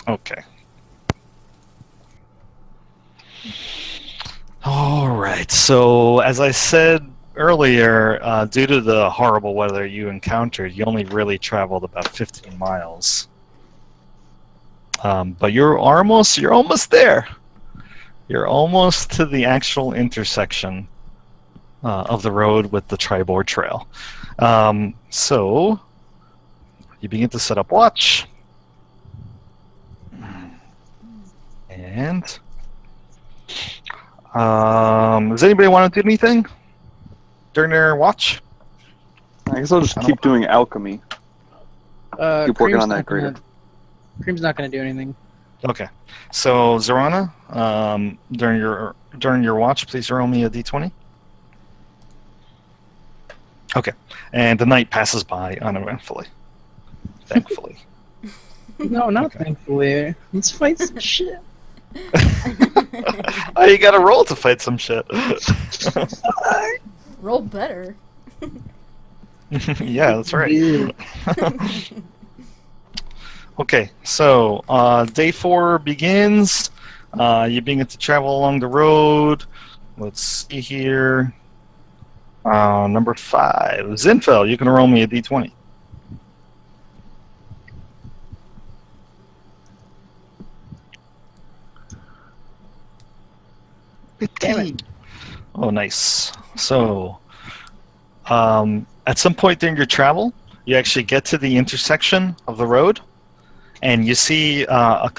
Okay. All right. So, as I said earlier, due to the horrible weather you encountered, you only really traveled about 15 miles. But you're almost there. You're almost to the actual intersection of the road with the Tribord Trail. So, you begin to set up watch. And does anybody want to do anything during their watch? I guess I'll just keep doing alchemy. Keep working on that greater. Cream's not gonna do anything. Okay. So Zorana, during your watch, please roll me a d20. Okay. And the night passes by uneventfully. Thankfully. No, not Okay. thankfully. Let's fight some shit. Oh, you gotta roll to fight some shit. Roll better. Yeah, that's right. Yeah. Okay, so day 4 begins. You begin to travel along the road. Let's see here. Number 5, Zinfel. You can roll me a d20. Damn Oh, nice. So, at some point during your travel, you actually get to the intersection of the road, and you see a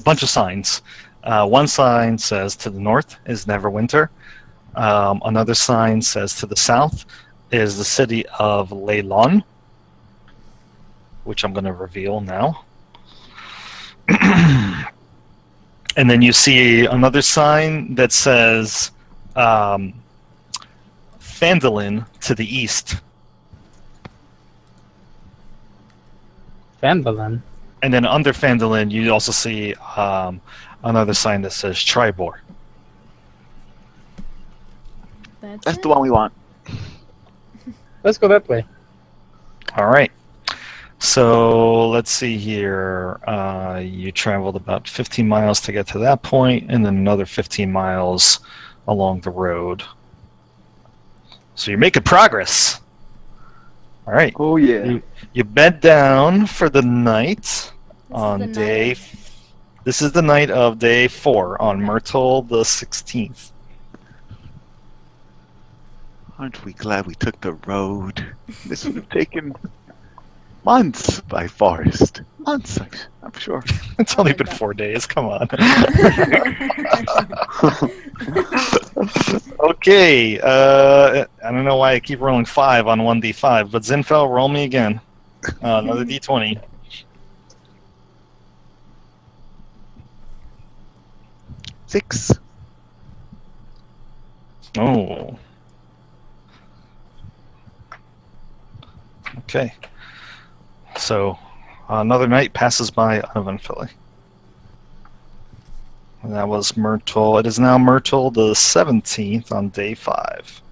bunch of signs. One sign says to the north is Neverwinter. Another sign says to the south is the city of Leylon, which I'm going to reveal now. And then you see another sign that says Phandalin to the east. Phandalin. And then under Phandalin, you also see another sign that says Tribor. That's it? the one we want. Let's go that way. All right. So let's see here. You traveled about 15 miles to get to that point, and then another 15 miles along the road. So you're making progress. All right. Oh yeah. You bed down for the night This on is the day. night. This is the night of day 4 on Myrtle the 16th. Aren't we glad we took the road? This would have taken months by forest. Months, I'm sure. It's Oh only my been God. 4 days. Come on. Okay. I don't know why I keep rolling 5 on 1d5, but Zinfel, roll me again. Another d20. Six. Oh. Okay. So, another night passes by uneventfully. And that was Myrtle. It is now Myrtle the 17th on day 5.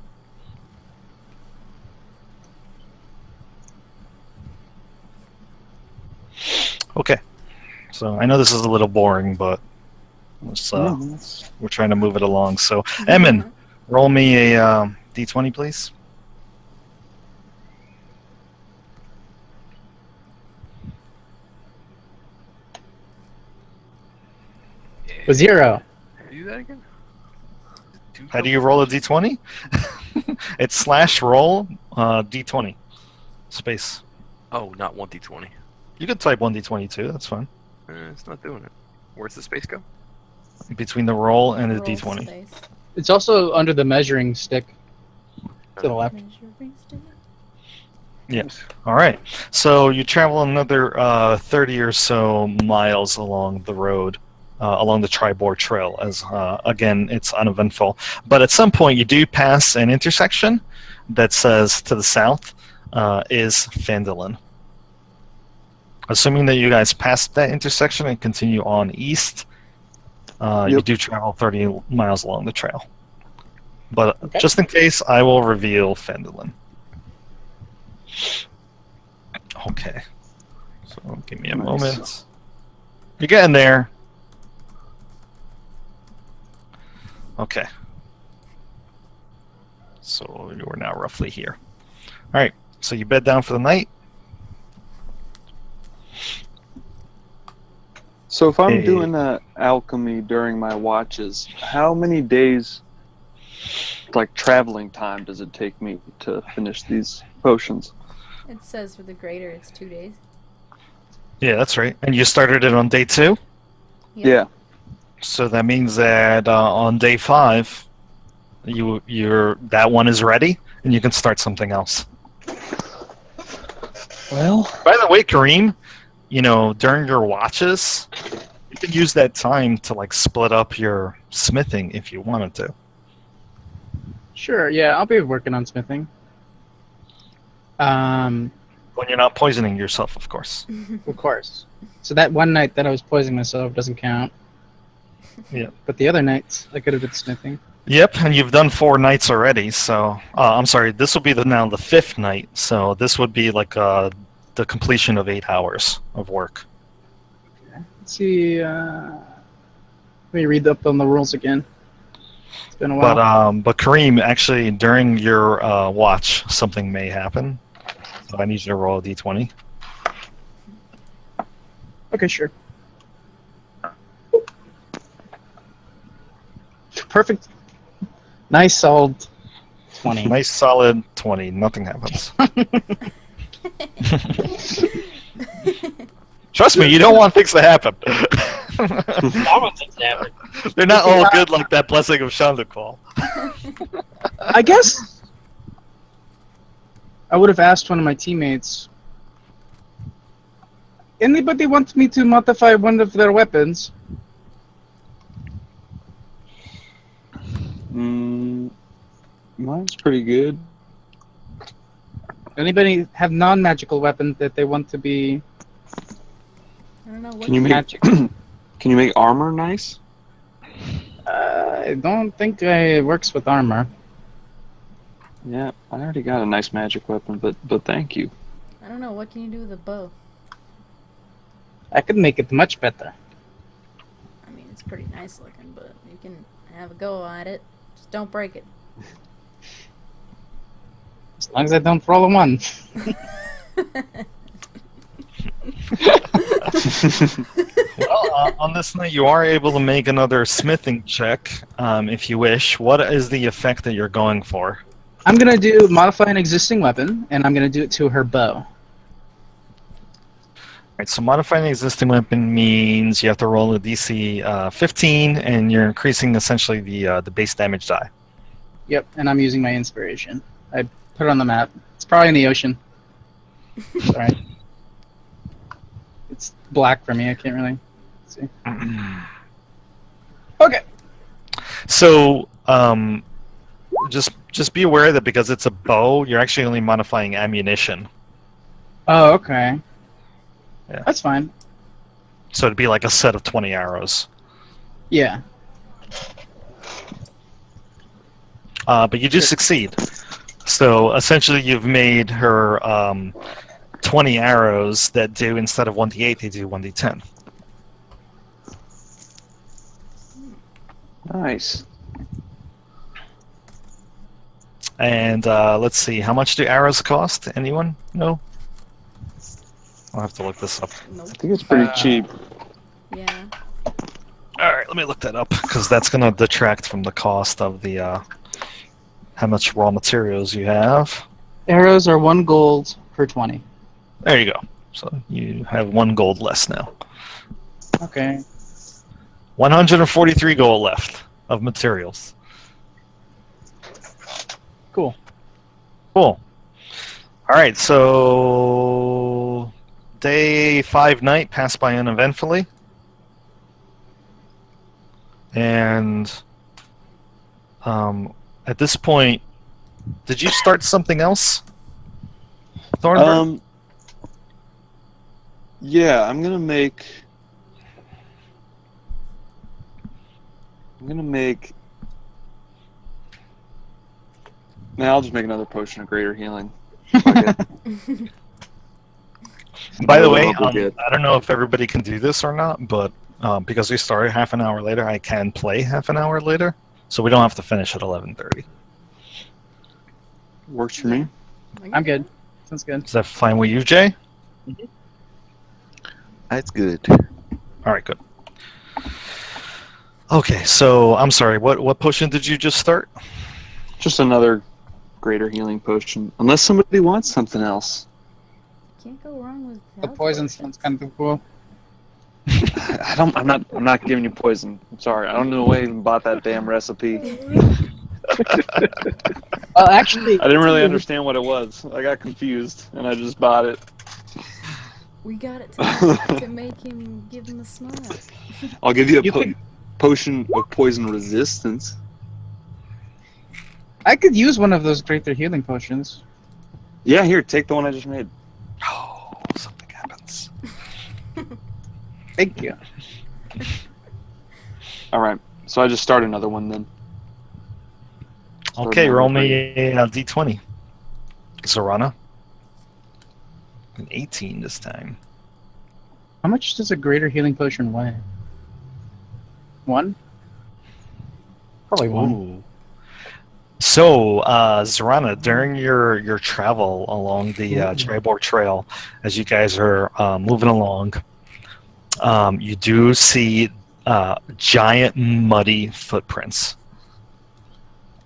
Okay. So, I know this is a little boring, but let's, we're trying to move it along. So, Emin, roll me a d20, please. A 0. Do that again? How do you roll a d20? It's slash roll d20 space. Oh, not 1d20. You can type 1d20 too, that's fine. It's not doing it. Where's the space go? Between the roll and the Roll d20. space. It's also under the measuring stick to the left. Measuring stick. Yes. All right. So you travel another 30 or so miles along the road, along the Tribor Trail. As again, it's uneventful. But at some point, you do pass an intersection that says to the south is Phandalin. Assuming that you guys pass that intersection and continue on east, you do travel 30 miles along the trail. But Okay. just in case, I will reveal Phandalin. Okay. So give me a Nice. moment. You're getting there. Okay. So you are now roughly here. All right. So you bed down for the night. So if I'm Hey. doing alchemy during my watches, how many days, like traveling time, does it take me to finish these potions? It says for the greater, it's 2 days. Yeah, that's right. And you started it on day 2. Yep. Yeah. So that means that on day 5, you're that one is ready, and you can start something else. Well, By the way, Kareem, you know, during your watches, you can use that time to like split up your smithing if you wanted to. sure. Yeah, I'll be working on smithing. When you're not poisoning yourself, of course. Of course. So that one night that I was poisoning myself doesn't count. Yeah. But the other nights, I could have been smithing. Yep, and you've done 4 nights already. So I'm sorry, this will be now the 5th night. So this would be like the completion of 8 hours of work. Let's see. Let me read up on the rules again. It's been a while. But Kareem, actually, during your watch, something may happen. So I need you to roll a d20. Okay, sure. perfect, nice, solid 20. Nice solid 20. Nothing happens. Trust me, you don't want things to happen. I want things to happen. They're not all good like that blessing of Shandakal. I guess I would have asked one of my teammates. Anybody want me to modify one of their weapons? Mine's pretty good. Anybody have non-magical weapons that they want to be I don't know what Can you make magic? Can you make armor nice? I don't think it works with armor. Yeah, I already got a nice magic weapon, but thank you. I don't know. What can you do with a bow? I could make it much better. I mean, it's pretty nice looking, but you can have a go at it. Just don't break it. As long as I don't roll a 1. Well, on this night, you are able to make another smithing check if you wish. What is the effect that you're going for? I'm gonna do modify an existing weapon, and I'm gonna do it to her bow. Alright, so modifying the existing weapon means you have to roll a DC 15, and you're increasing essentially the base damage die. Yep, and I'm using my inspiration. I put it on the map. It's probably in the ocean. Sorry. It's black for me. I can't really see. Okay. So, just be aware that because it's a bow, you're actually only modifying ammunition. Oh, okay. Yeah. That's fine. So it'd be like a set of 20 arrows. Yeah. But you do succeed. So essentially, you've made her 20 arrows that do, instead of 1d8, they do 1d10. Nice. And let's see, how much do arrows cost? Anyone? No? I'll have to look this up. Nope. I think it's pretty cheap. Yeah. Alright, let me look that up, because that's going to detract from the cost of the how much raw materials you have. Arrows are 1 gold per 20. There you go. So you have 1 gold less now. Okay. 143 gold left of materials. Cool. Cool. Alright, so day 5 night passed by uneventfully. And at this point, did you start something else, Thornburg? Yeah, I'm gonna make. Nah, I'll just make another potion of greater healing. Fuck it. By the way, I'll be good. I don't know if everybody can do this or not, but because we started half an hour later, I can play half an hour later, so we don't have to finish at 11:30. Works for me. I'm good. Sounds good. Is that fine with you, Jay? That's good. All right, good. Okay, so I'm sorry. What potion did you just start? Just another greater healing potion. Unless somebody wants something else. Can't go wrong with The health poison potions. sounds kind of cool. I'm not giving you poison. I'm sorry. I don't know why I even bought that damn recipe. Well, actually, I didn't really understand what it was. I got confused and I just bought it. We got it to make him give him a smile. I'll give you a You could- potion of poison resistance. I could use one of those greater healing potions. Yeah, here, take the one I just made. Oh, something happens. Thank you. Alright, so I just start another one then. Okay, roll me a d20. Zorana. An 18 this time. How much does a greater healing potion weigh? 1? Probably 1. Ooh. So, Zorana, during your travel along the Tribor Trail, as you guys are moving along, you do see giant muddy footprints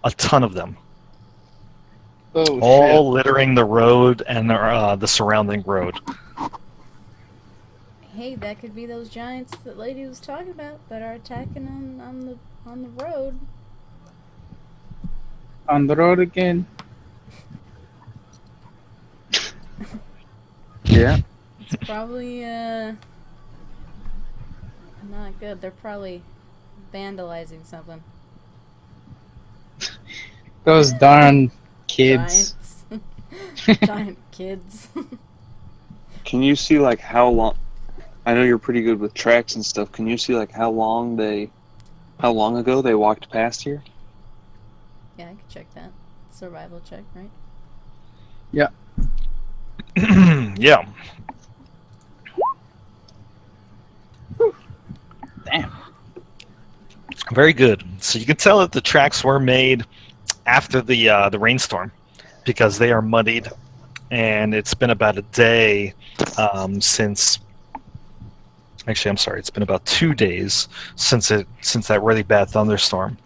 a ton of them, Oh, all littering the road and the surrounding road. Hey, that could be those giants that lady was talking about that are attacking on the road. shit. On the road again. Yeah. It's probably not good. They're probably vandalizing something. Those darn kids. Giants. Giant kids. Can you see like how long? I know you're pretty good with tracks and stuff. Can you see like how long ago they walked past here? Yeah, I could check that. Survival check, right? Yeah. Damn. Very good. So you can tell that the tracks were made after the rainstorm because they are muddied, and it's been about a day since. Actually, I'm sorry. It's been about 2 days since that really bad thunderstorm.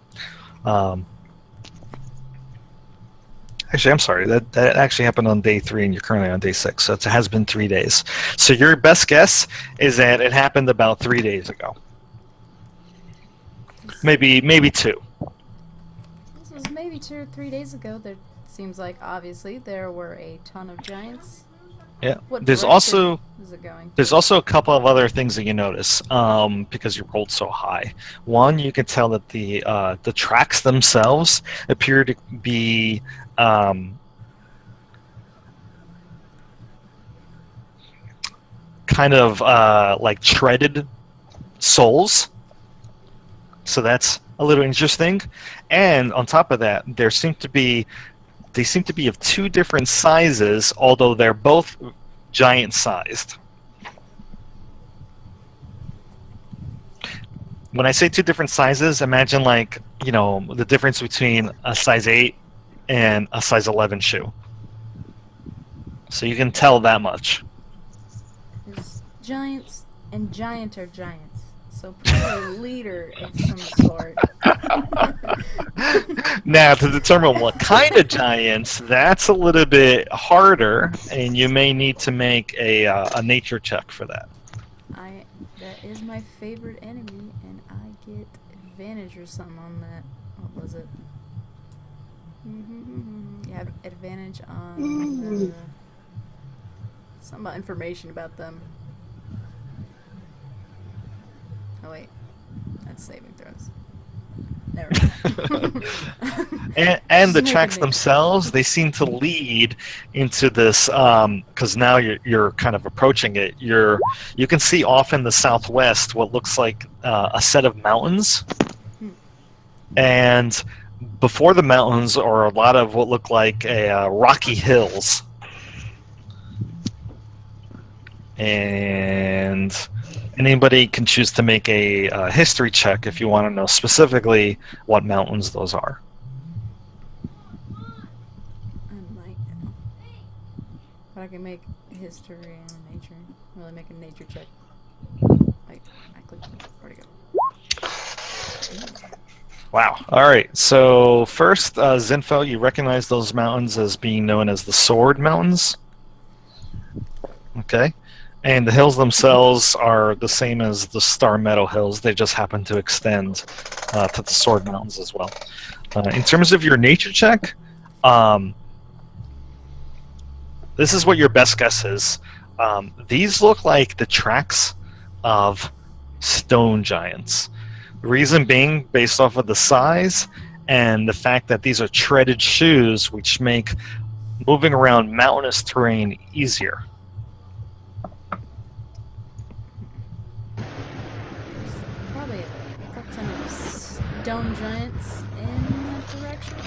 Actually, I'm sorry. That actually happened on day 3, and you're currently on day 6. So it has been 3 days. So your best guess is that it happened about 3 days ago. Maybe 2. This was maybe 2 or 3 days ago. There seems like obviously there were a ton of giants. Yeah. What There's direction also is it going? There's also a couple of other things that you notice because you rolled so high. One, you can tell that the tracks themselves appear to be kind of like treaded soles. So that's a little interesting. And on top of that, they seem to be of 2 different sizes, although they're both giant-sized. When I say 2 different sizes, imagine like, the difference between a size 8 and a size 11 shoe. So you can tell that much. There's giants and giant are giants. So probably a leader of some sort. Now, to determine what kind of giants, that's a little bit harder, and you may need to make a nature check for that. That is my favorite enemy, and I get advantage or something on that. What was it? You have advantage on the, something about information about them. Oh wait, that's saving throws. Never mind. and the Just tracks making themselves, they seem to lead into this because now you're kind of approaching it. You can see off in the southwest what looks like a set of mountains, and before the mountains are a lot of what look like rocky hills, and anybody can choose to make a history check if you want to know specifically what mountains those are. I might know. But I can make history and nature. Really make a nature check. Wait, I clicked it. Where'd it go? Wow. All right. So first, Zinfo, you recognize those mountains as being known as the Sword Mountains. Okay. And the hills themselves are the same as the Star Meadow Hills. They just happen to extend to the Sword Mountains as well. In terms of your nature check, this is what your best guess is. These look like the tracks of stone giants. The reason being, based off of the size and the fact that these are treaded shoes, which make moving around mountainous terrain easier. Probably a ton of stone giants in that direction.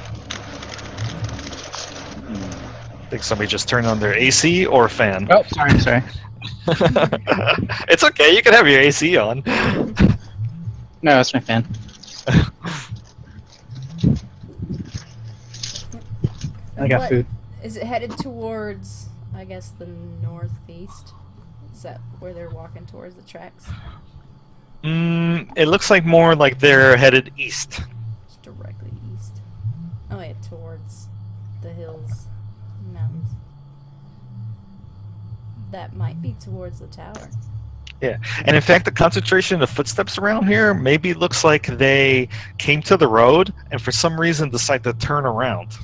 I think somebody just turned on their AC or fan. Oh, sorry. It's okay, you can have your AC on. No, that's my fan. I got food. Is it headed towards, I guess, the northeast? Is that where they're walking towards the tracks? It looks like more like they're headed east. directly east. Oh wait, towards the hills, mountains. That might be towards the tower. Yeah, and in fact, the concentration of footsteps around here maybe looks like they came to the road and for some reason decide to turn around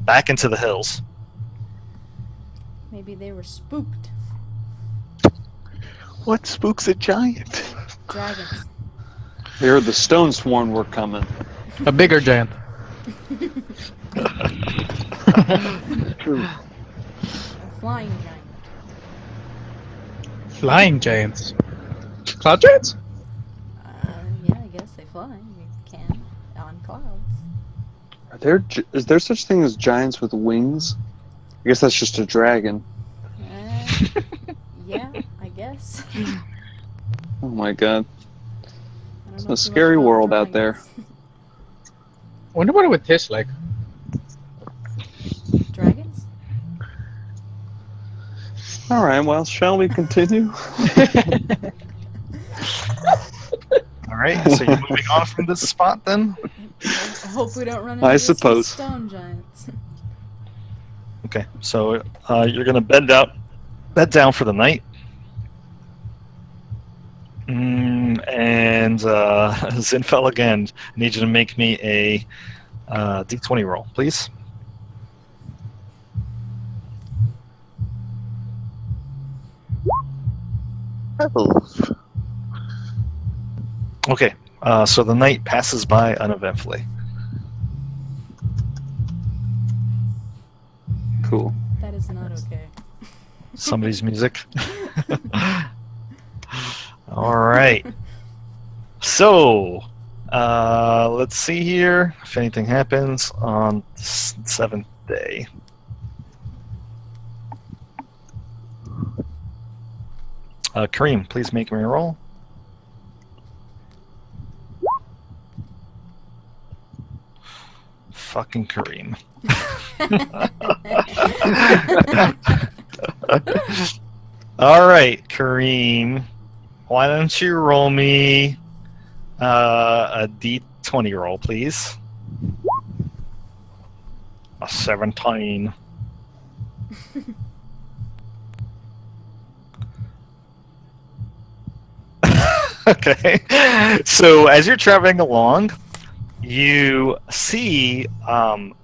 back into the hills. Maybe they were spooked. What spooks a giant? Dragons. They heard the stone sworn were coming. A bigger giant. True. A flying giant. Flying giants. Cloud giants? Yeah, I guess they fly. You can on clouds. Is there such thing as giants with wings? I guess that's just a dragon. Yeah, I guess. Oh my god. I don't It's know a too scary much about world out there. dragons. Wonder what it would taste like. Dragons? Alright, well, shall we continue? All right, so you're moving on from this spot then? I hope we don't run into I this with suppose. stone giants. Okay, so you're gonna bed down for the night. And Zinfel again, I need you to make me a d20 roll, please. Okay, so the night passes by uneventfully. Cool. That is not okay. Somebody's music. All right. So, let's see here if anything happens on the 7th day. Kareem, please make me a roll. Fucking Kareem. All right, Kareem. Why don't you roll me a d20 roll, please? A 17. Okay. So as you're traveling along, you see an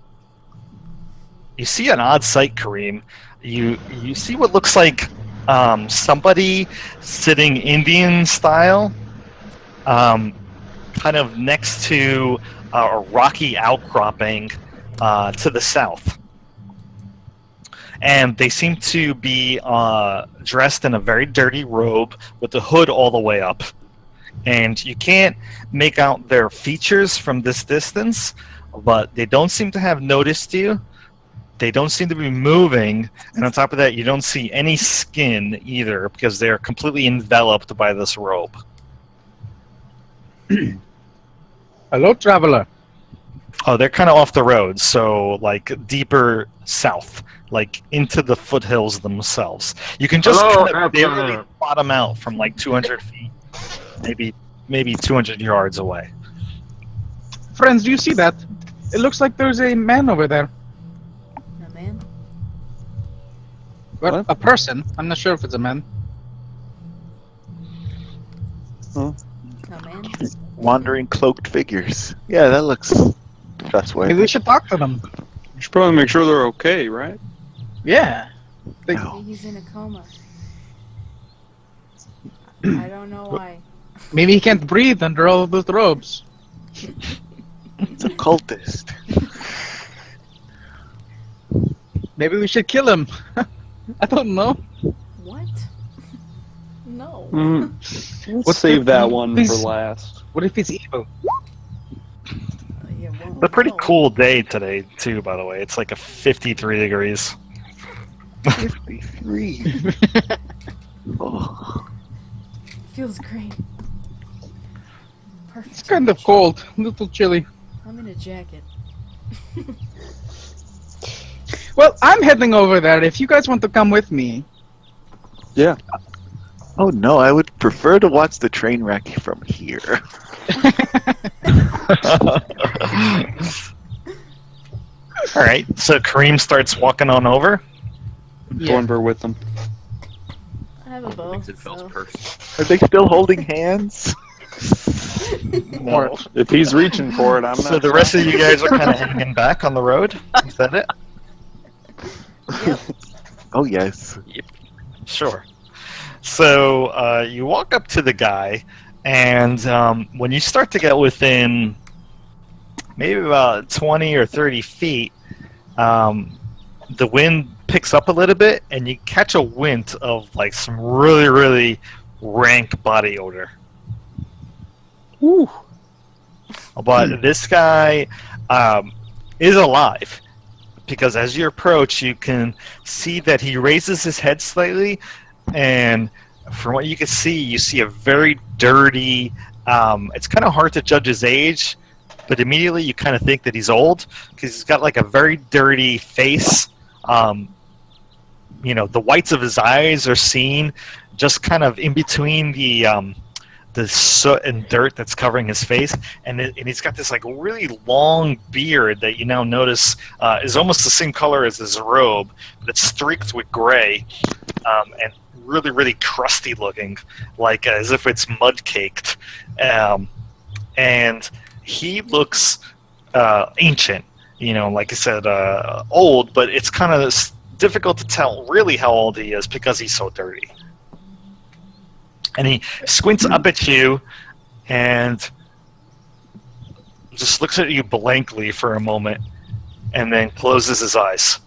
odd sight, Kareem. You see what looks like somebody sitting Indian style, kind of next to a rocky outcropping to the south. And they seem to be dressed in a very dirty robe with the hood all the way up. And you can't make out their features from this distance, but they don't seem to have noticed you. They don't seem to be moving, and on top of that, you don't see any skin either because they're completely enveloped by this robe. Hello, traveler. Oh, they're kind of off the road, so like deeper south, like into the foothills themselves. You can just kind of barely spot them out from like 200 feet, maybe 200 yards away. Friends, do you see that? It looks like there's a man over there. A man? Well, What? a person. I'm not sure if it's a man. A man? Wandering cloaked figures. Yeah, that looks trustworthy. Maybe we should talk to them. You should probably make sure they're okay, right? Yeah. They, No. Maybe he's in a coma. I don't know why. maybe he can't breathe under all of those robes. It's a cultist. Maybe we should kill him. I don't know. What? No. Let's save that one for Please. last. What if he's evil? Yeah, well, It's a pretty no. cool day today, too, by the way. It's like a 53 degrees. 53. Oh. Feels great. Perfect. It's kind of cold. A little chilly. I'm in a jacket. Well, I'm heading over there if you guys want to come with me. Yeah. Oh no, I would prefer to watch the train wreck from here. All right, so Kareem starts walking on over. Yeah. Thornbur with them. I have a bow. Thinks it Phil's So. purse. Are they still holding hands? No. If he's reaching for it, I'm not. So the rest of you guys are kind of hanging back on the road. Is that it? Oh yes. Sure. So you walk up to the guy, and when you start to get within maybe about 20 or 30 feet, the wind picks up a little bit, and you catch a whint of like some really, really rank body odor. Woo. But this guy is alive, because as you approach, you can see that he raises his head slightly, and from what you can see, you see a very dirty. It's kind of hard to judge his age, but immediately you kind of think that he's old because he's got like a very dirty face. You know, the whites of his eyes are seen just kind of in between the soot and dirt that's covering his face, and he's got this like really long beard that you now notice is almost the same color as his robe, but it's streaked with gray, and really, really crusty looking, like as if it's mud caked, and he looks ancient. You know, like I said, old, but it's kind of difficult to tell really how old he is because he's so dirty. And he squints up at you and just looks at you blankly for a moment and then closes his eyes.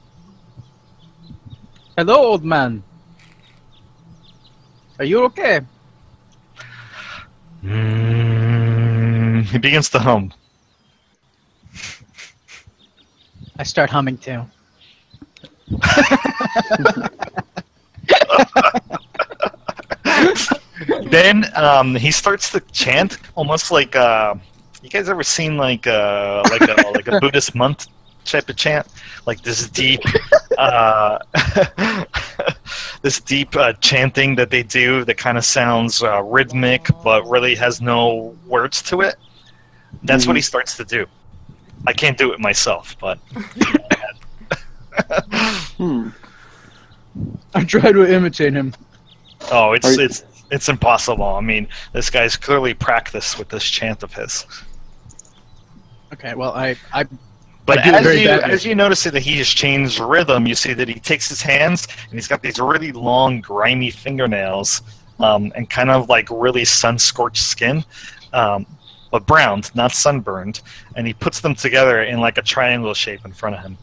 Hello, old man. Are you okay? He begins to hum. I start humming too. Then he starts to chant, almost like you guys ever seen like a Buddhist monk type of chant, like this deep chanting that they do that kind of sounds rhythmic but really has no words to it. That's what he starts to do. I can't do it myself, but I try to imitate him. oh, it's impossible. I mean, this guy's clearly practiced with this chant of his. Okay, well, I But I do it very badly. as you notice that he has changed rhythm, you see that he takes his hands and he's got these really long, grimy fingernails, and kind of like really sun-scorched skin, but browned, not sunburned. And he puts them together in like a triangle shape in front of him.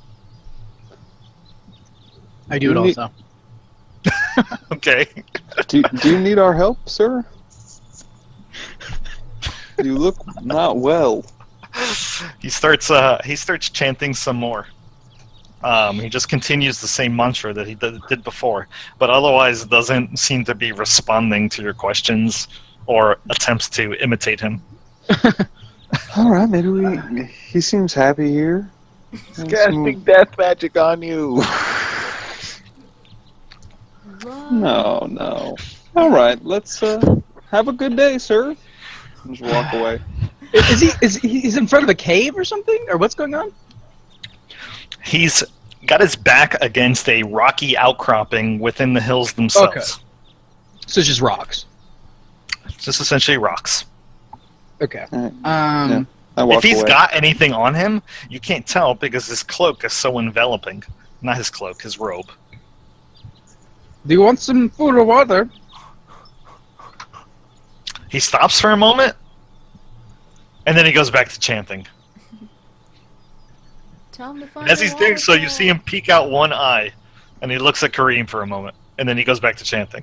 I do it also. Okay. Do you need our help, sir? You look not well. He starts chanting some more. He just continues the same mantra that he did before, but otherwise doesn't seem to be responding to your questions or attempts to imitate him. All right, maybe he seems happy here. Casting death magic on you. No. All right, let's have a good day, sir. And just walk away. Is he in front of a cave or something, or what's going on? He's got his back against a rocky outcropping within the hills themselves. Okay. So it's just rocks. It's just essentially rocks. Okay. Yeah. Um. I walk If he's away. got anything on him, you can't tell because his cloak is so enveloping. Not his cloak, his robe. Do you want some food or water? He stops for a moment, and then he goes back to chanting. Tell him to find As the he's doing so, you waterfall. see him peek out one eye, and he looks at Kareem for a moment, and then he goes back to chanting.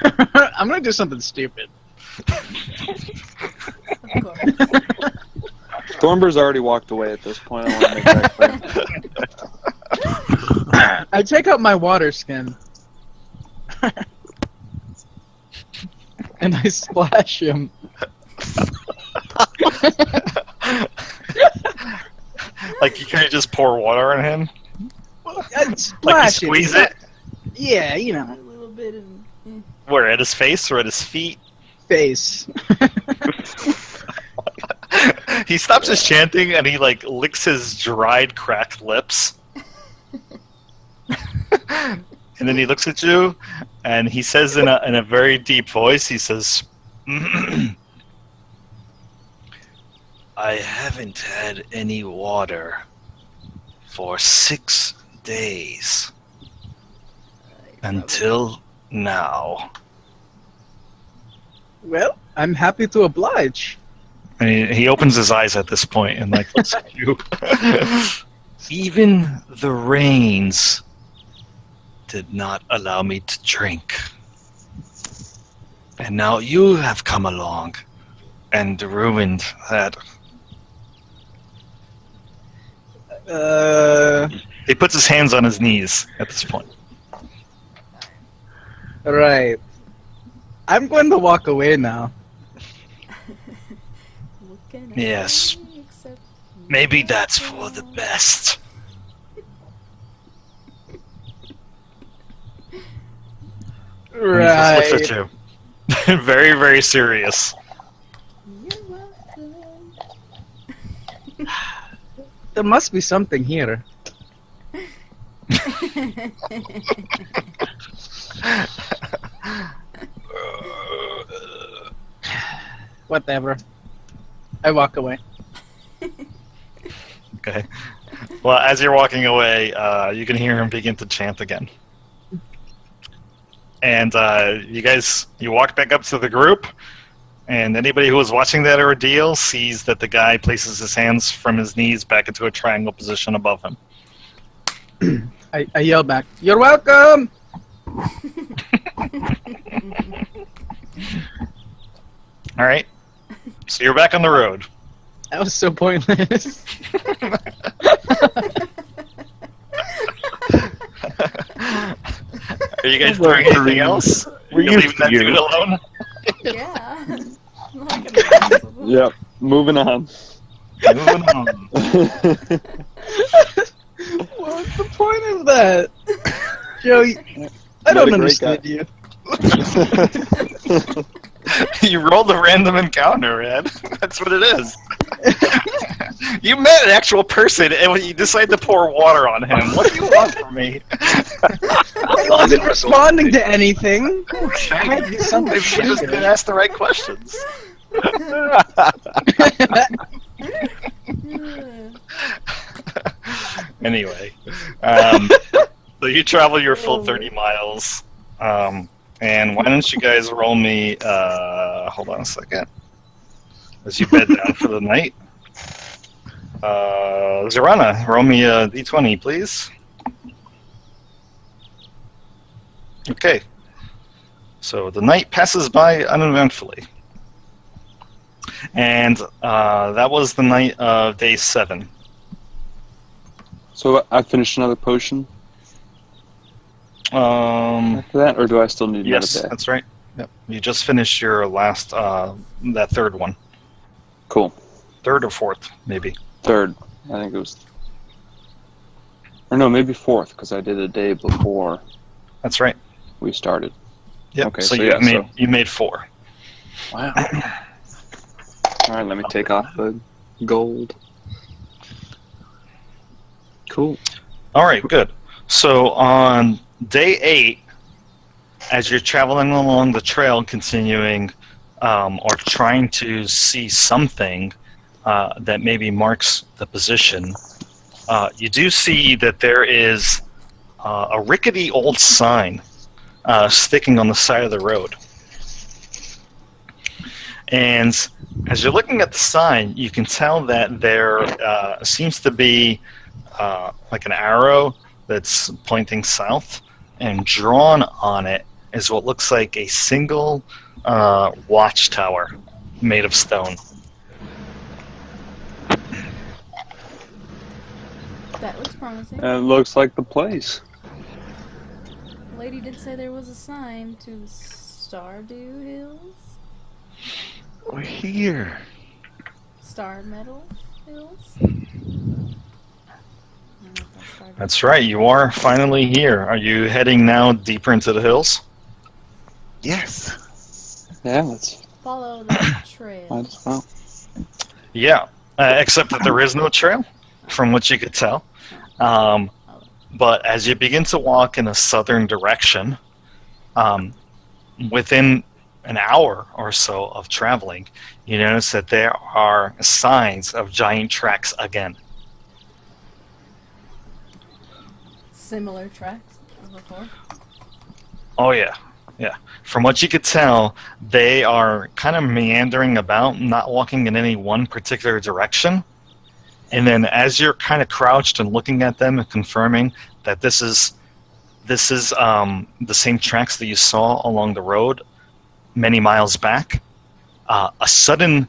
I'm gonna do something stupid. Of course. Thornbur's already walked away at this point. I want to make that clear. I take out my water skin. And I splash him. Like, you can't just pour water on him? I Like, you splash squeeze him. it? Yeah, you A know. little bit and Where, at his face or at his feet? Face. He stops his chanting and he like licks his dried, cracked lips. And then he looks at you and he says in a very deep voice, he says, I haven't had any water for 6 days until now. Well, I'm happy to oblige. And he opens his eyes at this point and like looks at you. Even the rains did not allow me to drink. And now you have come along and ruined that. He puts his hands on his knees at this point. Right. I'm going to walk away now. What can I Yes. say except Maybe that's for the best. And he just looks at you. Very, very serious. You're welcome. There must be something here. Whatever. I walk away. Okay. Well, as you're walking away, you can hear him begin to chant again. And you walk back up to the group, and anybody who was watching that ordeal sees that the guy places his hands from his knees back into a triangle position above him. I yell back, "You're welcome!" All right. So you're back on the road. That was so pointless. Are you guys doing anything else? We're You used leaving to that you. dude alone? Yeah. I'm not gonna mess with them. Yep. Moving on. Moving on. What's the point of that? Joey, I Not don't a great understand guy. you. You rolled a random encounter, man. That's what it is. You met an actual person, and when you decide to pour water on him, what do you want from me? I wasn't responding to anything. Maybe you just didn't ask the right questions. Anyway, so you travel your full 30 miles. And why don't you guys roll me, hold on a second, as you bed down for the night. Zorana, roll me a d20, please. Okay. So the night passes by uneventfully. And that was the night of day 7. So I finished another potion after that, or do I still need Yes, another day? that's right. Yep. You just finished your last, that third one. Cool. Third or fourth, maybe. Third. I think it was. Or no, maybe fourth, because I did a day before That's right. we started. Yep. Okay, so, so you, yeah, made, so- you made 4. Wow. Alright, let me take off the gold. Cool. All right, good. So on day 8, as you're traveling along the trail, continuing or trying to see something that maybe marks the position, you do see that there is a rickety old sign sticking on the side of the road. And as you're looking at the sign, you can tell that there seems to be like an arrow that's pointing south, and drawn on it is what looks like a single watchtower made of stone. That looks promising. It looks like the place. The lady did say there was a sign to Stardew Hills? We're here. Star Meadow Hills? I don't know if that's Stardew. That's right, you are finally here. Are you heading now deeper into the hills? Yes. Yeah, let's Follow the trail. might as well. Yeah, except that there is no trail, from what you could tell. But as you begin to walk in a southern direction, within an hour or so of traveling, you notice that there are signs of giant tracks again. Similar tracks as before. Oh yeah, yeah. From what you could tell, they are kind of meandering about, not walking in any one particular direction. And then as you're kind of crouched and looking at them and confirming that this is the same tracks that you saw along the road many miles back, a sudden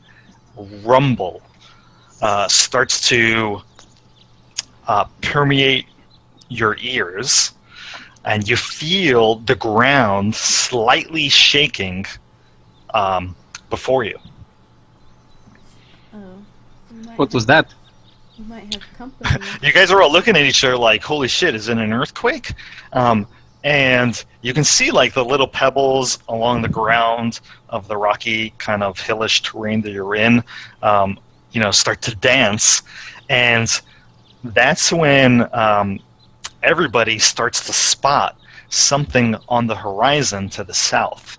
rumble starts to permeate your ears, and you feel the ground slightly shaking before you. Oh. What was that? We might have company. You guys are all looking at each other like, holy shit, is it an earthquake? And you can see like the little pebbles along the ground of the rocky kind of hillish terrain that you're in, start to dance. And that's when everybody starts to spot something on the horizon to the south.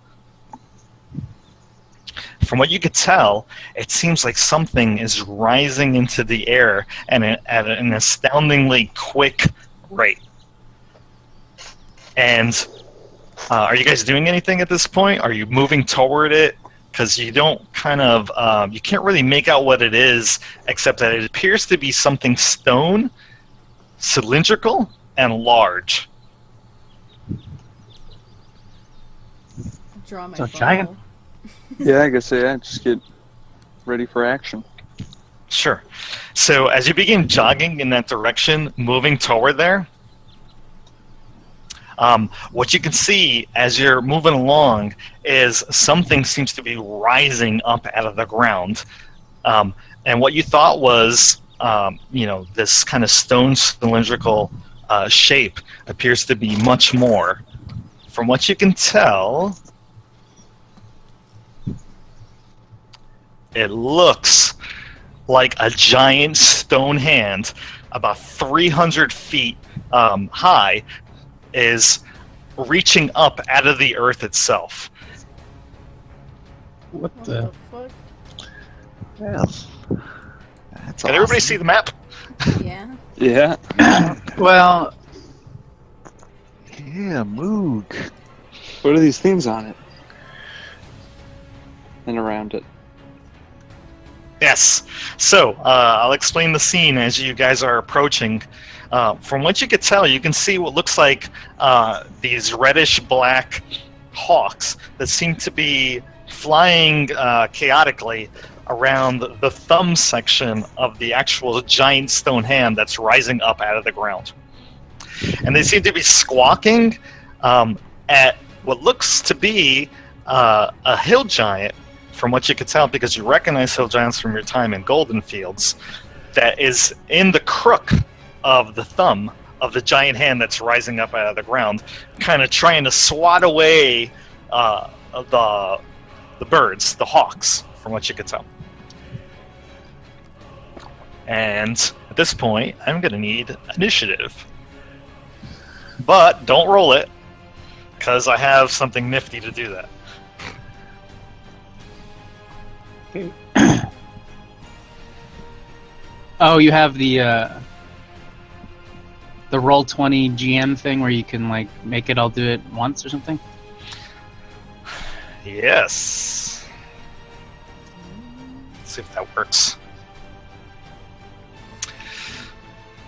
From what you could tell, it seems like something is rising into the air at an astoundingly quick rate. And are you guys doing anything at this point? Are you moving toward it? Because you don't you can't really make out what it is, except that it appears to be something stone, cylindrical, and large. Draw my So bow. giant. Yeah, I guess just get ready for action. Sure. So as you begin jogging in that direction, moving toward there, what you can see as you're moving along is something seems to be rising up out of the ground. And what you thought was, this kind of stone cylindrical shape appears to be much more. From what you can tell, it looks like a giant stone hand, about 300 feet high, is reaching up out of the earth itself. What What the? the fuck? Well, that's Can everybody see the map? Yeah. Yeah. Well, Yeah, Moog. What are these things on it? And around it. Yes. So I'll explain the scene as you guys are approaching. From what you could tell, you can see what looks like these reddish-black hawks that seem to be flying chaotically around the thumb section of the actual giant stone hand that's rising up out of the ground. And they seem to be squawking at what looks to be a hill giant, from what you could tell, because you recognize hill giants from your time in Golden Fields, that is in the crook of the thumb of the giant hand that's rising up out of the ground, kind of trying to swat away the birds, the hawks, from what you could tell. And at this point, I'm going to need initiative. But don't roll it, because I have something nifty to do that. oh, you have the Roll20 GM thing where you can like make it all do it once or something. Yes. Let's see if that works.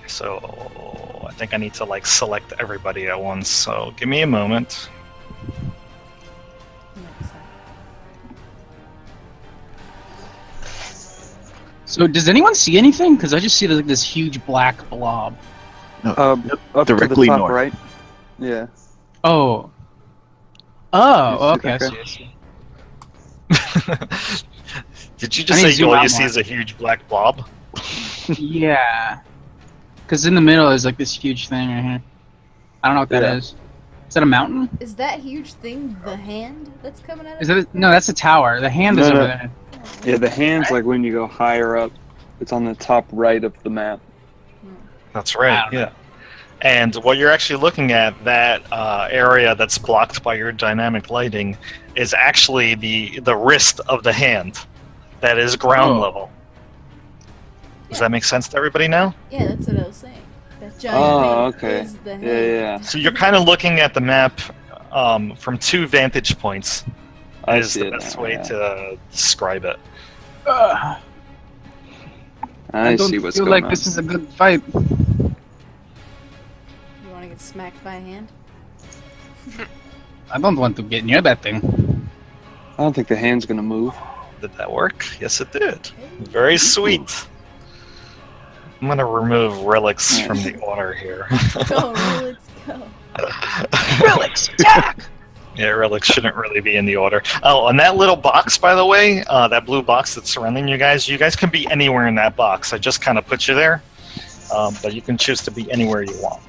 So I think I need to like select everybody at once. So give me a moment. So does anyone see anything? Because I just see like this huge black blob. Up Directly to the top, north. right? Yeah. Oh. Oh, okay. I see, I see. Did you I just need to say zoom all out you see more. is a huge black blob? Yeah. Because in the middle is like this huge thing right here. I don't know what that Yeah. is. Is that a mountain? Is that huge thing the hand that's coming out of Is it? No, that's a tower. The hand is No, over no. there. Yeah, the hand's like when you go higher up. It's on the top right of the map. That's right. don't know. Yeah. And what you're actually looking at, that area that's blocked by your dynamic lighting, is actually the wrist of the hand. That is ground Oh. level. Does that make sense to everybody now? Yeah, that's what I was saying. That giant Oh, thing okay. is the hand. Yeah. So you're kind of looking at the map from 2 vantage points. I Is see the it best now, way yeah. to describe it. Ugh, I don't see what's feel going like on. this is a good fight. You want to get smacked by a hand? I don't want to get near that thing. I don't think the hand's gonna move. Did that work? Yes, it did. Very sweet. I'm gonna remove relics Nice. from the order here. Go, Relics, go. Relics, attack! Yeah, relics shouldn't really be in the order. Oh, and that little box, by the way, that blue box that's surrounding you guys can be anywhere in that box. I just kind of put you there, but you can choose to be anywhere you want.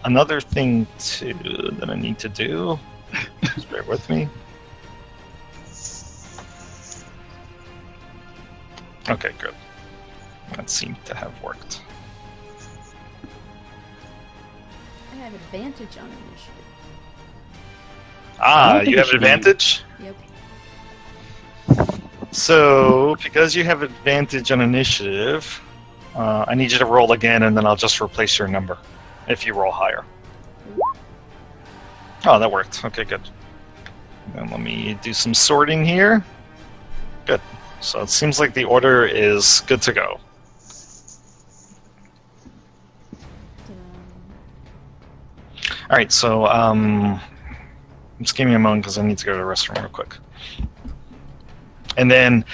Another thing that I need to do, just bear with me. Okay, good. That seemed to have worked. I have advantage on initiative. Ah, think you it have should be- advantage? Yep. So, because you have advantage on initiative, I need you to roll again, and then I'll just replace your number if you roll higher. Oh, that worked. Okay, good. Then let me do some sorting here. Good. So it seems like the order is good to go. All right, so just give me a moment because I need to go to the restroom real quick. And then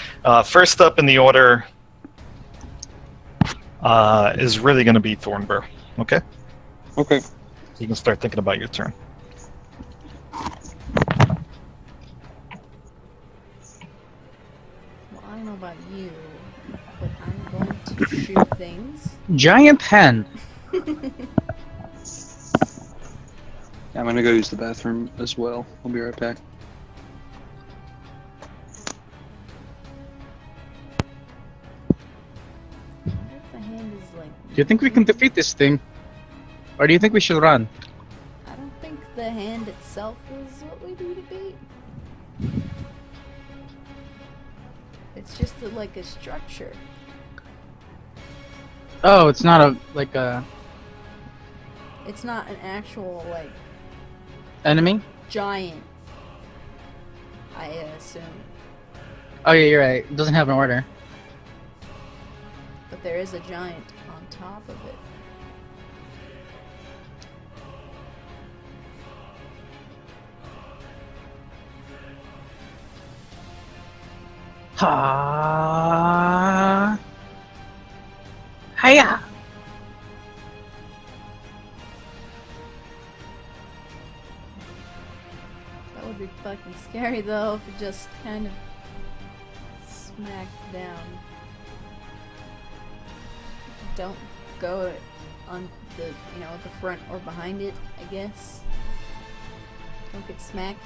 first up in the order is really going to be Thornbur. Okay? Okay. So you can start thinking about your turn. Well, I don't know about you, but I'm going to shoot things. Giant hen. I'm gonna go use the bathroom as well. I'll be right back. What if the hand is like... Do you think we can defeat this thing? Or do you think we should run? I don't think the hand itself is what we do to beat. It's just like a structure. Oh, it's not a, like a It's not an actual, like, enemy? giant, I assume. Oh yeah, you're right. It doesn't have an order. But there is a giant on top of it. Ha. Hiya. That would be fucking scary though if it just kind of smacked down. Don't go on the, the front or behind it, I guess. Don't get smacked.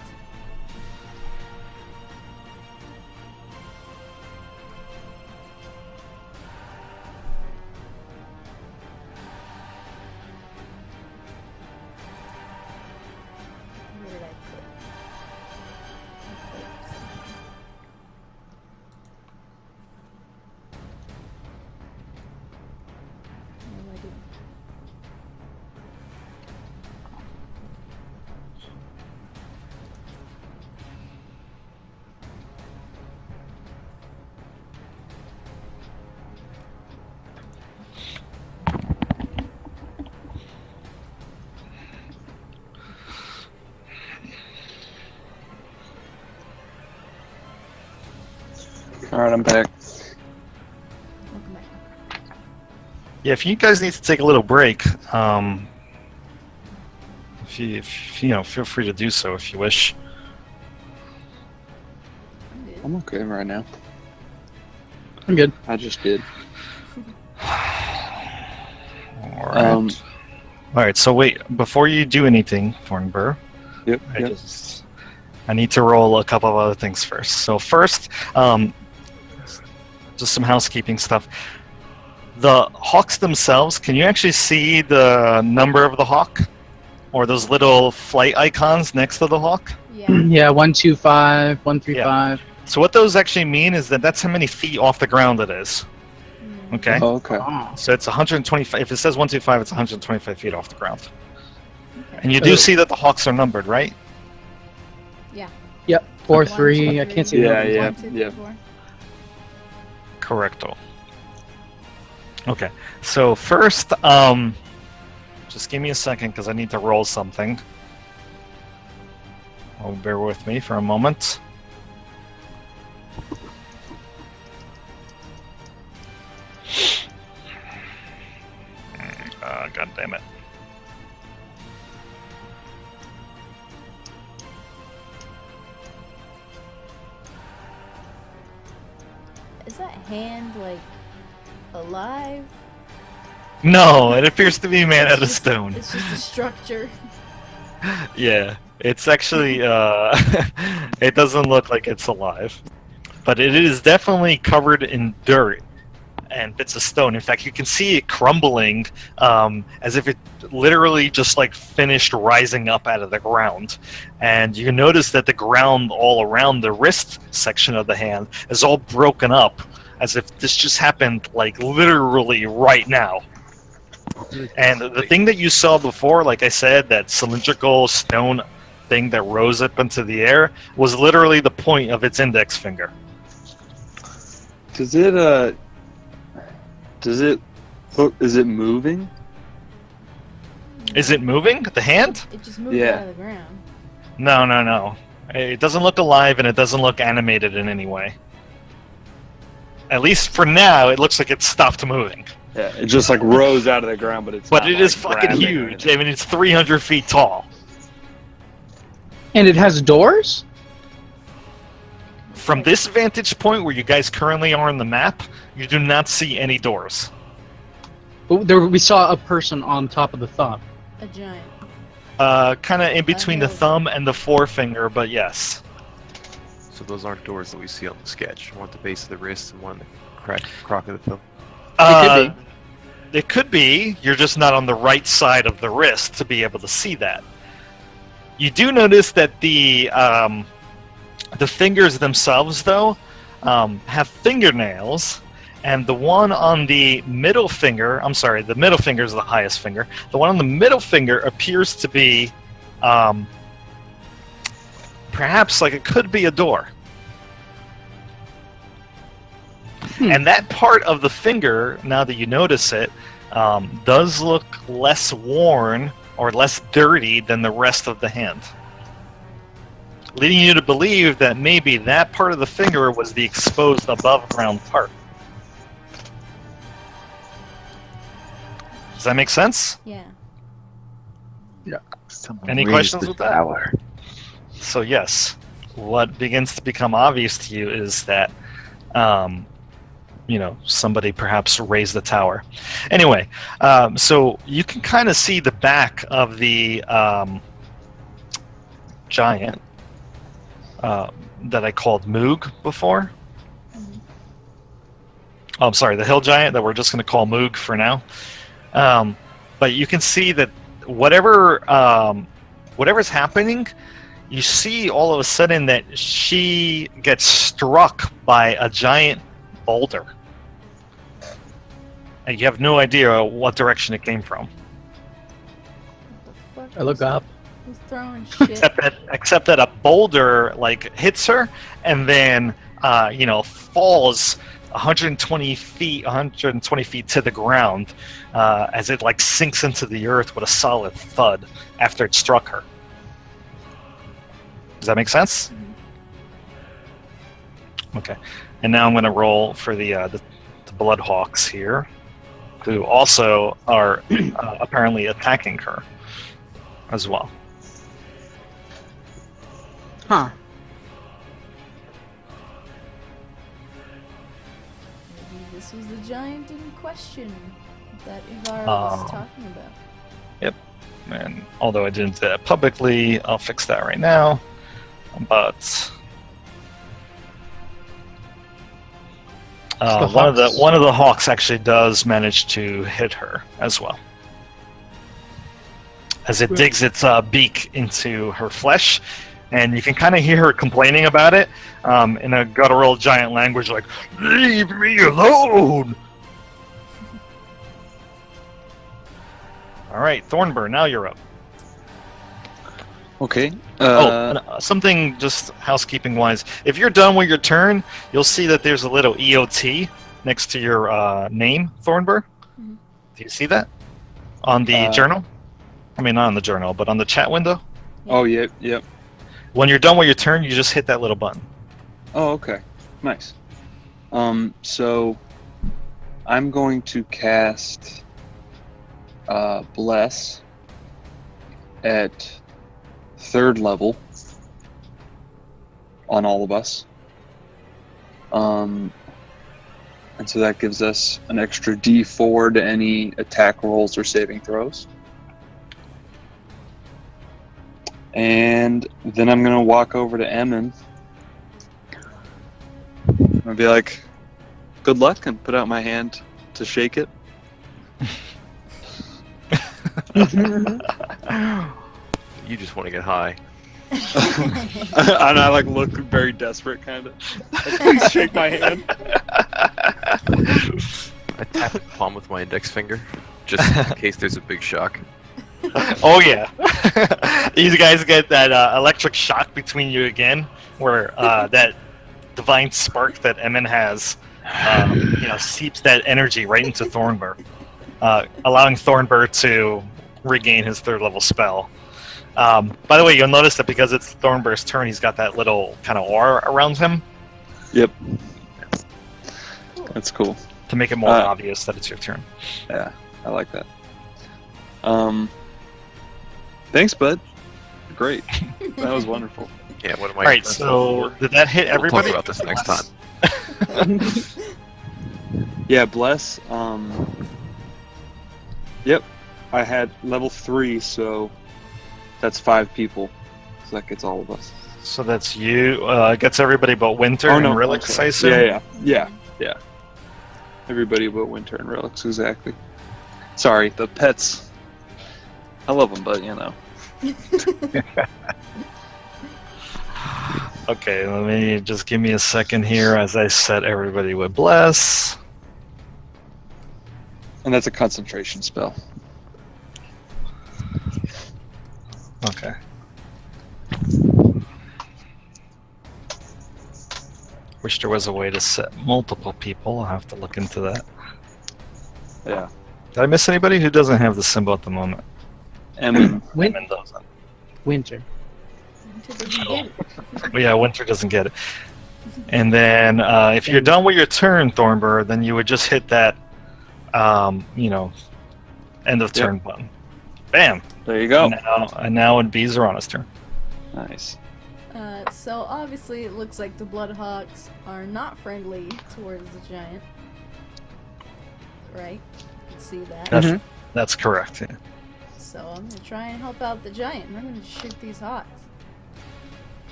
Where did I put? No, I didn't. Alright, I'm back. Welcome back. Yeah, if you guys need to take a little break, if you feel free to do so if you wish. I'm good. I'm okay right now. I'm good. I just did. All right. All right. So wait, before you do anything, Thornburr, Yep. I need to roll a couple of other things first. So first, just some housekeeping stuff. The hawks themselves, can you actually see the number of the hawk? Or those little flight icons next to the hawk? Yeah. Yeah, 125, 135. So what those actually mean is that that's how many feet off the ground it is. Mm. Okay? Oh, okay. Oh. So it's 125. If it says 125, it's 125 feet off the ground. Okay. And you do see that the hawks are numbered, right? Yep, 4, One, 3. two, I can't see three. Yeah, the yeah. One, two, three, four. Correcto. Okay. So first, just give me a second because I need to roll something. Oh, bear with me for a moment. God damn it. Is that hand like alive? No, it appears to be made out of It's just- stone. It's just a structure. Yeah, it's actually, it doesn't look like it's alive. But it is definitely covered in dirt and bits of stone. In fact, you can see it crumbling as if it literally just like finished rising up out of the ground. And you can notice that the ground all around the wrist section of the hand is all broken up as if this just happened like literally right now. And the thing that you saw before, like I said, that cylindrical stone thing that rose up into the air was literally the point of its index finger. Is it moving? Is it moving? The hand? It just moved Yeah. out of the ground. No, no, no. It doesn't look alive and it doesn't look animated in any way. At least for now, it looks like it stopped moving. Yeah, it just like rose out of the ground, but it's. But not, it is like, fucking grabbing or huge. anything. I mean, it's 300 feet tall. And it has doors? From this vantage point where you guys currently are on the map, you do not see any doors. Oh, there, we saw a person on top of the thumb. A giant. Kind of in between the hill. thumb and the forefinger, but yes. So those aren't doors that we see on the sketch. One at the base of the wrist and one at the crock of the thumb. It could It could be. You're just not on the right side of the wrist to be able to see that. You do notice that the fingers themselves, though, have fingernails, and the one on the middle finger, I'm sorry, the middle finger is the highest finger. The one on the middle finger appears to be, perhaps like it could be a door. And that part of the finger, now that you notice it, does look less worn or less dirty than the rest of the hand. Leading you to believe that maybe that part of the finger was the exposed above ground part. Does that make sense? Yeah. Someone Any raised questions the with that? tower. So yes, what begins to become obvious to you is that, somebody perhaps raised the tower. Anyway, so you can kind of see the back of the giant that I called Moog before. Mhm. Oh, I'm sorry, the hill giant that we're just going to call Moog for now. But you can see that whatever's happening, you see all of a sudden that she gets struck by a giant boulder. And you have no idea what direction it came from. What the fuck? I look up. Who's throwing shit? Except that a boulder like hits her and then falls 120 feet to the ground as it like sinks into the earth with a solid thud after it struck her. Does that make sense? Okay. And now I'm going to roll for the Bloodhawks here, who also are apparently attacking her as well. Huh. Maybe this was the giant in question that Ivar was talking about. Yep. And although I didn't do that publicly, I'll fix that right now. But one of the hawks actually does manage to hit her as well, as it digs its beak into her flesh, and you can kind of hear her complaining about it in a guttural giant language, like "Leave me alone." All right, Thornburr, now you're up. Okay. Something just housekeeping-wise. If you're done with your turn, you'll see that there's a little EOT next to your name, Thornburr. Mhm. Do you see that on the journal? I mean, not on the journal, but on the chat window. Oh, yep. When you're done with your turn, you just hit that little button. Oh, okay. Nice. So I'm going to cast Bless at 3rd level on all of us. And so that gives us an extra D4 to any attack rolls or saving throws. And then I'm going to walk over to Emin. I'll be like, good luck, and put out my hand to shake it. You just want to get high. And I like look very desperate, kind of. Like, please shake my hand. I tap the palm with my index finger, just in case there's a big shock. Oh yeah, you guys get that electric shock between you again, where that divine spark that Emin has, seeps that energy right into Thornburr, allowing Thornburr to regain his 3rd level spell. By the way, you'll notice that because it's Thornburr's turn, he's got that little kind of aura around him. Yep. That's cool. To make it more obvious that it's your turn. Yeah, I like that. Thanks, bud. Great. That was wonderful. Yeah, what am I? Alright, so did that hit everybody? We'll talk about this next time. Yeah, Bless. Yep. I had level 3, so that's 5 people. So that gets all of us. So that's you. Gets everybody but Winter and Relix, I assume? Yeah. Everybody but Winter and Relix, exactly. Sorry, the pets. I love them, but you know. Okay, let me just give me a second here as I set everybody with Bless. And that's a concentration spell. Okay. Wish there was a way to set multiple people. I'll have to look into that. Yeah. Did I miss anybody who doesn't have the symbol at the moment? Emin. Emin doesn't. Winter. Winter doesn't get it. Well, yeah, Winter doesn't get it. And then if you're done with your turn, Thornburr, then you would just hit that, end of turn button. Bam! There you go. And now Bees are on his turn. Nice. So obviously it looks like the Bloodhawks are not friendly towards the giant. Right? You can see that. That's correct. Yeah. So I'm going to try and help out the giant, and I'm going to shoot these hawks.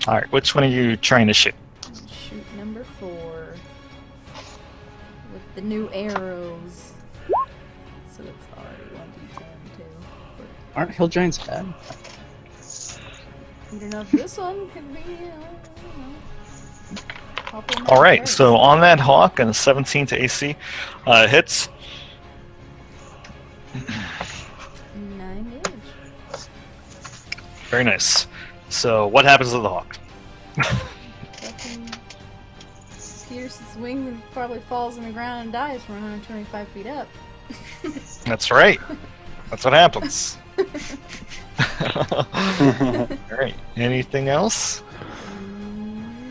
Alright, which one are you trying to shoot? Shoot number 4. With the new arrows. So it's already 1d10 too. Aren't hill giants bad? I don't know if this one could be, Alright, so on that hawk and a 17 to AC hits. 9 damage. Very nice. So what happens to the hawk? Fucking pierces its wing and probably falls on the ground and dies from 125 feet up. That's right. That's what happens. Alright, anything else?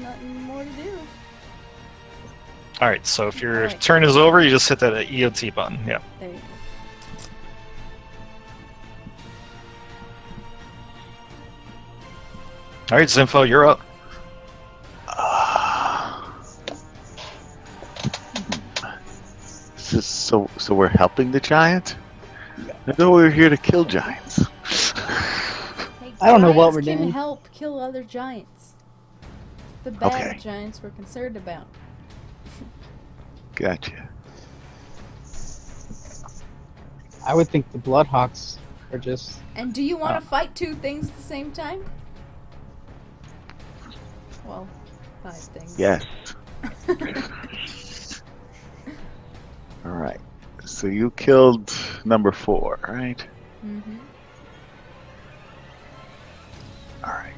Nothing more to do. Alright, so if your turn is over, you just hit that EOT button. Yeah. There you go. Alright, Zinfo, you're up. So we're helping the giant? I thought we were here to kill giants. I don't know what Giants we're can doing. help kill other giants. The bad Okay. giants we're concerned about. Gotcha. I would think the Bloodhawks are just. And do you want to fight two things at the same time? Well, 5 things. Yes. All right. So you killed number 4, right? Mm-hmm. All right.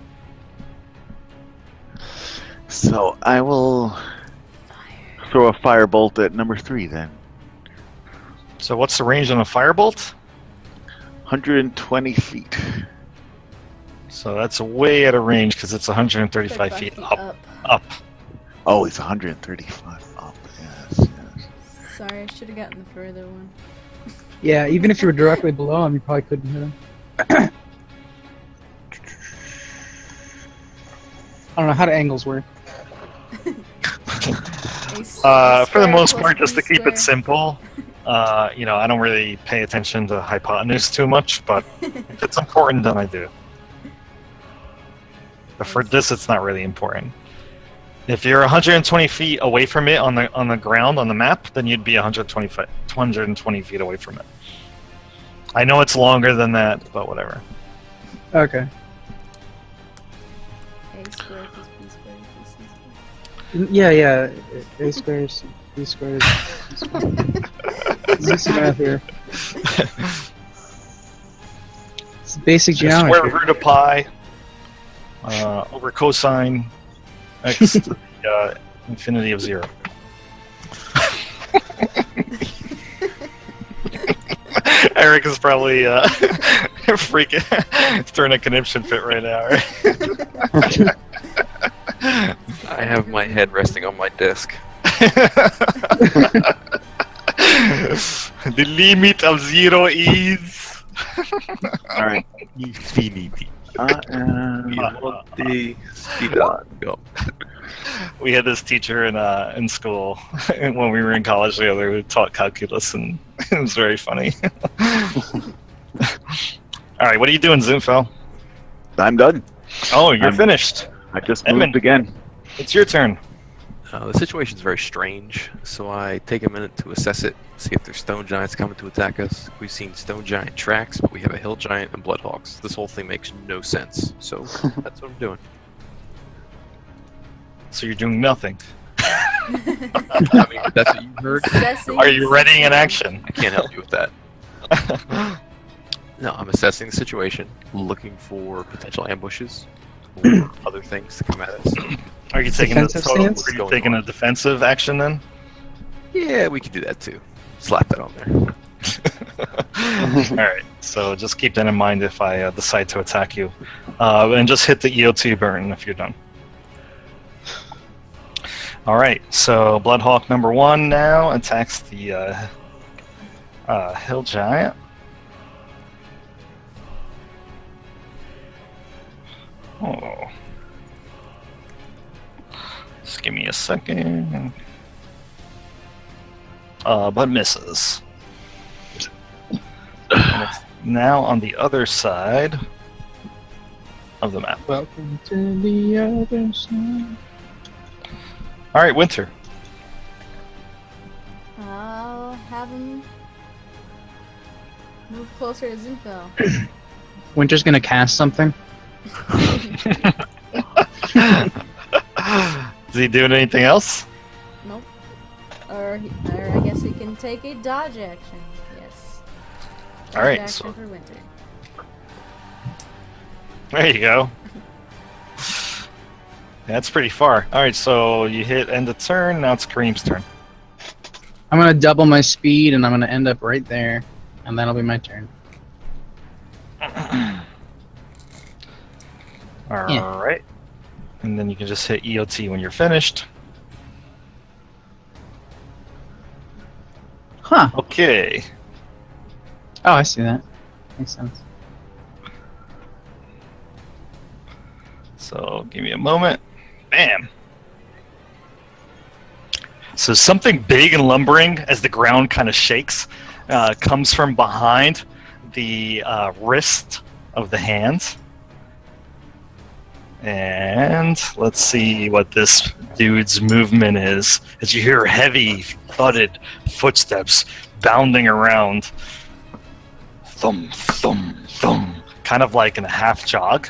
So I will throw a firebolt at number 3 then. So what's the range on a firebolt? 120 feet. So that's way out of range because it's 135 feet up. Oh, it's 135 up. Yes, yes. Sorry, I should have gotten the further one. Yeah, even if you were directly below him, you probably couldn't hit him. I don't know how do angles work. For the most part, just to keep it simple, you know, I don't really pay attention to hypotenuse too much, but if it's important, then I do. But for this, it's not really important. If you're 120 feet away from it on the ground on the map, then you'd be 220 feet away from it. I know it's longer than that, but whatever. Okay. A squared plus B squared plus C squared. Yeah. A squared, B squared. This math here. It's basic Square geometry. root of pi over cosine x to the infinity of 0. Eric is probably freaking throwing a conniption fit right now, right? I have my head resting on my desk. The limit of 0 is... All right. Infinity. Go. We had this teacher in school when we were in college together who taught calculus, and it was very funny. All right, what are you doing, Zoomfell? I'm done. Oh, you're I'm- finished. I just Edmund. moved again. It's your turn. The situation's very strange, so I take a minute to assess it, see if there's stone giants coming to attack us. We've seen stone giant tracks, but we have a hill giant and bloodhawks. This whole thing makes no sense, so that's what I'm doing. So you're doing nothing. I mean, that's what you heard. Assessing Are you ready in the action? I can't help you with that. No, I'm assessing the situation, looking for potential ambushes or other things to come at us. Are you taking a Defensive total, stance? are you taking a defensive action then? Yeah, we could do that too. Slap that on there. Alright, so just keep that in mind if I decide to attack you. And just hit the EOT burn if you're done. Alright, so Bloodhawk number 1 now attacks the Hill Giant. Oh. Just give me a second. But misses. And it's now on the other side of the map. Welcome to the other side. Alright, Winter. I'll have him move closer to Zinfel. Winter's gonna cast something. Is he doing anything else? Nope. Or I guess he can take a dodge action. Yes. Dodge Alright, action so- for Winter. There you go. That's pretty far. Alright, so you hit end of turn, now it's Kareem's turn. I'm gonna double my speed and I'm gonna end up right there, and that'll be my turn. Alright. And then you can just hit EOT when you're finished. Huh. Okay. Oh, I see that. Makes sense. So give me a moment. Bam! So something big and lumbering as the ground kind of shakes comes from behind the wrist of the hands. And let's see what this dude's movement is. As you hear heavy, thudded footsteps bounding around. Thump, thump, thump. Kind of like in a half jog.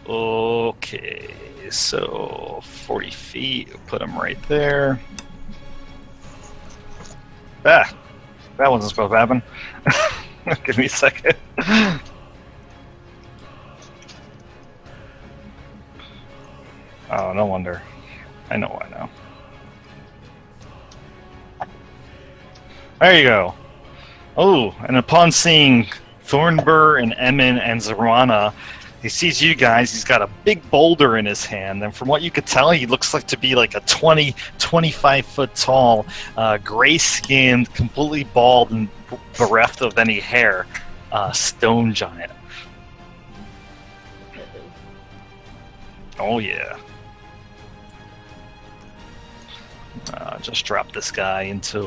Okay, so 40 feet. Put him right there. Ah, that wasn't supposed to happen. Give me a second. Oh, no wonder. I know why now. There you go. Oh, and upon seeing Thornbur and Emin and Zorana, he sees you guys. He's got a big boulder in his hand, and from what you could tell, he looks like to be like a 20, 25 foot tall, gray-skinned, completely bald and bereft of any hair, stone giant. Oh yeah. Just drop this guy into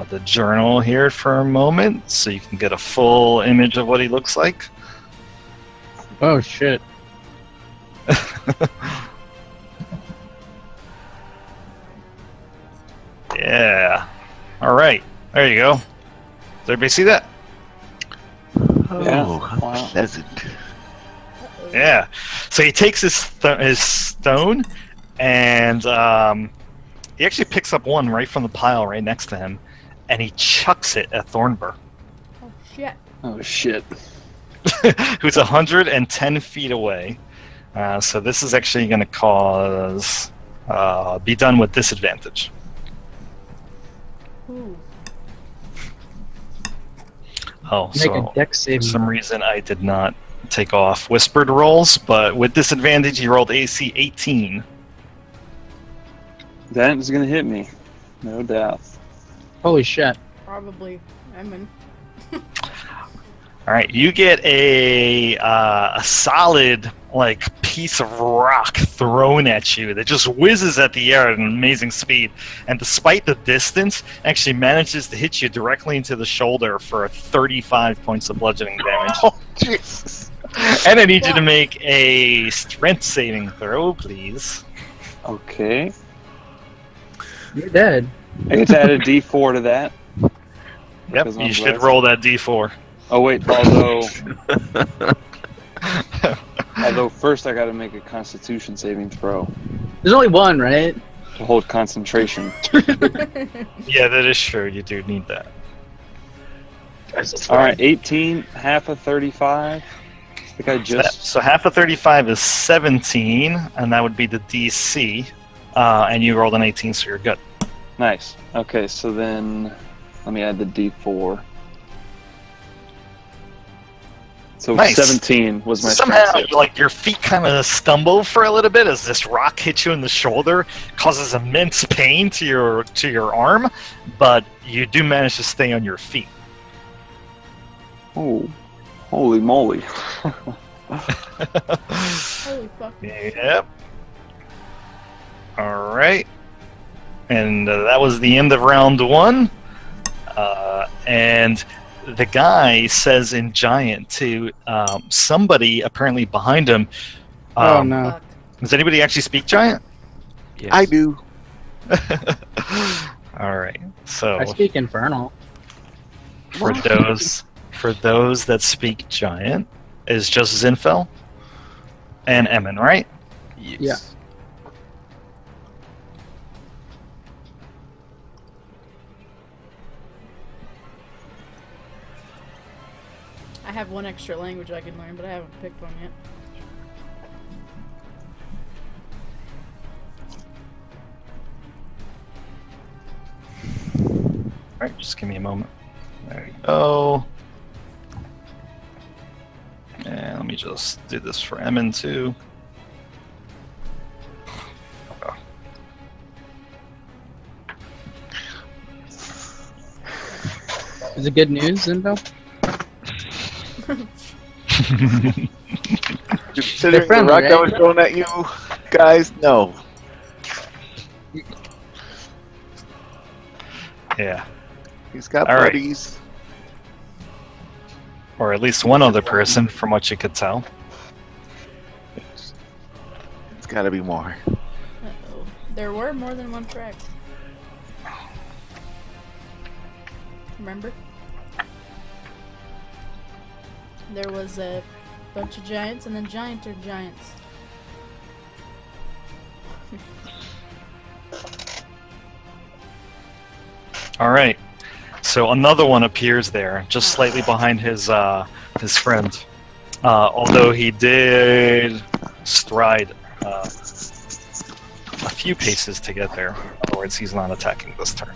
the journal here for a moment so you can get a full image of what he looks like. Oh shit. Yeah. Alright. There you go. Does everybody see that? Yeah. Oh, how Wow. pleasant. Yeah. So he takes his stone and he actually picks up one right from the pile right next to him and he chucks it at Thornbur, Oh shit. Oh shit. who's 110 feet away. So this is actually going to cause be done with disadvantage. Ooh. Oh, Make a so deck for saving. some reason I did not take off whispered rolls, but with disadvantage he rolled AC 18. That is gonna hit me, no doubt. Holy shit. Probably. I mean, All right, you get a solid like piece of rock thrown at you that just whizzes at the air at an amazing speed, and despite the distance, actually manages to hit you directly into the shoulder for 35 points of bludgeoning damage. Oh, Jesus. And I need you to make a strength saving throw, please. Okay. You're dead. I get to add a D4 to that. Yep, Because I'm you should blessed. roll that d4. Oh wait, although first I gotta make a Constitution saving throw There's only one, right? to hold concentration. Yeah, that is true. You do need that. All right, 18, half of 35. I think I just. So half of 35 is 17, and that would be the DC. And you rolled an 18, so you're good. Nice. Okay, so then let me add the D4. So Nice. 17 was my Somehow, strength save. like your feet kind of stumble for a little bit as this rock hits you in the shoulder, causes immense pain to your arm, but you do manage to stay on your feet. Oh, holy moly! holy fuck. Yep. All right, and that was the end of round one. And the guy says in Giant to somebody apparently behind him. Oh no. Fuck. Does anybody actually speak Giant? Yes. I do. All right. So I speak Infernal. for those that speak Giant is just Zinfel and Emin, right? Yes. Yeah. I have one extra language I can learn, but I haven't picked one yet. All right, just give me a moment. There you go. And let me just do this for Emin too. Is it good news, Zinfel? Considering the friendly, rock I right? was throwing at you guys, no. Yeah. He's got All right. buddies. Or at least one other person, from what you could tell. It's got to be more. Uh-oh. There were more than one frag. Remember? There was a bunch of giants and then gianter giants. Alright. So another one appears there, just slightly behind his friend. Although he did stride a few paces to get there. In other words, he's not attacking this turn.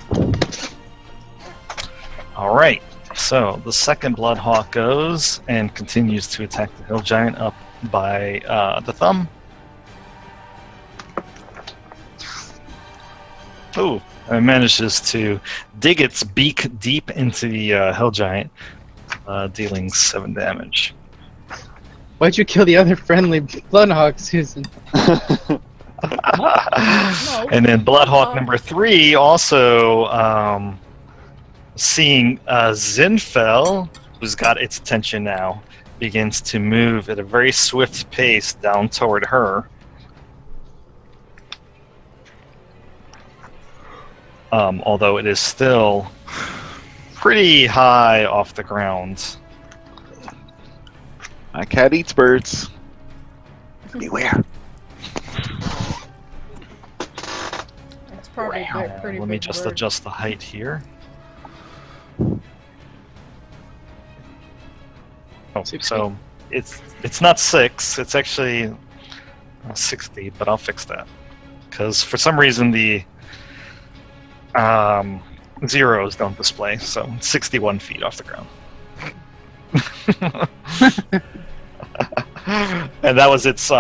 Alright. So the second Bloodhawk goes and continues to attack the hill giant up by the thumb. Ooh, and it manages to dig its beak deep into the hill giant, dealing 7 damage. Why'd you kill the other friendly Bloodhawk, Susan? And then Bloodhawk number 3 also seeing Zinfel, who's got its attention now, begins to move at a very swift pace down toward her. Although it is still pretty high off the ground. My cat eats birds. Beware. That's probably a pretty Let me big just bird. adjust the height here. Oh, 60. so it's not 6. It's actually 60, but I'll fix that because for some reason the zeros don't display, so it's 61 feet off the ground. And that was its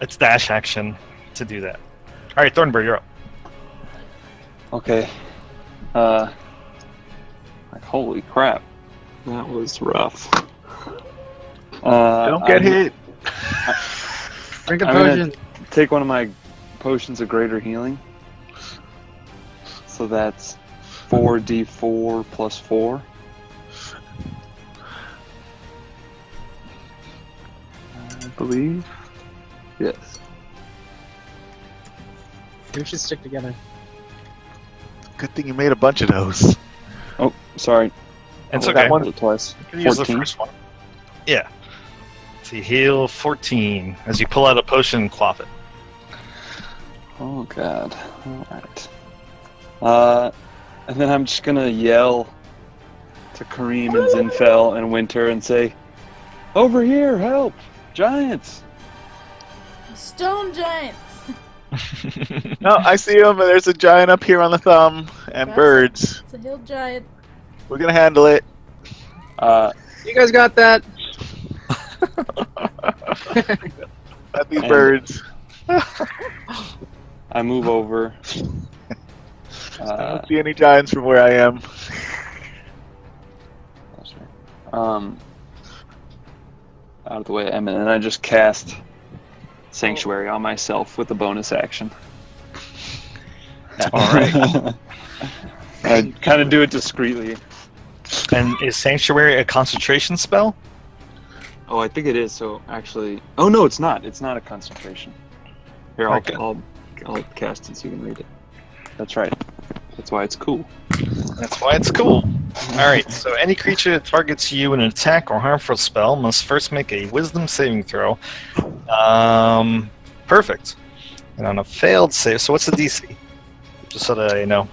its dash action to do that. All right, Thornberg, you're up. Okay. Like, holy crap. That was rough. Don't get hit. Drink a I'm gonna potion. take one of my potions of greater healing. So that's 4d4 plus 4. I believe. Yes. We should stick together. Good thing you made a bunch of those. Oh, sorry. It's I okay. rolled it twice. You can use the 14. first one. Yeah. So you heal 14 as you pull out a potion and quaff it. Oh god. Alright. And then I'm just gonna yell to Kareem and Zinfel and Winter and say, "Over here, help! Giants!" Stone giants! No, I see him. There's a giant up here on the thumb and That's birds. It's a hill giant. We're gonna handle it. You guys got that? At these And- birds. I move over. I don't see any giants from where I am. Out of the way, and then I just cast Sanctuary on myself with a bonus action. All right. I kind of do it discreetly. And is Sanctuary a concentration spell? Oh, I think it is. So actually, oh no, it's not. It's not a concentration. Here, Okay. I'll cast it so you can read it. That's right. That's why it's cool. That's why it's cool. Alright, so any creature that targets you in an attack or harmful spell must first make a wisdom saving throw. Perfect. And on a failed save, so what's the DC? Just so that I know.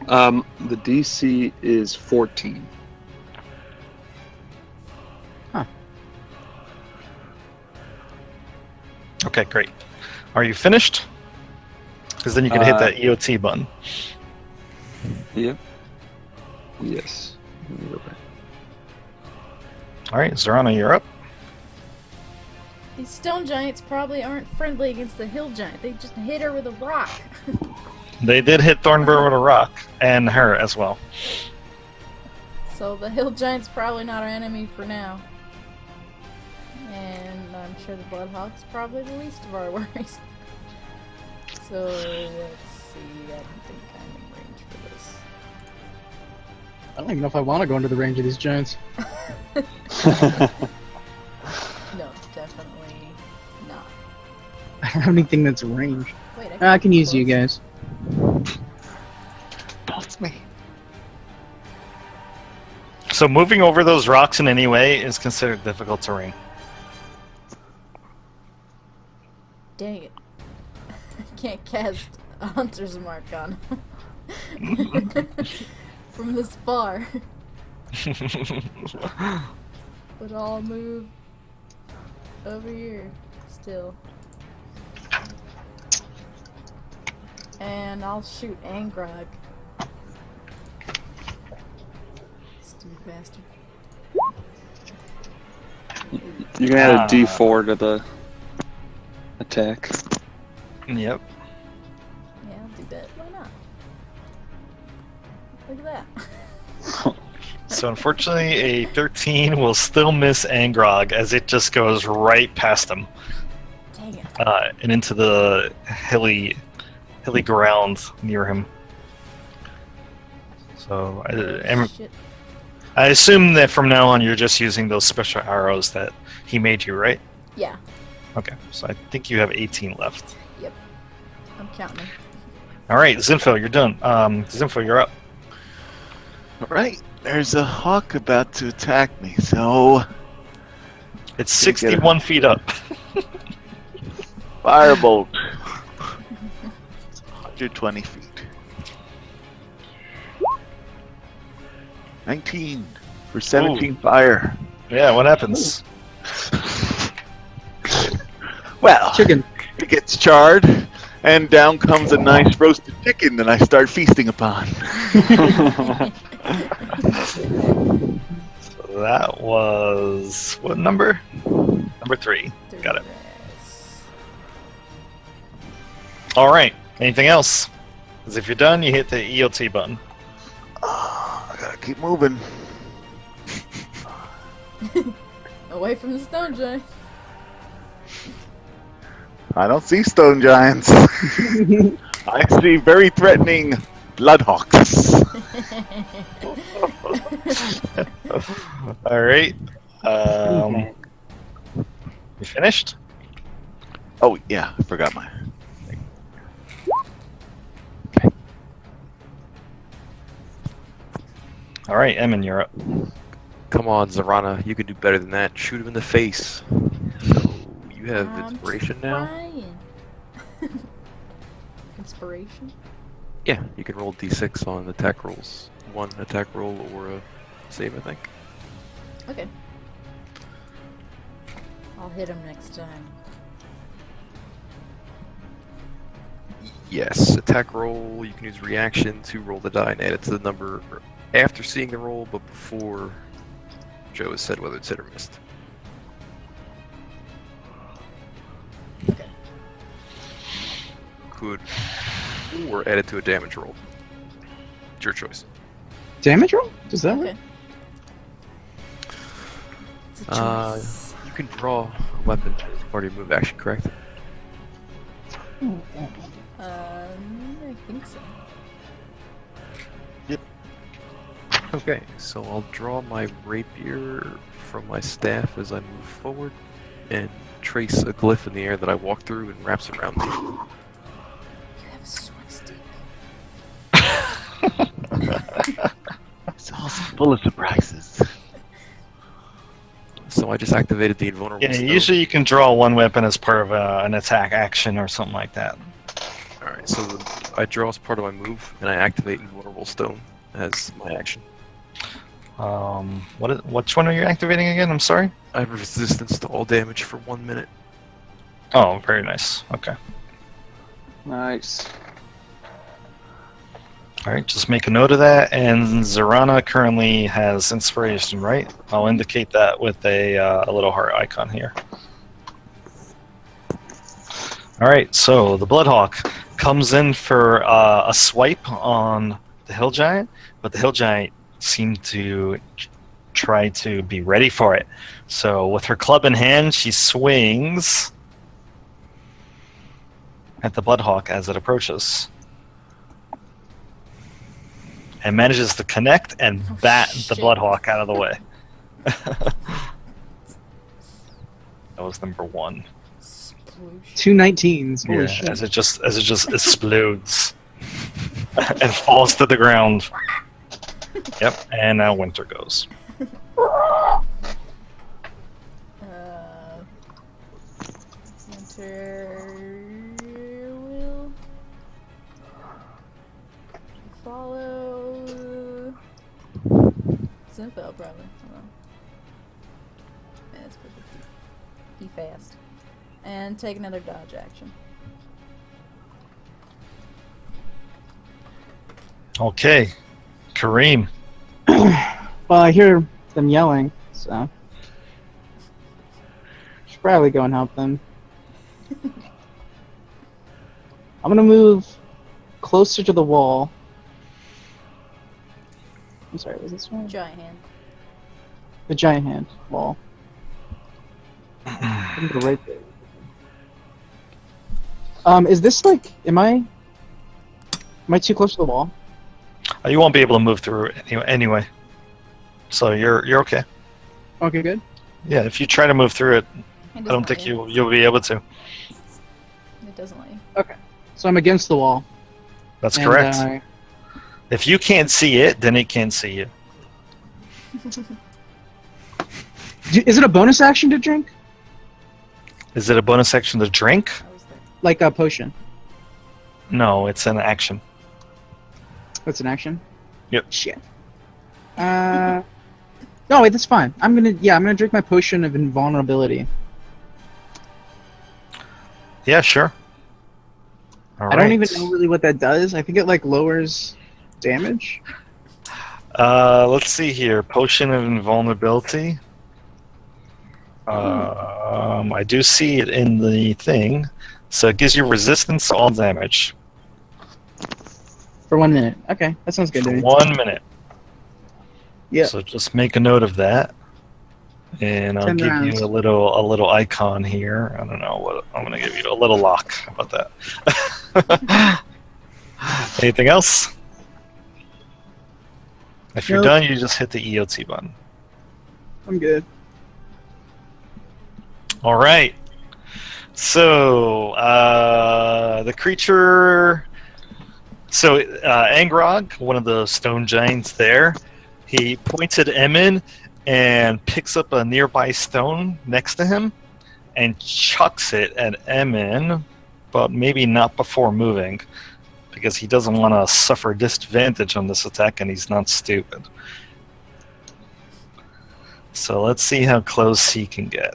The DC is 14. Okay, great. Are you finished? Because then you can hit that EOT button. Yep. Yes. Let me go back. Alright, Zorana, you're up. These stone giants probably aren't friendly against the hill giant. They just hit her with a rock. They did hit Thornburr with a rock, and her as well. So the hill giant's probably not our enemy for now. And I'm sure the Bloodhawk's probably the least of our worries. So let's see. I don't think I'm in range for this. I don't even know if I want to go into the range of these giants. No, definitely not. I don't have anything that's ranged. Wait, I can use you close. guys. That's me. So moving over those rocks in any way is considered difficult terrain. Dang it. I can't cast a hunter's mark on him. From this far. But I'll move over here still. And I'll shoot Angrog. Stupid bastard. You can add a D4 to the attack. Yep. Yeah, I'll do that. Why not? Look at that. So unfortunately, a 13 will still miss Angrog as it just goes right past him Dang it. and into the hilly ground near him. So Shit. I assume that from now on you're just using those special arrows that he made you, right? Yeah, Okay, so I think you have 18 left. I'm counting. All right, Zinfo, you're done. Zinfo, you're up. All right. There's a hawk about to attack me, so It's 61 feet up. firebolt. 120 feet. 19 for 17 fire. Yeah, what happens? Well, Chicken. it gets charred, and down comes a nice roasted chicken that I start feasting upon. So that was what number? Number 3. Got it. All right. Anything else? Because if you're done, you hit the EOT button. I gotta keep moving. Away from the stone giant. I don't see stone giants. I see very threatening bloodhawks. All right. You finished? Oh yeah, I forgot my. All right, Emin, you're up. Come on, Zarana, you can do better than that. Shoot him in the face. So you have inspiration now. Trying. Inspiration? Yeah, you can roll d6 on attack rolls. One attack roll or a save, I think. Okay. I'll hit him next time. Yes, attack roll. You can use reaction to roll the die and add it to the number after seeing the roll, but before Joe has said whether it's hit or missed. Okay. Could or add it to a damage roll. It's your choice. Damage roll? Does that work? Okay. It's a choice. You can draw a weapon as part of your move action, correct? I think so. Okay, so I'll draw my rapier from my staff as I move forward and trace a glyph in the air that I walk through and wraps around me. You have a sword stick. It's all full of surprises. So I just activated the invulnerable Yeah, stone. usually you can draw one weapon as part of an attack action or something like that. Alright, so I draw as part of my move, and I activate invulnerable stone as my action. Which one are you activating again? I'm sorry. I have resistance to all damage for 1 minute. Oh, very nice. Okay. Nice. All right, just make a note of that. And Zarana currently has inspiration, right? I'll indicate that with a little heart icon here. All right, so the Bloodhawk comes in for a swipe on the Hill Giant, but the Hill Giant seemed to try to be ready for it. So with her club in hand, she swings at the Bloodhawk as it approaches. And manages to connect and bat the shit. Bloodhawk out of the way. That was number 1. Sploosh. 2 19s. Holy Yeah, shit. as it just explodes and falls to the ground. Yep, and now Winter goes. Winter will follow Zinfel, probably. Hold on. Yeah, that's pretty good. He fast. And take another dodge action. Okay, Kareem. Well, I hear them yelling, so should probably go and help them. I'm gonna move closer to the wall. I'm sorry, was this right? Giant hand. The giant hand wall. I'm gonna go right there. Is this like? Am I too close to the wall? You won't be able to move through it anyway. So you're okay. Okay, good. Yeah, if you try to move through it, It I doesn't don't let think you. you'll be able to. It doesn't let you. So I'm against the wall. That's and, correct. If you can't see it, then it can't see you. Is it a bonus action to drink? Is it a bonus action to drink? I was there. Like a potion? No, it's an action. That's an action? Yep. Shit. No, wait, that's fine. I'm gonna drink my potion of invulnerability. Yeah, sure. All I don't right. even know really what that does. I think it like lowers damage. Let's see here. Potion of invulnerability. I do see it in the thing. So it gives you resistance to all damage For 1 minute. Okay, that sounds good to for me. 1 minute. Yeah. So just make a note of that. And I'll 10 give rounds. you a little icon here. I don't know what I'm gonna give you a little lock. How about that? Anything else? If you're Nope. done, you just hit the EOT button. I'm good. All right. So the creature. So Angrog, one of the stone giants there, he points at Emin and picks up a nearby stone next to him and chucks it at Emin, but maybe not before moving, because he doesn't want to suffer disadvantage on this attack, and he's not stupid. So let's see how close he can get.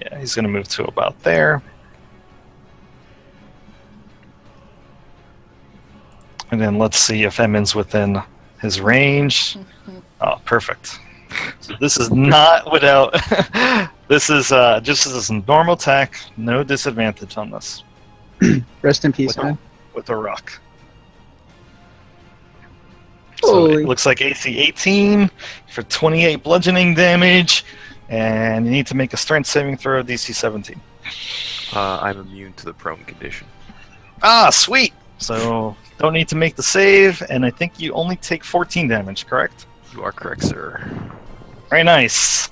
Yeah, he's going to move to about there. And then let's see if Emin's within his range. Oh, perfect. So this is not without... this is just as a normal attack. No disadvantage on this. Rest in peace, With man. With a rock. So Holy. it looks like AC 18 for 28 bludgeoning damage. And you need to make a strength saving throw of DC 17. I'm immune to the prone condition. Ah, sweet! So, don't need to make the save, and I think you only take 14 damage, correct? You are correct, sir. Very nice.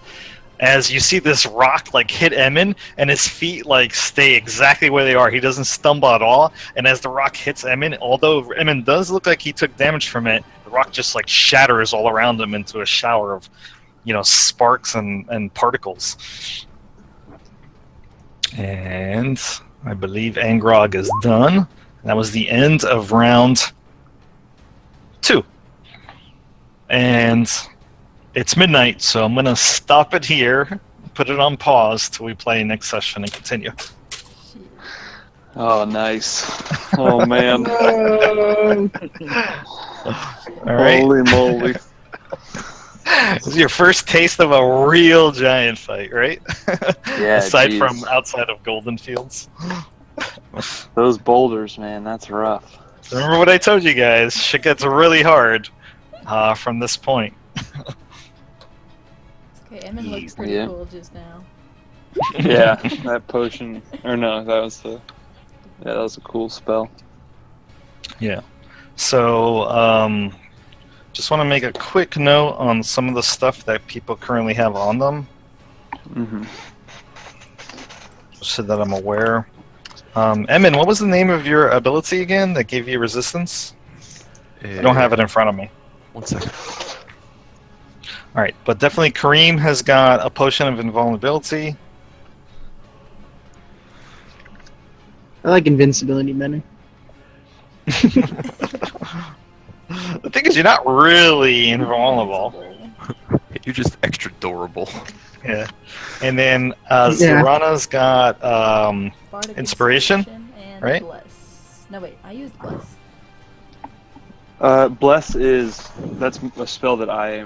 As you see this rock, like, hit Emin, and his feet, like, stay exactly where they are. He doesn't stumble at all, and as the rock hits Emin, although Emin does look like he took damage from it, the rock just, like, shatters all around him into a shower of, you know, sparks and particles. And I believe Angrog is done. That was the end of round 2. And it's midnight, so I'm going to stop it here, put it on pause till we play next session and continue. Oh, nice. Oh, man. All right. Holy moly. This is your first taste of a real giant fight, right? Yeah, Aside geez. from outside of Golden Fields. Those boulders, man, that's rough. Remember what I told you guys? Shit gets really hard from this point. It's okay. Emin looked Easy, pretty yeah. cool just now. Yeah, that potion. Or no, that was the. Yeah, that was a cool spell. Yeah. So, Just want to make a quick note on some of the stuff that people currently have on them, Mm-hmm. so that I'm aware. Emin, what was the name of your ability again that gave you resistance? I don't have it in front of me. 1 second. All right, but definitely Kareem has got a potion of invulnerability. I like invincibility better. The thing is, you're not really invulnerable. You're just extra adorable. Yeah. And then Zorana's got Bardic Inspiration, and right? Bless. No, wait, I used Bless. Bless that's a spell that I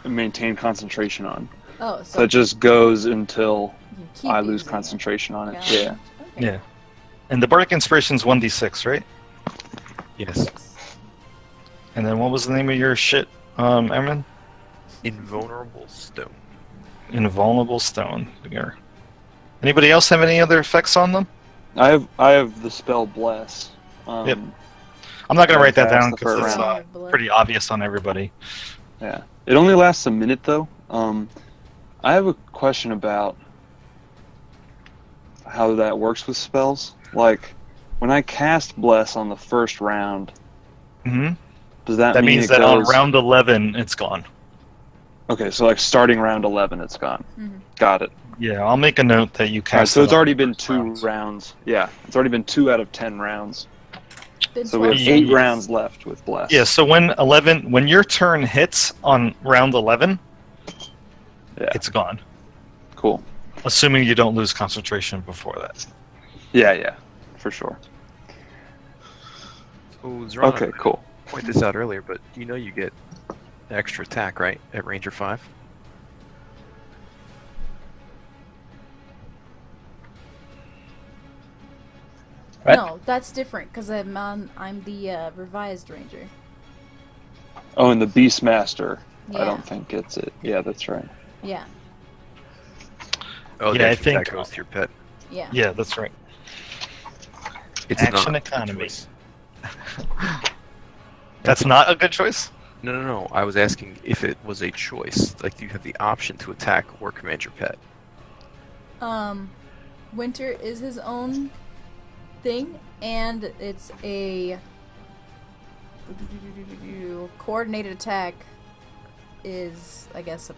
maintain concentration on. Oh, So it just goes until you can keep I lose using concentration on it. Gotcha. Yeah. Okay. Yeah. And the Bardic Inspiration's 1d6, right? Yes. And then what was the name of your shit, Emin? Invulnerable stone. Invulnerable Stone. Here. Anybody else have any other effects on them? I have the spell Bless. Yep. I'm not going to write that That's down the because first it's round. pretty obvious on everybody. Yeah. It only lasts a minute though. I have a question about how that works with spells. Like, when I cast Bless on the first round, Hmm. does that That mean means it that on goes... round 11, it's gone. Okay, so like starting round 11, it's gone. Mhm. Got it. Yeah, I'll make a note that you Alright, cast. so it it's on already the been first 2 rounds. rounds. Yeah, it's already been 2 out of 10 rounds. Been So we have 12 8 seconds. rounds left with Bless. Yeah, so when your turn hits on round 11, Yeah. it's gone. Cool. Assuming you don't lose concentration before that. Yeah, for sure. So, Zorana, Okay, cool. point this out earlier, but you know you get an extra attack, right? At Ranger 5? What? No, that's different because I'm the revised ranger. Oh, and the Beastmaster, Yeah. I don't think gets it. Yeah, that's right. Yeah, Oh, Yeah, the I extra think- attack goes to your pet. yeah. Yeah, that's right. It's Action not a economy. choice. That's not a good choice? No. I was asking if it was a choice. Like, you have the option to attack or command your pet. Winter is his own thing, and it's a coordinated attack is, I guess, a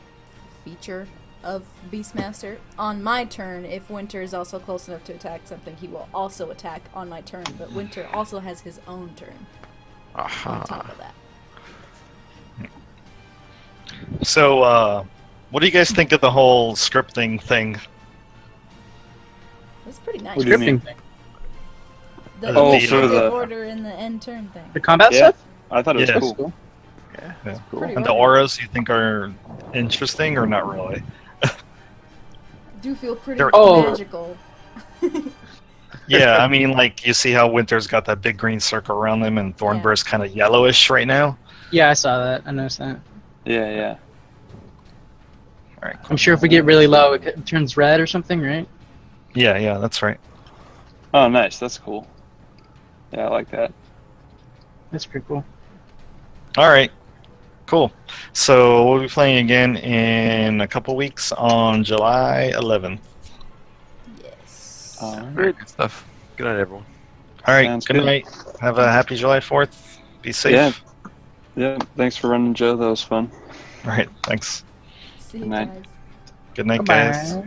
feature of Beastmaster. On my turn, if Winter is also close enough to attack something, he will also attack on my turn, but Winter also has his own turn on top Aha. of that. So, what do you guys think of the whole scripting thing? That's pretty nice. What do you mean? Scripting thing. The Oh, initiative for the- order and the end turn thing. The combat Yeah. stuff? I thought it was Yeah. cool. Cool. Yeah. Cool. Pretty And the orderly. auras you think are interesting or not really? Do feel pretty They're- Oh. magical. Yeah, I mean, like, you see how Winter's got that big green circle around him and Thornbur's kind of yellowish right now? Yeah, I saw that. I noticed that. Yeah. Alright, I'm sure if we get really low, it turns red or something, right? Yeah, that's right. Oh, nice. That's cool. Yeah, I like that. That's pretty cool. Alright, cool. So, we'll be playing again in a couple weeks on July 11th. Yes. Very good stuff. Good night, everyone. Alright, Sounds good good. night. Have a happy July 4th. Be safe. Yeah. Thanks for running, Joe. That was fun. Alright, thanks. See you Good night. guys. Good night, Bye-bye. guys.